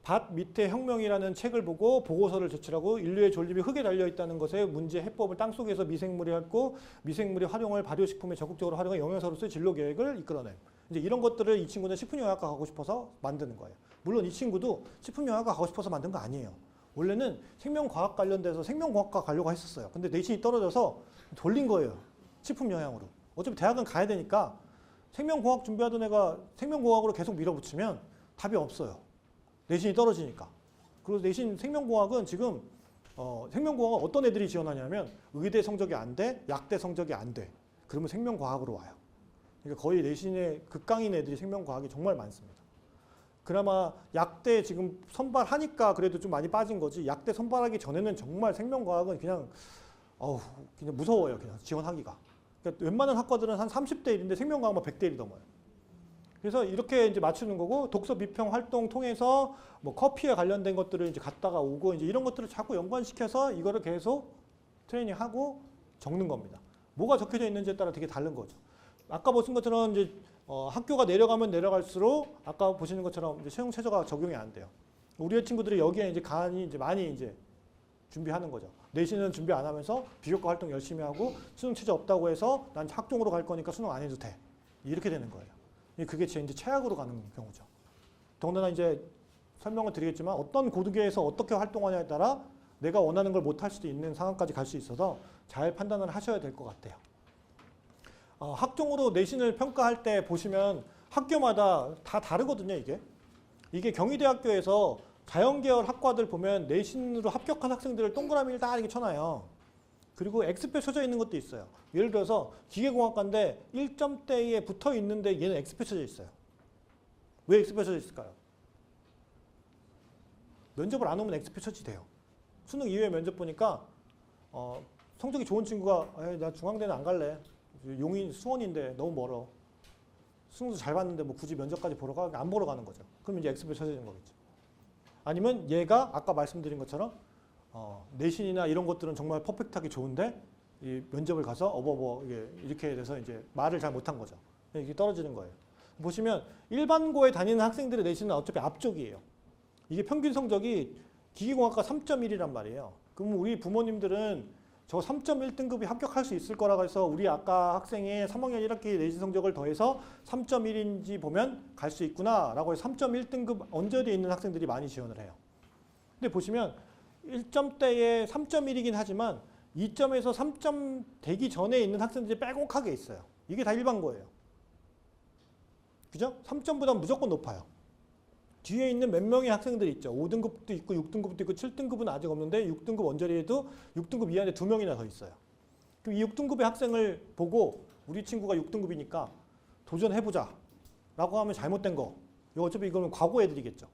밭 밑에 혁명이라는 책을 보고 보고서를 제출하고 인류의 존립이 흙에 달려 있다는 것에 문제 해법을 땅속에서 미생물이 했고 미생물의 활용을 발효식품에 적극적으로 활용해 영양소로서의 진로 계획을 이끌어내요. 이제 이런 것들을 이 친구는 식품영양학과 가고 싶어서 만드는 거예요. 물론 이 친구도 식품영양학과 가고 싶어서 만든 거 아니에요. 원래는 생명과학 관련돼서 생명공학과 가려고 했었어요. 근데 내신이 떨어져서 돌린 거예요. 식품영양으로. 어차피 대학은 가야 되니까 생명공학 준비하던 애가 생명공학으로 계속 밀어붙이면 답이 없어요. 내신이 떨어지니까. 그리고 내신 생명공학은 지금 생명공학은 어떤 애들이 지원하냐면 의대 성적이 안 돼, 약대 성적이 안 돼. 그러면 생명과학으로 와요. 그러니까 거의 내신에 극강인 애들이 생명과학이 정말 많습니다. 그나마 약대 지금 선발하니까 그래도 좀 많이 빠진 거지 약대 선발하기 전에는 정말 생명과학은 그냥 무서워요. 그냥 지원하기가. 그러니까 웬만한 학과들은 한 30대 1인데 생명과학만 100대 1이 넘어요. 그래서 이렇게 이제 맞추는 거고 독서 비평 활동 통해서 뭐 커피에 관련된 것들을 이제 갔다가 오고 이제 이런 것들을 자꾸 연관시켜서 이거를 계속 트레이닝하고 적는 겁니다. 뭐가 적혀져 있는지에 따라 되게 다른 거죠. 아까 보신 것처럼 이제 학교가 내려가면 내려갈수록 아까 보시는 것처럼 이제 채용 최저가 적용이 안 돼요. 우리의 친구들이 여기에 이제 간이 이제 많이 이제 준비하는 거죠. 내신은 준비 안 하면서 비교과 활동 열심히 하고 수능 최저 없다고 해서 난 학종으로 갈 거니까 수능 안 해도 돼. 이렇게 되는 거예요. 그게 이제 최악으로 가는 경우죠. 더군다나 이제 설명을 드리겠지만 어떤 고득에서 어떻게 활동하냐에 따라 내가 원하는 걸 못할 수도 있는 상황까지 갈 수 있어서 잘 판단을 하셔야 될 것 같아요. 학종으로 내신을 평가할 때 보시면 학교마다 다 다르거든요. 이게 경희대학교에서 자연계열 학과들 보면 내신으로 합격한 학생들을 동그라미를 딱 이렇게 쳐놔요. 그리고 X표 쳐져 있는 것도 있어요. 예를 들어서 기계공학과인데 1점대에 붙어 있는데 얘는 X표 쳐져 있어요. 왜 X표 쳐져 있을까요? 면접을 안 오면 X표 쳐지돼요. 수능 이후에 면접 보니까 성적이 좋은 친구가 나 중앙대는 안 갈래. 용인 수원인데 너무 멀어. 수능도 잘 봤는데 뭐 굳이 면접까지 보러 가? 안 보러 가는 거죠. 그럼 이제 X표 쳐지는 거겠죠. 아니면 얘가 아까 말씀드린 것처럼 내신이나 이런 것들은 정말 퍼펙트하게 좋은데 이 면접을 가서 이렇게 돼서 이제 말을 잘 못한 거죠. 이게 떨어지는 거예요. 보시면 일반고에 다니는 학생들의 내신은 어차피 앞쪽이에요. 이게 평균 성적이 기계공학과 3.1이란 말이에요. 그럼 우리 부모님들은 저 3.1등급이 합격할 수 있을 거라고 해서 우리 아까 학생의 3학년 1학기 내신 성적을 더해서 3.1인지 보면 갈 수 있구나 라고 해서 3.1등급 언저리에 있는 학생들이 많이 지원을 해요. 근데 보시면 1점대에 3.1이긴 하지만 2점에서 3점 되기 전에 있는 학생들이 빼곡하게 있어요. 이게 다 일반고예요. 그죠? 3점보다 무조건 높아요. 뒤에 있는 몇 명의 학생들이 있죠. 5등급도 있고 6등급도 있고 7등급은 아직 없는데 6등급 언저리에도 6등급 이하에 2명이나 더 있어요. 그럼 이 6등급의 학생을 보고 우리 친구가 6등급이니까 도전해보자 라고 하면 잘못된 거. 어차피 이거는 과고 애들이겠죠.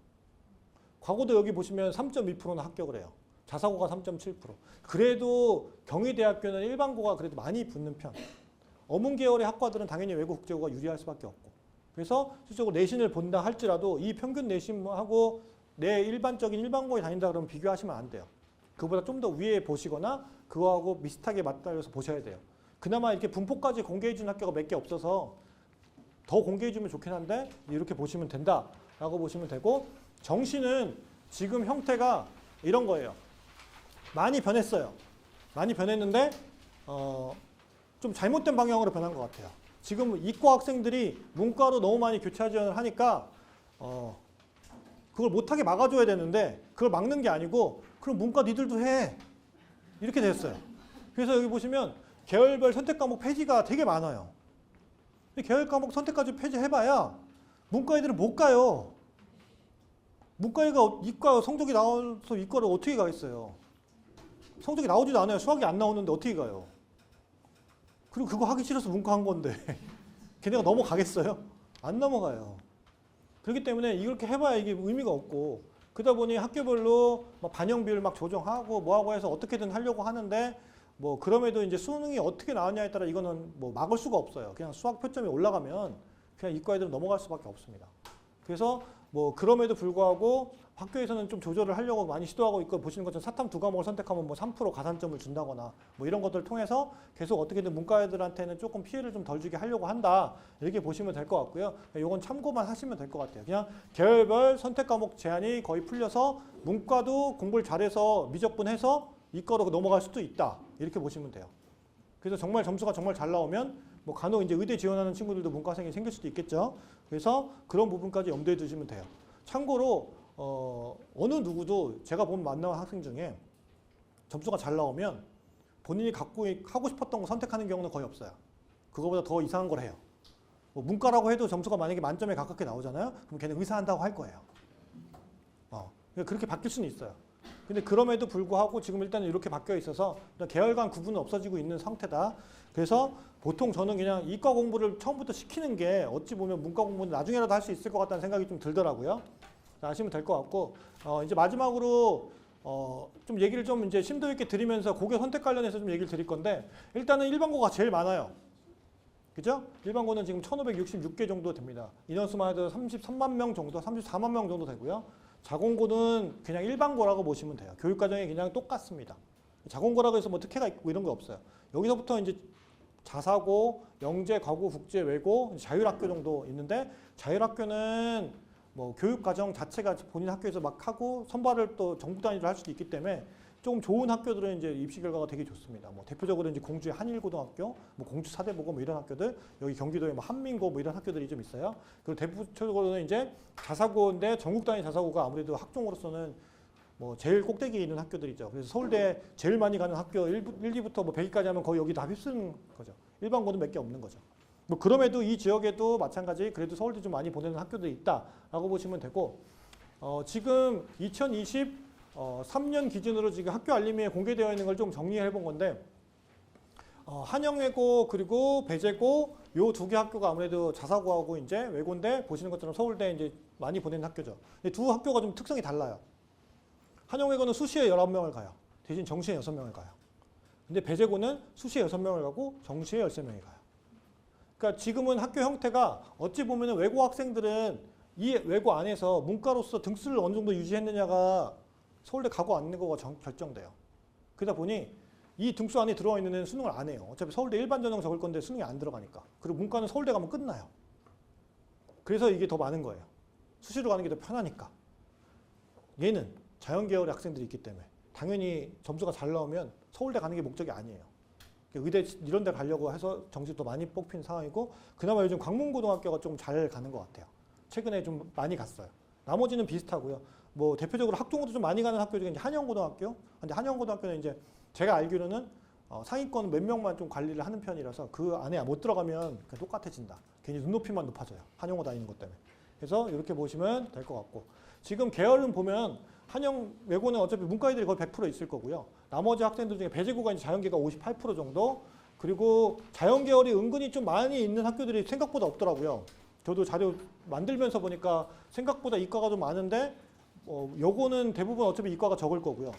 과고도 여기 보시면 3.2%나 합격을 해요. 자사고가 3.7%. 그래도 경희대학교는 일반고가 그래도 많이 붙는 편. 어문 계열의 학과들은 당연히 외국 국제고가 유리할 수밖에 없고. 그래서 실질적으로 내신을 본다 할지라도 이 평균 내신하고 내 일반적인 일반고에 다닌다 그러면 비교하시면 안 돼요. 그보다 좀 더 위에 보시거나 그거하고 비슷하게 맞닿아서 보셔야 돼요. 그나마 이렇게 분포까지 공개해 주는 학교가 몇 개 없어서 더 공개해 주면 좋긴 한데 이렇게 보시면 된다라고 보시면 되고 정시는 지금 형태가 이런 거예요. 많이 변했어요. 많이 변했는데 좀 잘못된 방향으로 변한 것 같아요. 지금 이과 학생들이 문과로 너무 많이 교차 지원을 하니까 그걸 못하게 막아줘야 되는데 그걸 막는 게 아니고 그럼 문과 니들도 해. 이렇게 됐어요. 그래서 여기 보시면 계열별 선택 과목 폐지가 되게 많아요. 계열 과목 선택까지 폐지해봐야 문과 애들은 못 가요. 문과 애가 이과 성적이 나와서 이과를 어떻게 가겠어요. 성적이 나오지도 않아요. 수학이 안 나오는데 어떻게 가요. 그리고 그거 하기 싫어서 문과 한 건데 걔네가 넘어가겠어요? 안 넘어가요. 그렇기 때문에 이렇게 해봐야 이게 의미가 없고 그러다 보니 학교별로 막 반영 비율 막 조정하고 뭐하고 해서 어떻게든 하려고 하는데 뭐 그럼에도 이제 수능이 어떻게 나왔냐에 따라 이거는 뭐 막을 수가 없어요. 그냥 수학 표점이 올라가면 그냥 이과 애들은 넘어갈 수밖에 없습니다. 그래서 뭐 그럼에도 불구하고 학교에서는 좀 조절을 하려고 많이 시도하고 있고 보시는 것처럼 사탐 두 과목을 선택하면 뭐 3% 가산점을 준다거나 뭐 이런 것들을 통해서 계속 어떻게든 문과 애들한테는 조금 피해를 좀 덜 주게 하려고 한다. 이렇게 보시면 될 것 같고요. 이건 참고만 하시면 될 것 같아요. 그냥 계열별 선택 과목 제한이 거의 풀려서 문과도 공부를 잘해서 미적분해서 이과로 넘어갈 수도 있다. 이렇게 보시면 돼요. 그래서 정말 점수가 정말 잘 나오면 뭐 간혹 이제 의대 지원하는 친구들도 문과생이 생길 수도 있겠죠. 그래서 그런 부분까지 염두에 두시면 돼요. 참고로 어느 누구도 제가 본 만나는 학생 중에 점수가 잘 나오면 본인이 하고 싶었던 거 선택하는 경우는 거의 없어요. 그거보다 더 이상한 걸 해요. 뭐 문과라고 해도 점수가 만약에 만점에 가깝게 나오잖아요. 그럼 걔는 의사 한다고 할 거예요. 그렇게 바뀔 수는 있어요. 근데 그럼에도 불구하고 지금 일단 이렇게 바뀌어 있어서 계열 간 구분은 없어지고 있는 상태다. 그래서 보통 저는 그냥 이과 공부를 처음부터 시키는 게 어찌 보면 문과 공부는 나중에라도 할 수 있을 것 같다는 생각이 좀 들더라고요. 아시면 될 것 같고 이제 마지막으로 좀 얘기를 좀 이제 심도 있게 드리면서 고교 선택 관련해서 좀 얘기를 드릴 건데 일단은 일반고가 제일 많아요. 그죠? 일반고는 지금 1566개 정도 됩니다. 인원수만 해도 33만 명 정도, 34만 명 정도 되고요. 자공고는 그냥 일반고라고 보시면 돼요. 교육과정이 그냥 똑같습니다. 자공고라고 해서 뭐 특혜가 있고 이런 거 없어요. 여기서부터 이제 자사고, 영재, 과고, 국제, 외고, 자율학교 정도 있는데 자율학교는 뭐 교육과정 자체가 본인 학교에서 막 하고 선발을 또 정부 단위로 할 수도 있기 때문에 조금 좋은 학교들은 이제 입시 결과가 되게 좋습니다. 뭐 대표적으로 이제 공주의 한일고등학교, 뭐 공주 사대보고 뭐 이런 학교들, 여기 경기도에 뭐 한민고 뭐 이런 학교들이 좀 있어요. 그리고 대표적으로는 이제 자사고인데 전국 단위 자사고가 아무래도 학종으로서는 뭐 제일 꼭대기에 있는 학교들이죠. 그래서 서울대 제일 많이 가는 학교 1, 2부터 뭐 100위까지 하면 거의 여기 다 휩쓰는 거죠. 일반고는 몇 개 없는 거죠. 뭐 그럼에도 이 지역에도 마찬가지 그래도 서울대 좀 많이 보내는 학교들이 있다라고 보시면 되고 지금 2023년 기준으로 지금 학교 알림에 공개되어 있는 걸 좀 정리해 본 건데 한영외고 그리고 배재고 요 두 개 학교가 아무래도 자사고하고 이제 외고인데 보시는 것처럼 서울대 이제 많이 보내는 학교죠. 근데 두 학교가 좀 특성이 달라요. 한영외고는 수시에 19명을 가요. 대신 정시에 6명을 가요. 근데 배재고는 수시에 6명을 가고 정시에 13명이 가요. 그러니까 지금은 학교 형태가 어찌 보면 외고 학생들은 이 외고 안에서 문과로서 등수를 어느 정도 유지했느냐가 서울대 가고 안 가고가 결정돼요. 그러다 보니 이 등수 안에 들어와 있는 애는 수능을 안 해요. 어차피 서울대 일반 전형 적을 건데 수능이 안 들어가니까. 그리고 문과는 서울대 가면 끝나요. 그래서 이게 더 많은 거예요. 수시로 가는 게 더 편하니까. 얘는 자연계열의 학생들이 있기 때문에 당연히 점수가 잘 나오면 서울대 가는 게 목적이 아니에요. 의대 이런 데 가려고 해서 정시 더 많이 뽑힌 상황이고 그나마 요즘 광문고등학교가 좀 잘 가는 것 같아요. 최근에 좀 많이 갔어요. 나머지는 비슷하고요. 뭐 대표적으로 학종으로 좀 많이 가는 학교 중에 이제 한영고등학교. 근데 한영고등학교는 이제 제가 알기로는 상위권 몇 명만 좀 관리를 하는 편이라서 그 안에 못 들어가면 그냥 똑같아진다. 괜히 눈높이만 높아져요. 한영고 다니는 것 때문에. 그래서 이렇게 보시면 될 것 같고 지금 계열은 보면 한영 외고는 어차피 문과애들이 거의 100% 있을 거고요. 나머지 학생들 중에 배재고가 이제 자연계가 58% 정도 그리고 자연계열이 은근히 좀 많이 있는 학교들이 생각보다 없더라고요. 저도 자료 만들면서 보니까 생각보다 이과가 좀 많은데 요거는 대부분 어차피 이과가 적을 거고요.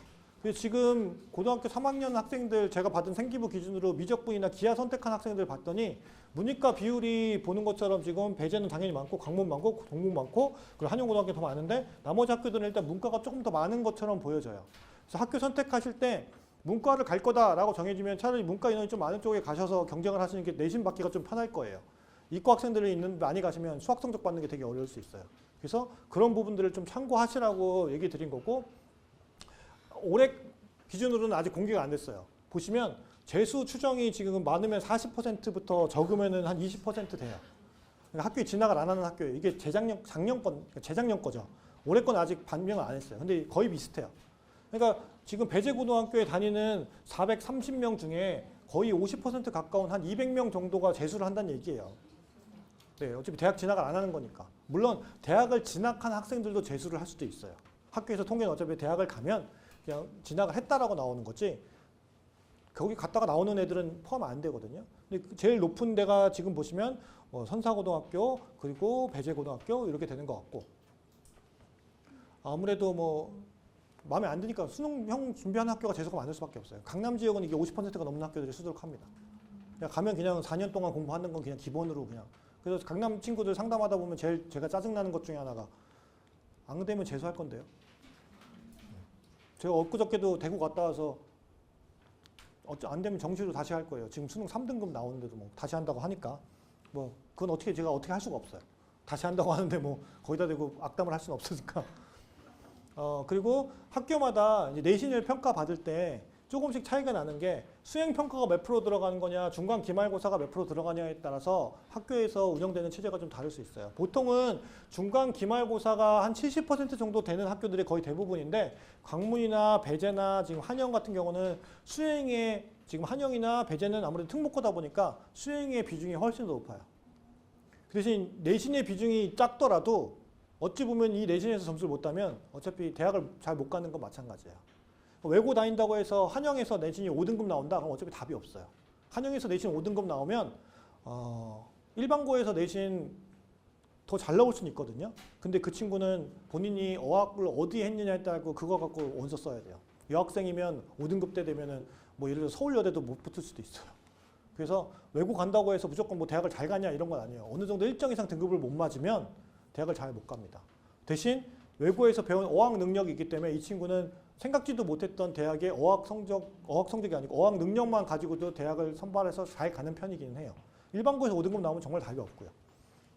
지금 고등학교 3학년 학생들 제가 받은 생기부 기준으로 미적분이나 기하 선택한 학생들 봤더니 문이과 비율이 보는 것처럼 지금 배재는 당연히 많고 강문 많고 동문 많고 그리고 한영고등학교 더 많은데 나머지 학교들은 일단 문과가 조금 더 많은 것처럼 보여져요. 그래서 학교 선택하실 때 문과를 갈 거다라고 정해지면 차라리 문과 인원이 좀 많은 쪽에 가셔서 경쟁을 하시는 게 내신 받기가 좀 편할 거예요. 이과 학생들이 많이 가시면 수학 성적 받는 게 되게 어려울 수 있어요. 그래서 그런 부분들을 좀 참고하시라고 얘기 드린 거고 올해 기준으로는 아직 공개가 안 됐어요. 보시면 재수 추정이 지금 많으면 40%부터 적으면은 한 20% 돼요. 그러니까 학교에 진학을 안 하는 학교예요. 이게 재작년 거죠. 올해 건 아직 반영을 안 했어요. 근데 거의 비슷해요. 그러니까 지금 배재고등학교에 다니는 430명 중에 거의 50% 가까운 한 200명 정도가 재수를 한다는 얘기예요. 네, 어차피 대학 진학을 안 하는 거니까. 물론 대학을 진학한 학생들도 재수를 할 수도 있어요. 학교에서 통계는 어차피 대학을 가면 그냥 진학을 했다라고 나오는 거지 거기 갔다가 나오는 애들은 포함 안 되거든요. 근데 제일 높은 데가 지금 보시면 선사고등학교 그리고 배재고등학교 이렇게 되는 것 같고 아무래도 뭐 마음에 안 드니까 수능형 준비하는 학교가 재수가 많을 수밖에 없어요. 강남 지역은 이게 50%가 넘는 학교들이 수두룩합니다. 그냥 가면 그냥 4년 동안 공부하는 건 그냥 기본으로 그냥 그래서 강남 친구들 상담하다 보면 제일 제가 짜증나는 것 중에 하나가 안 되면 재수할 건데요. 제가 엊그저께도 대구 갔다 와서 안 되면 정시로 다시 할 거예요. 지금 수능 3등급 나오는데도 뭐 다시 한다고 하니까 뭐 그건 제가 어떻게 할 수가 없어요. 다시 한다고 하는데 뭐 거기다 대고 악담을 할 수는 없으니까. 그리고 학교마다 이제 내신을 평가받을 때 조금씩 차이가 나는 게 수행평가가 몇 프로 들어가는 거냐, 중간 기말고사가 몇 프로 들어가냐에 따라서 학교에서 운영되는 체제가 좀 다를 수 있어요. 보통은 중간 기말고사가 한 70% 정도 되는 학교들이 거의 대부분인데 광문이나 배재나 지금 한영 같은 경우는 수행에 지금 한영이나 배재는 아무래도 특목고다 보니까 수행의 비중이 훨씬 더 높아요. 그 대신 내신의 비중이 작더라도 어찌 보면 이 내신에서 점수를 못 따면 어차피 대학을 잘 못 가는 건 마찬가지예요. 외고 다닌다고 해서 한영에서 내신이 5등급 나온다? 그럼 어차피 답이 없어요. 한영에서 내신 5등급 나오면 일반고에서 내신 더 잘 나올 수는 있거든요. 근데 그 친구는 본인이 어학을 어디에 했느냐에 따라 그거 갖고 원서 써야 돼요. 여학생이면 5등급 때 되면은 뭐 예를 들어 서울여대도 못 붙을 수도 있어요. 그래서 외고 간다고 해서 무조건 뭐 대학을 잘 가냐 이런 건 아니에요. 어느 정도 일정 이상 등급을 못 맞으면 대학을 잘 못 갑니다. 대신 외고에서 배운 어학 능력이 있기 때문에 이 친구는 생각지도 못했던 대학의 어학 성적이 아니고 어학 능력만 가지고도 대학을 선발해서 잘 가는 편이기는 해요. 일반고에서 5등급 나오면 정말 답이 없고요.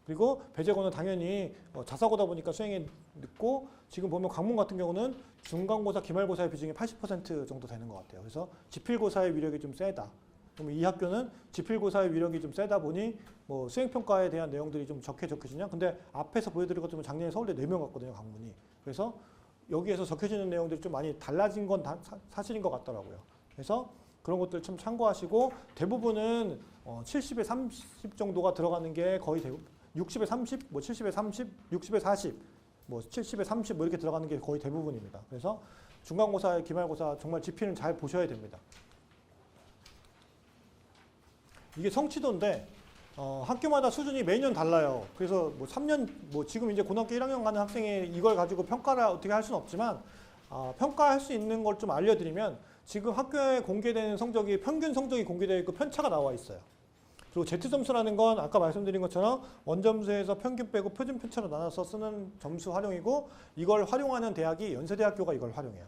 그리고 배재고는 당연히 자사고다 보니까 수행이 늦고 지금 보면 광문 같은 경우는 중간고사, 기말고사의 비중이 80% 정도 되는 것 같아요. 그래서 지필고사의 위력이 좀 세다. 그럼 이 학교는 지필고사의 위력이 좀 세다 보니 뭐 수행평가에 대한 내용들이 좀 적혀지냐? 근데 앞에서 보여드린 것처럼 작년에 서울대 4명 갔거든요, 광문이. 그래서 여기에서 적혀지는 내용들이 좀 많이 달라진 건 사실인 것 같더라고요. 그래서 그런 것들 좀 참고하시고 대부분은 70에 30 정도가 들어가는 게 거의 60에 30, 뭐 70에 30, 60에 40, 뭐 70에 30 뭐 이렇게 들어가는 게 거의 대부분입니다. 그래서 중간고사, 기말고사 정말 지필은 잘 보셔야 됩니다. 이게 성취도인데 학교마다 수준이 매년 달라요. 그래서 뭐 3년, 뭐 지금 이제 고등학교 1학년 가는 학생이 이걸 가지고 평가를 어떻게 할 수는 없지만 평가할 수 있는 걸 좀 알려드리면 지금 학교에 공개되는 성적이 평균 성적이 공개되어 있고 편차가 나와 있어요. 그리고 Z점수라는 건 아까 말씀드린 것처럼 원점수에서 평균 빼고 표준 편차로 나눠서 쓰는 점수 활용이고 이걸 활용하는 대학이 연세대학교가 이걸 활용해요.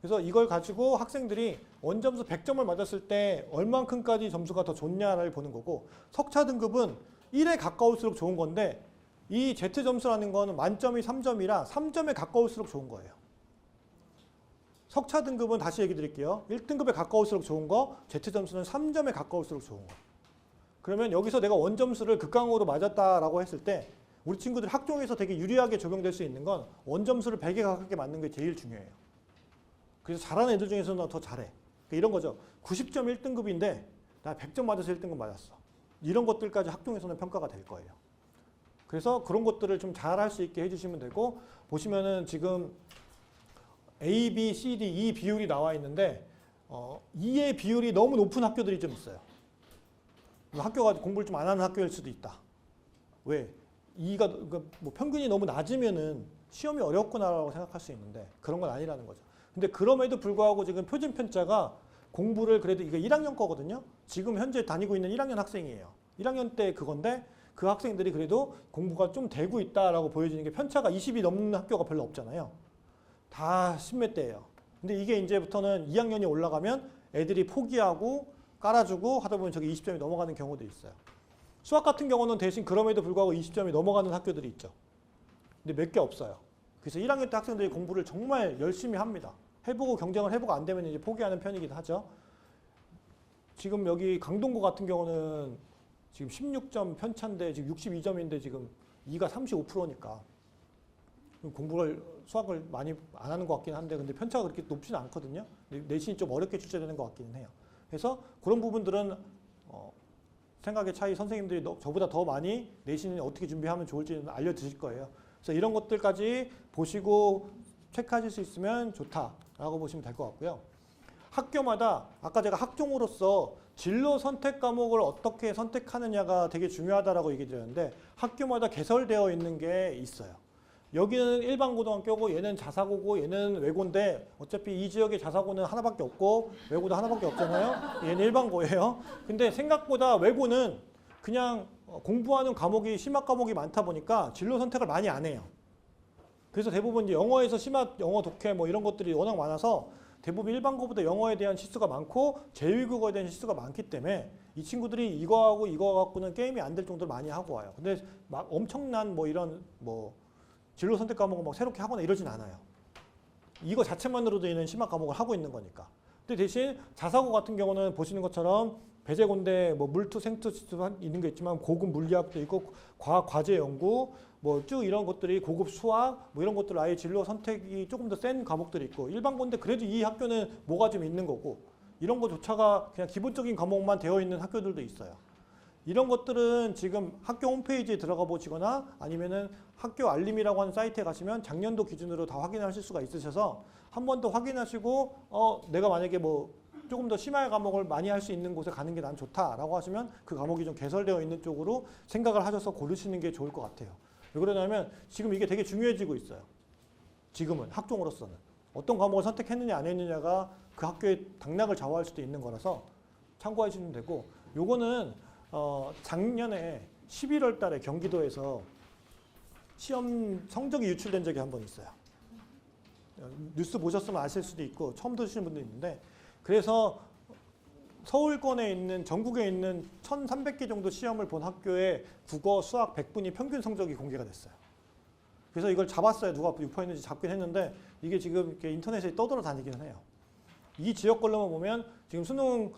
그래서 이걸 가지고 학생들이 원점수 100점을 맞았을 때 얼만큼까지 점수가 더 좋냐를 보는 거고 석차 등급은 1에 가까울수록 좋은 건데 이 Z점수라는 거는 만점이 3점이라 3점에 가까울수록 좋은 거예요. 석차 등급은 다시 얘기 드릴게요. 1등급에 가까울수록 좋은 거, Z점수는 3점에 가까울수록 좋은 거. 그러면 여기서 내가 원점수를 극강으로 맞았다라고 했을 때 우리 친구들 학종에서 되게 유리하게 적용될 수 있는 건 원점수를 100에 가깝게 맞는 게 제일 중요해요. 그래서 잘하는 애들 중에서는 더 잘해. 그러니까 이런 거죠. 90점 1등급인데 나 100점 맞아서 1등급 맞았어. 이런 것들까지 학종에서는 평가가 될 거예요. 그래서 그런 것들을 좀 잘할 수 있게 해주시면 되고 보시면은 지금 A, B, C, D, E 비율이 나와 있는데 E의 비율이 너무 높은 학교들이 좀 있어요. 학교가 공부를 좀 안 하는 학교일 수도 있다. 왜? E가 뭐 평균이 너무 낮으면은 시험이 어렵구나라고 생각할 수 있는데 그런 건 아니라는 거죠. 근데 그럼에도 불구하고 지금 표준 편차가 공부를 그래도 이거 1학년 거거든요. 지금 현재 다니고 있는 1학년 학생이에요. 1학년 때 그건데 그 학생들이 그래도 공부가 좀 되고 있다라고 보여지는 게 편차가 20이 넘는 학교가 별로 없잖아요. 다 10몇 대예요. 근데 이게 이제부터는 2학년이 올라가면 애들이 포기하고 깔아주고 하다 보면 저기 20점이 넘어가는 경우도 있어요. 수학 같은 경우는 대신 그럼에도 불구하고 20점이 넘어가는 학교들이 있죠. 근데 몇 개 없어요. 그래서 1학년 때 학생들이 공부를 정말 열심히 합니다. 해보고 경쟁을 해보고 안 되면 이제 포기하는 편이기도 하죠. 지금 여기 강동구 같은 경우는 지금 16점 편차인데 지금 62점인데 지금 2가 35%니까 수학을 많이 안 하는 것 같긴 한데 근데 편차가 그렇게 높지는 않거든요. 내신이 좀 어렵게 출제되는 것 같기는 해요. 그래서 그런 부분들은 생각의 차이 선생님들이 저보다 더 많이 내신을 어떻게 준비하면 좋을지는 알려드릴 거예요. 그래서 이런 것들까지 보시고 체크하실 수 있으면 좋다라고 보시면 될 것 같고요. 학교마다 아까 제가 학종으로서 진로 선택 과목을 어떻게 선택하느냐가 되게 중요하다라고 얘기 드렸는데 학교마다 개설되어 있는 게 있어요. 여기는 일반 고등학교고 얘는 자사고고 얘는 외고인데 어차피 이 지역에 자사고는 하나밖에 없고 외고도 하나밖에 없잖아요. 얘는 일반고예요. 근데 생각보다 외고는 그냥 공부하는 과목이 심화 과목이 많다 보니까 진로 선택을 많이 안 해요. 그래서 대부분 이제 영어에서 심화 영어 독해 뭐 이런 것들이 워낙 많아서 대부분 일반고보다 영어에 대한 실수가 많고 제1국어에 대한 실수가 많기 때문에 이 친구들이 이거하고 이거 갖고는 게임이 안 될 정도로 많이 하고 와요. 근데 막 엄청난 뭐 이런 뭐 진로 선택 과목을 막 새롭게 하거나 이러진 않아요. 이거 자체만으로도 있는 심화 과목을 하고 있는 거니까. 근데 대신 자사고 같은 경우는 보시는 것처럼 배제고인데 뭐 물투, 생투 있는 게 있지만 고급 물리학도 있고 과학 과제 연구 뭐 쭉 이런 것들이 고급 수학 뭐 이런 것들 아예 진로 선택이 조금 더 센 과목들이 있고 일반고인데 그래도 이 학교는 뭐가 좀 있는 거고 이런 거조차가 그냥 기본적인 과목만 되어 있는 학교들도 있어요. 이런 것들은 지금 학교 홈페이지에 들어가 보시거나 아니면은 학교 알림이라고 하는 사이트에 가시면 작년도 기준으로 다 확인하실 수가 있으셔서 한 번 더 확인하시고 내가 만약에 뭐 조금 더 심화의 과목을 많이 할 수 있는 곳에 가는 게 난 좋다라고 하시면 그 과목이 좀 개설되어 있는 쪽으로 생각을 하셔서 고르시는 게 좋을 것 같아요. 왜 그러냐면 지금 이게 되게 중요해지고 있어요. 지금은 학종으로서는. 어떤 과목을 선택했느냐 안 했느냐가 그 학교의 당락을 좌우할 수도 있는 거라서 참고하시면 되고 요거는 작년에 11월 달에 경기도에서 시험 성적이 유출된 적이 한 번 있어요. 뉴스 보셨으면 아실 수도 있고 처음 들으시는 분도 있는데 그래서 서울권에 있는 전국에 있는 1,300개 정도 시험을 본 학교의 국어, 수학 100분위 평균 성적이 공개가 됐어요. 그래서 이걸 잡았어요. 누가 유포했는지 잡긴 했는데 이게 지금 이렇게 인터넷에 떠돌아다니기는 해요. 이 지역 걸로만 보면 지금 수능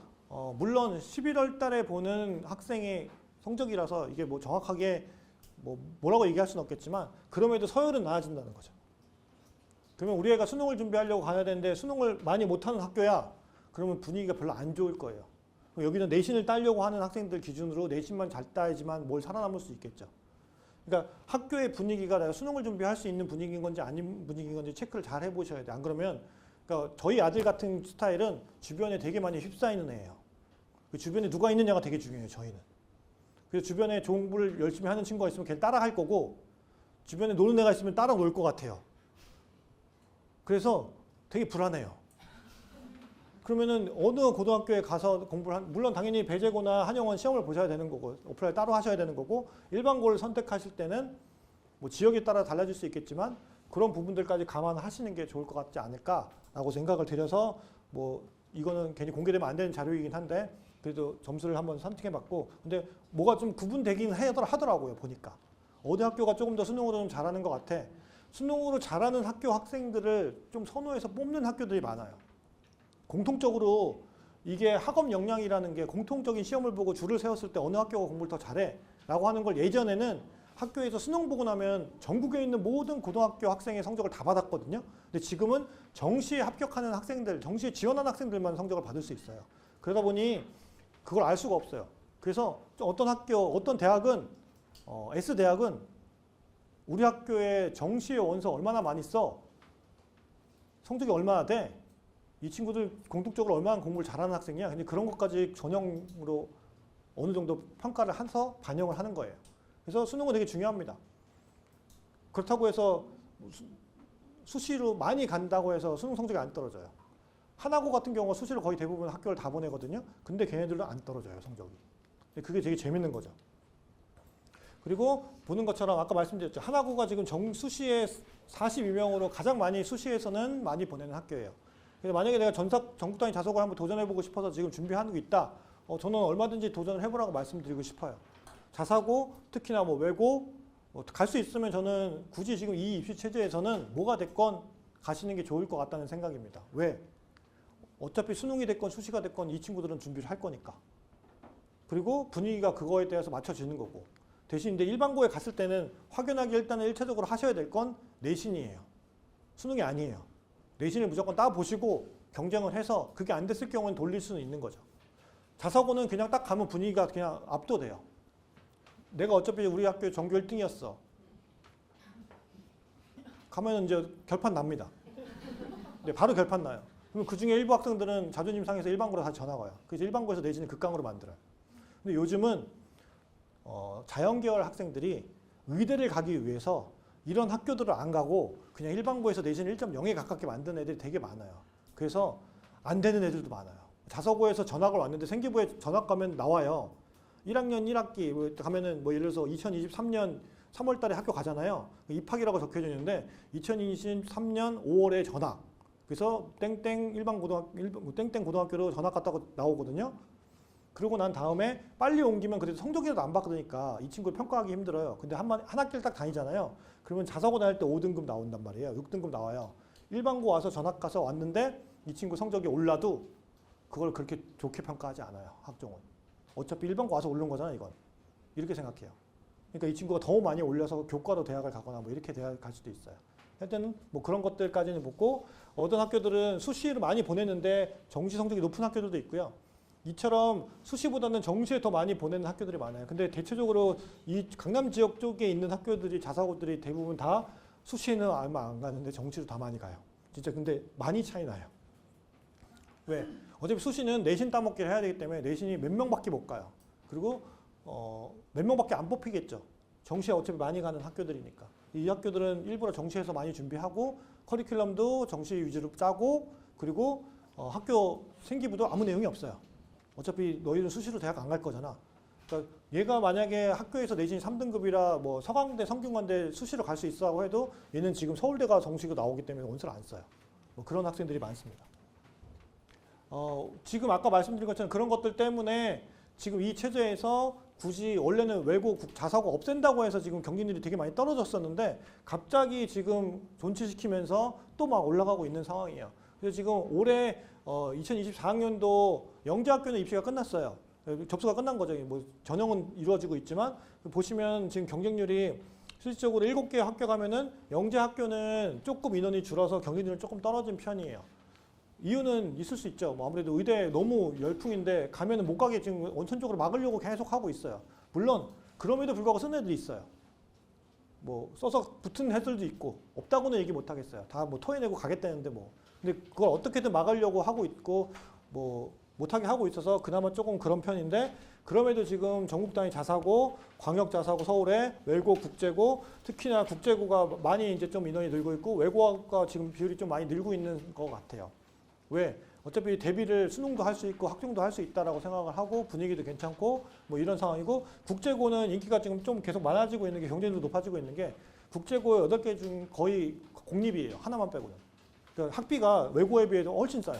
물론 11월 달에 보는 학생의 성적이라서 이게 뭐 정확하게 뭐라고 얘기할 수는 없겠지만 그럼에도 서열은 나아진다는 거죠. 그러면 우리 애가 수능을 준비하려고 가야 되는데 수능을 많이 못하는 학교야. 그러면 분위기가 별로 안 좋을 거예요. 여기는 내신을 따려고 하는 학생들 기준으로 내신만 잘 따야지만 뭘 살아남을 수 있겠죠. 그러니까 학교의 분위기가 내가 수능을 준비할 수 있는 분위기인 건지 아닌 분위기인 건지 체크를 잘 해보셔야 돼요. 안 그러면 그러니까 저희 아들 같은 스타일은 주변에 되게 많이 휩싸이는 애예요. 그 주변에 누가 있느냐가 되게 중요해요. 저희는. 그래서 주변에 공부를 열심히 하는 친구가 있으면 걔를 따라 할 거고 주변에 노는 애가 있으면 따라 놀 것 같아요. 그래서 되게 불안해요. 그러면은 어느 고등학교에 가서 공부를 물론 당연히 배제고나 한영원 시험을 보셔야 되는 거고 오프라인 따로 하셔야 되는 거고 일반고를 선택하실 때는 뭐 지역에 따라 달라질 수 있겠지만 그런 부분들까지 감안하시는 게 좋을 것 같지 않을까라고 생각을 드려서 뭐 이거는 괜히 공개되면 안 되는 자료이긴 한데 그래도 점수를 한번 선택해봤고 근데 뭐가 좀 구분되긴 하더라고요. 보니까 어디 학교가 조금 더 수능으로 좀 잘하는 것 같아. 수능으로 잘하는 학교 학생들을 좀 선호해서 뽑는 학교들이 많아요. 공통적으로 이게 학업 역량이라는 게 공통적인 시험을 보고 줄을 세웠을 때 어느 학교가 공부를 더 잘해 라고 하는 걸 예전에는 학교에서 수능 보고 나면 전국에 있는 모든 고등학교 학생의 성적을 다 받았거든요. 근데 지금은 정시에 합격하는 학생들, 정시에 지원한 학생들만 성적을 받을 수 있어요. 그러다 보니 그걸 알 수가 없어요. 그래서 어떤 학교, 어떤 대학은 S대학은 우리 학교에 정시의 원서 얼마나 많이 써? 성적이 얼마나 돼? 이 친구들 공통적으로 얼마나 공부를 잘하는 학생이야. 근데 그런 것까지 전형으로 어느 정도 평가를 해서 반영을 하는 거예요. 그래서 수능은 되게 중요합니다. 그렇다고 해서 수시로 많이 간다고 해서 수능 성적이 안 떨어져요. 하나고 같은 경우는 수시로 거의 대부분 학교를 다 보내거든요. 근데 걔네들은 안 떨어져요, 성적이. 그게 되게 재밌는 거죠. 그리고 보는 것처럼 아까 말씀드렸죠. 하나고가 지금 수시에 42명으로 가장 많이 수시에서는 많이 보내는 학교예요. 그래서 만약에 내가 전국 단위 자소고를 한번 도전해보고 싶어서 지금 준비하는 게 있다. 저는 얼마든지 도전을 해보라고 말씀드리고 싶어요. 자사고, 특히나 뭐 외고, 갈 수 있으면 저는 굳이 지금 이 입시 체제에서는 뭐가 됐건 가시는 게 좋을 것 같다는 생각입니다. 왜? 어차피 수능이 됐건 수시가 됐건 이 친구들은 준비를 할 거니까. 그리고 분위기가 그거에 대해서 맞춰지는 거고. 대신 이제 일반고에 갔을 때는 확연하게 일단은 1차적으로 하셔야 될 건 내신이에요. 수능이 아니에요. 내신을 무조건 따보시고 경쟁을 해서 그게 안 됐을 경우는 돌릴 수는 있는 거죠. 자사고는 그냥 딱 가면 분위기가 그냥 압도돼요. 내가 어차피 우리 학교 전교 1등이었어. 가면 이제 결판 납니다. 네, 바로 결판 나요. 그럼 그 중에 일부 학생들은 자존심 상해서 일반고로 다시 전학 와요. 그래서 일반고에서 내신을 극강으로 만들어요. 근데 요즘은 자연계열 학생들이 의대를 가기 위해서 이런 학교들을 안 가고 그냥 일반고에서 내신 1.0에 가깝게 만든 애들이 되게 많아요. 그래서 안 되는 애들도 많아요. 자서고에서 전학을 왔는데 생기부에 전학 가면 나와요. 1학년 1학기 가면은 뭐 예를 들어서 2023년 3월 달에 학교 가잖아요. 입학이라고 적혀져 있는데 2023년 5월에 전학. 그래서 땡땡 일반 고등학교, 땡땡 고등학교로 전학 갔다고 나오거든요. 그러고 난 다음에 빨리 옮기면 그래도 성적이라도 안 받으니까 이 친구를 평가하기 힘들어요. 근데 한 학기를 딱 다니잖아요. 그러면 자사고 다닐 때 5등급 나온단 말이에요. 6등급 나와요. 일반고 와서 전학 가서 왔는데 이 친구 성적이 올라도 그걸 그렇게 좋게 평가하지 않아요. 학종은. 어차피 일반고 와서 오른 거잖아요, 이건. 이렇게 생각해요. 그러니까 이 친구가 더 많이 올려서 교과로 대학을 가거나 뭐 이렇게 대학 갈 수도 있어요. 하여튼 뭐 그런 것들까지는 보고 어떤 학교들은 수시를 많이 보냈는데 정시 성적이 높은 학교들도 있고요. 이처럼 수시보다는 정시에 더 많이 보내는 학교들이 많아요. 근데 대체적으로 이 강남 지역 쪽에 있는 학교들이 자사고들이 대부분 다 수시는 얼마 안 가는데 정시로 다 많이 가요. 진짜 근데 많이 차이 나요. 왜? 어차피 수시는 내신 따먹기를 해야 되기 때문에 내신이 몇 명밖에 못 가요. 그리고 몇 명밖에 안 뽑히겠죠. 정시에 어차피 많이 가는 학교들이니까. 이 학교들은 일부러 정시에서 많이 준비하고 커리큘럼도 정시 위주로 짜고 그리고 학교 생기부도 아무 내용이 없어요. 어차피 너희는 수시로 대학 안 갈 거잖아. 그러니까 얘가 만약에 학교에서 내신이 3등급이라 뭐 서강대, 성균관대 수시로 갈 수 있다고 해도 얘는 지금 서울대가 정시로 나오기 때문에 원서를 안 써요. 뭐 그런 학생들이 많습니다. 지금 아까 말씀드린 것처럼 그런 것들 때문에 지금 이 체제에서 굳이 원래는 외고 자사고 없앤다고 해서 지금 경쟁률이 되게 많이 떨어졌었는데 갑자기 지금 존치시키면서 또 막 올라가고 있는 상황이에요. 그래서 지금 올해 2024학년도 영재학교는 입시가 끝났어요. 접수가 끝난 거죠. 뭐 전형은 이루어지고 있지만 보시면 지금 경쟁률이 실질적으로 7개 학교 가면은 영재학교는 조금 인원이 줄어서 경쟁률이 조금 떨어진 편이에요. 이유는 있을 수 있죠. 뭐 아무래도 의대 너무 열풍인데 가면은 못 가게 지금 원천적으로 막으려고 계속 하고 있어요. 물론 그럼에도 불구하고 쓰는 애들이 있어요. 뭐 써서 붙은 애들도 있고 없다고는 얘기 못 하겠어요. 다 뭐 토해내고 가겠다는데 뭐. 근데 그걸 어떻게든 막으려고 하고 있고 뭐 못하게 하고 있어서 그나마 조금 그런 편인데 그럼에도 지금 전국 단위 자사고, 광역 자사고 서울에 외고, 국제고 특히나 국제고가 많이 이제 좀 인원이 늘고 있고 외고가 지금 비율이 좀 많이 늘고 있는 것 같아요. 왜? 어차피 대비를 수능도 할 수 있고 학종도 할 수 있다라고 생각을 하고 분위기도 괜찮고 뭐 이런 상황이고 국제고는 인기가 지금 좀 계속 많아지고 있는 게 경쟁률도 높아지고 있는 게 국제고 8개 중 거의 공립이에요. 하나만 빼고는. 그러니까 학비가 외고에 비해서 훨씬 싸요.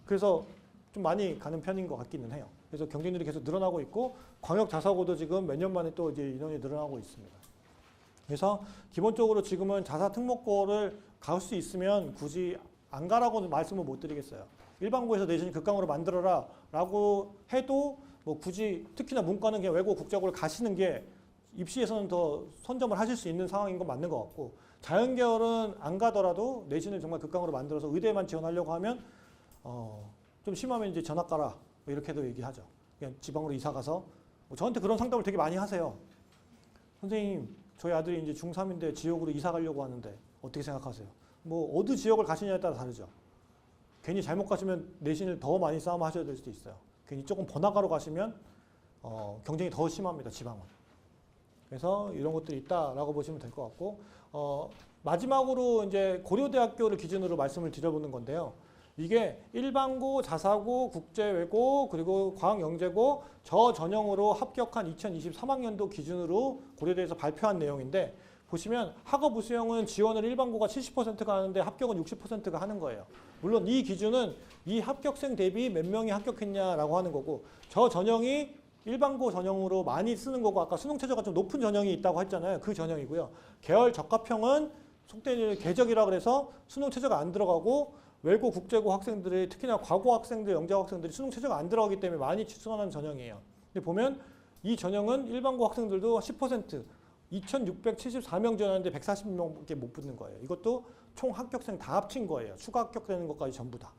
그래서 좀 많이 가는 편인 것 같기는 해요. 그래서 경쟁률이 계속 늘어나고 있고 광역 자사고도 지금 몇 년 만에 또 이제 인원이 늘어나고 있습니다. 그래서 기본적으로 지금은 자사 특목고를 갈 수 있으면 굳이 안 가라고는 말씀을 못 드리겠어요. 일반고에서 내신 극강으로 만들어라 라고 해도 뭐 굳이 특히나 문과는 그냥 외고 국제고를 가시는 게 입시에서는 더 선점을 하실 수 있는 상황인 건 맞는 것 같고 자연계열은 안 가더라도 내신을 정말 극강으로 만들어서 의대만 지원하려고 하면 좀 심하면 이제 전학 가라 뭐 이렇게도 얘기하죠. 그냥 지방으로 이사 가서 뭐 저한테 그런 상담을 되게 많이 하세요. 선생님 저희 아들이 이제 중3인데 지역으로 이사 가려고 하는데 어떻게 생각하세요? 뭐 어느 지역을 가시냐에 따라 다르죠. 괜히 잘못 가시면 내신을 더 많이 싸움 하셔야 될 수도 있어요. 괜히 조금 번화가로 가시면 경쟁이 더 심합니다. 지방은. 그래서 이런 것들이 있다라고 보시면 될 것 같고 마지막으로 이제 고려대학교를 기준으로 말씀을 드려보는 건데요. 이게 일반고, 자사고, 국제외고, 그리고 과학영재고 저 전형으로 합격한 2023학년도 기준으로 고려대에서 발표한 내용인데 보시면 학업 우수형은 지원을 일반고가 70%가 하는데 합격은 60%가 하는 거예요. 물론 이 기준은 이 합격생 대비 몇 명이 합격했냐라고 하는 거고 저 전형이 일반고 전형으로 많이 쓰는 거고 아까 수능 최저가 좀 높은 전형이 있다고 했잖아요. 그 전형이고요. 계열 적합형은 속된 궤적이라 그래서 수능 최저가 안 들어가고 외고 국제고 학생들이 특히나 과고 학생들, 영재고 학생들이 수능 최저가 안 들어가기 때문에 많이 추천하는 전형이에요. 근데 보면 이 전형은 일반고 학생들도 10% 2,674명 지원하는데 140명밖에 못 붙는 거예요. 이것도 총 합격생 다 합친 거예요. 추가 합격되는 것까지 전부 다.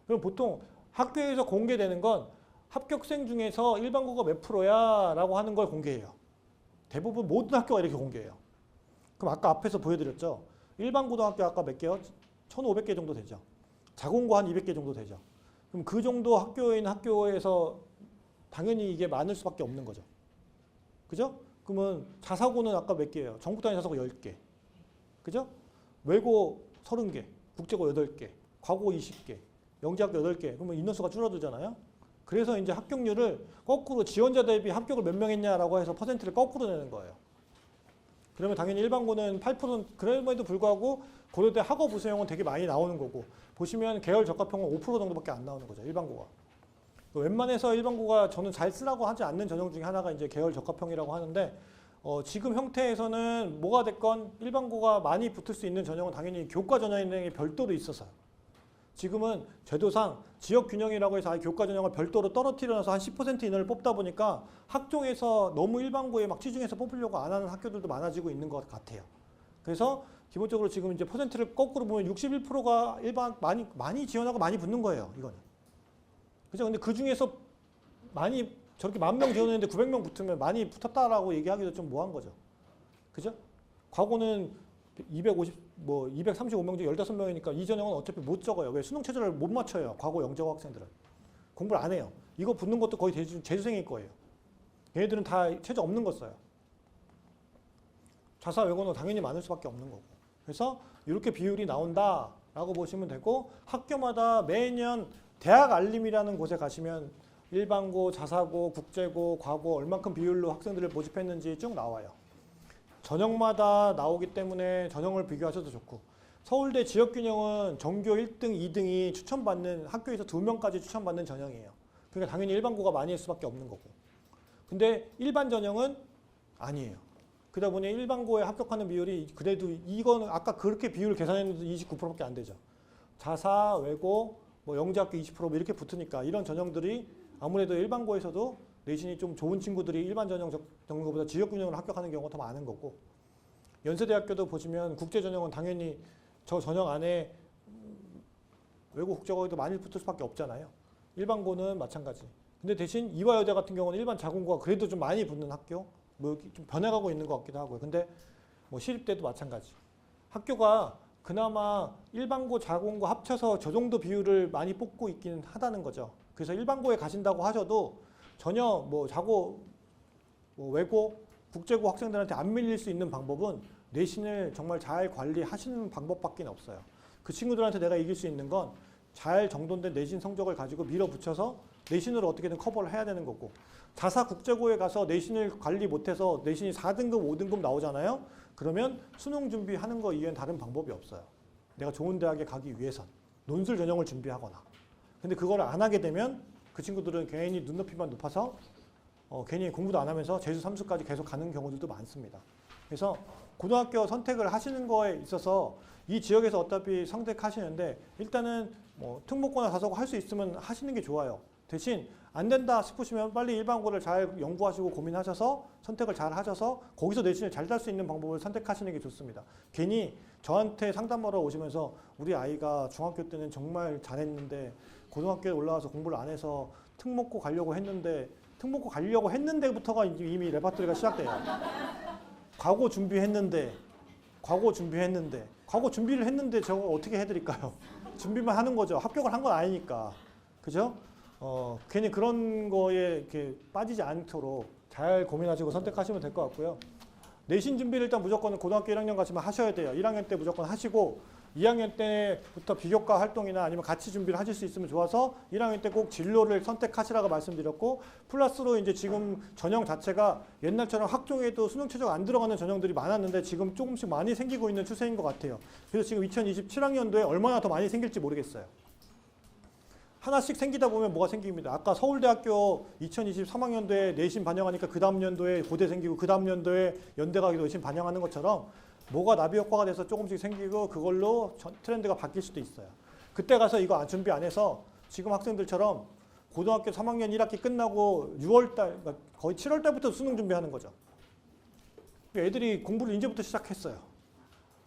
그럼 보통 학교에서 공개되는 건 합격생 중에서 일반고가 몇 프로야 라고 하는 걸 공개해요. 대부분 모든 학교가 이렇게 공개해요. 그럼 아까 앞에서 보여드렸죠. 일반고등학교 아까 몇 개요? 1,500개 정도 되죠. 자공고 한 200개 정도 되죠. 그럼 그 정도 학교에 있는 학교에서 당연히 이게 많을 수밖에 없는 거죠. 그죠? 그러면 자사고는 아까 몇 개예요? 전국 단위 자사고 10개. 그죠? 외고 30개, 국제고 8개, 과고 20개, 영재학교 8개. 그러면 인원수가 줄어들잖아요. 그래서 이제 합격률을 거꾸로 지원자 대비 합격을 몇 명 했냐라고 해서 퍼센트를 거꾸로 내는 거예요. 그러면 당연히 일반고는 8% 그럼에도 불구하고 고려대 학업 우수형은 되게 많이 나오는 거고 보시면 계열 적합형은 5% 정도밖에 안 나오는 거죠. 일반고가. 웬만해서 일반고가 저는 잘 쓰라고 하지 않는 전형 중에 하나가 이제 계열 적합형이라고 하는데 지금 형태에서는 뭐가 됐건 일반고가 많이 붙을 수 있는 전형은 당연히 교과 전형이 별도로 있어서요. 지금은 제도상 지역균형이라고 해서 아예 교과 전형을 별도로 떨어뜨려서 한 10% 인원을 뽑다 보니까 학종에서 너무 일반고에 막 치중해서 뽑으려고 안 하는 학교들도 많아지고 있는 것 같아요. 그래서 기본적으로 지금 이제 퍼센트를 거꾸로 보면 61%가 일반 많이 지원하고 많이 붙는 거예요. 이거는. 그죠? 근데 그 중에서 많이 저렇게 10,000명 지원했는데 900명 붙으면 많이 붙었다라고 얘기하기도 좀 뭐한 거죠. 그죠? 과거는 235명 중 15명이니까 이 전형은 어차피 못 적어요. 왜? 수능 체제를 못 맞춰요. 과거 영재고 학생들은. 공부를 안 해요. 이거 붙는 것도 거의 재수생일 거예요. 얘네들은 다 체제 없는 거 써요. 자사 외고는 당연히 많을 수밖에 없는 거고. 그래서 이렇게 비율이 나온다라고 보시면 되고 학교마다 매년 대학 알림이라는 곳에 가시면 일반고, 자사고, 국제고, 과고 얼만큼 비율로 학생들을 모집했는지 쭉 나와요. 전형마다 나오기 때문에 전형을 비교하셔도 좋고 서울대 지역균형은 전교 1등, 2등이 추천받는 학교에서 2명까지 추천받는 전형이에요. 그러니까 당연히 일반고가 많이 할 수밖에 없는 거고. 근데 일반 전형은 아니에요. 그러다 보니 일반고에 합격하는 비율이 그래도 이거는 아까 그렇게 비율을 계산했는데 29%밖에 안 되죠. 자사, 외고, 뭐 영재학교 20% 이렇게 붙으니까 이런 전형들이 아무래도 일반고에서도 내신이 좀 좋은 친구들이 일반 전형 정도보다 지역균형을 합격하는 경우가 더 많은 거고 연세대학교도 보시면 국제전형은 당연히 저 전형 안에 외고 국제고에도 많이 붙을 수밖에 없잖아요. 일반고는 마찬가지. 근데 대신 이화여대 같은 경우는 일반 자공고가 그래도 좀 많이 붙는 학교 뭐 좀 변해가고 있는 것 같기도 하고요. 근데 뭐 시립대도 마찬가지. 학교가 그나마 일반고, 자공고 합쳐서 저 정도 비율을 많이 뽑고 있기는 하다는 거죠. 그래서 일반고에 가신다고 하셔도 전혀 뭐 자고, 뭐 외고, 국제고 학생들한테 안 밀릴 수 있는 방법은 내신을 정말 잘 관리하시는 방법밖에 없어요. 그 친구들한테 내가 이길 수 있는 건 잘 정돈된 내신 성적을 가지고 밀어붙여서 내신으로 어떻게든 커버를 해야 되는 거고 자사 국제고에 가서 내신을 관리 못해서 내신이 4등급, 5등급 나오잖아요. 그러면 수능 준비하는 거 이외엔 다른 방법이 없어요. 내가 좋은 대학에 가기 위해선 논술 전형을 준비하거나 근데 그걸 안 하게 되면 그 친구들은 괜히 눈높이만 높아서 괜히 공부도 안 하면서 재수 3수까지 계속 가는 경우들도 많습니다. 그래서 고등학교 선택을 하시는 거에 있어서 이 지역에서 어차피 선택하시는데 일단은 뭐 특목고나 자사고 할 수 있으면 하시는 게 좋아요. 대신 안 된다 싶으시면 빨리 일반고를 잘 연구하시고 고민하셔서 선택을 잘 하셔서 거기서 내신을 잘 달 수 있는 방법을 선택하시는 게 좋습니다. 괜히 저한테 상담하러 오시면서 우리 아이가 중학교 때는 정말 잘했는데 고등학교에 올라와서 공부를 안 해서 특목고 가려고 했는데 특목고 가려고 했는데부터가 이미 레파토리가 시작돼요. 과거 준비했는데 과거 준비를 했는데 저거 어떻게 해드릴까요? 준비만 하는 거죠. 합격을 한 건 아니니까. 그죠? 괜히 그런 거에 이렇게 빠지지 않도록 잘 고민하시고 선택하시면 될 것 같고요. 내신 준비를 일단 무조건 고등학교 1학년 가시면 하셔야 돼요. 1학년 때 무조건 하시고 2학년 때부터 비교과 활동이나 아니면 같이 준비를 하실 수 있으면 좋아서 1학년 때 꼭 진로를 선택하시라고 말씀드렸고 플러스로 이제 지금 전형 자체가 옛날처럼 학종에도 수능 최저가 안 들어가는 전형들이 많았는데 지금 조금씩 많이 생기고 있는 추세인 것 같아요. 그래서 지금 2027학년도에 얼마나 더 많이 생길지 모르겠어요. 하나씩 생기다 보면 뭐가 생깁니다. 아까 서울대학교 2023학년도에 내신 반영하니까 그 다음 연도에 고대 생기고 그 다음 연도에 연대 가기도 내신 반영하는 것처럼 뭐가 나비 효과가 돼서 조금씩 생기고 그걸로 트렌드가 바뀔 수도 있어요. 그때 가서 이거 준비 안 해서 지금 학생들처럼 고등학교 3학년 1학기 끝나고 6월달, 거의 7월달부터 수능 준비하는 거죠. 애들이 공부를 이제부터 시작했어요.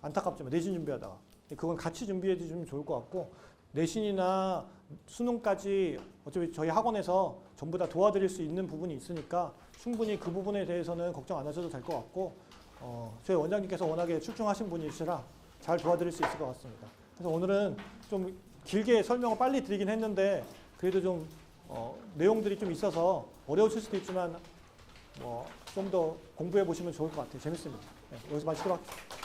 안타깝지만 내신 준비하다가. 그건 같이 준비해 주시면 좋을 것 같고 내신이나 수능까지 어차피 저희 학원에서 전부 다 도와드릴 수 있는 부분이 있으니까 충분히 그 부분에 대해서는 걱정 안 하셔도 될 것 같고 저희 원장님께서 워낙에 출중하신 분이시라 잘 도와드릴 수 있을 것 같습니다. 그래서 오늘은 좀 길게 설명을 빨리 드리긴 했는데 그래도 좀 내용들이 좀 있어서 어려우실 수도 있지만 좀 더 공부해 보시면 좋을 것 같아요. 재밌습니다. 네, 여기서 마치도록 할게요.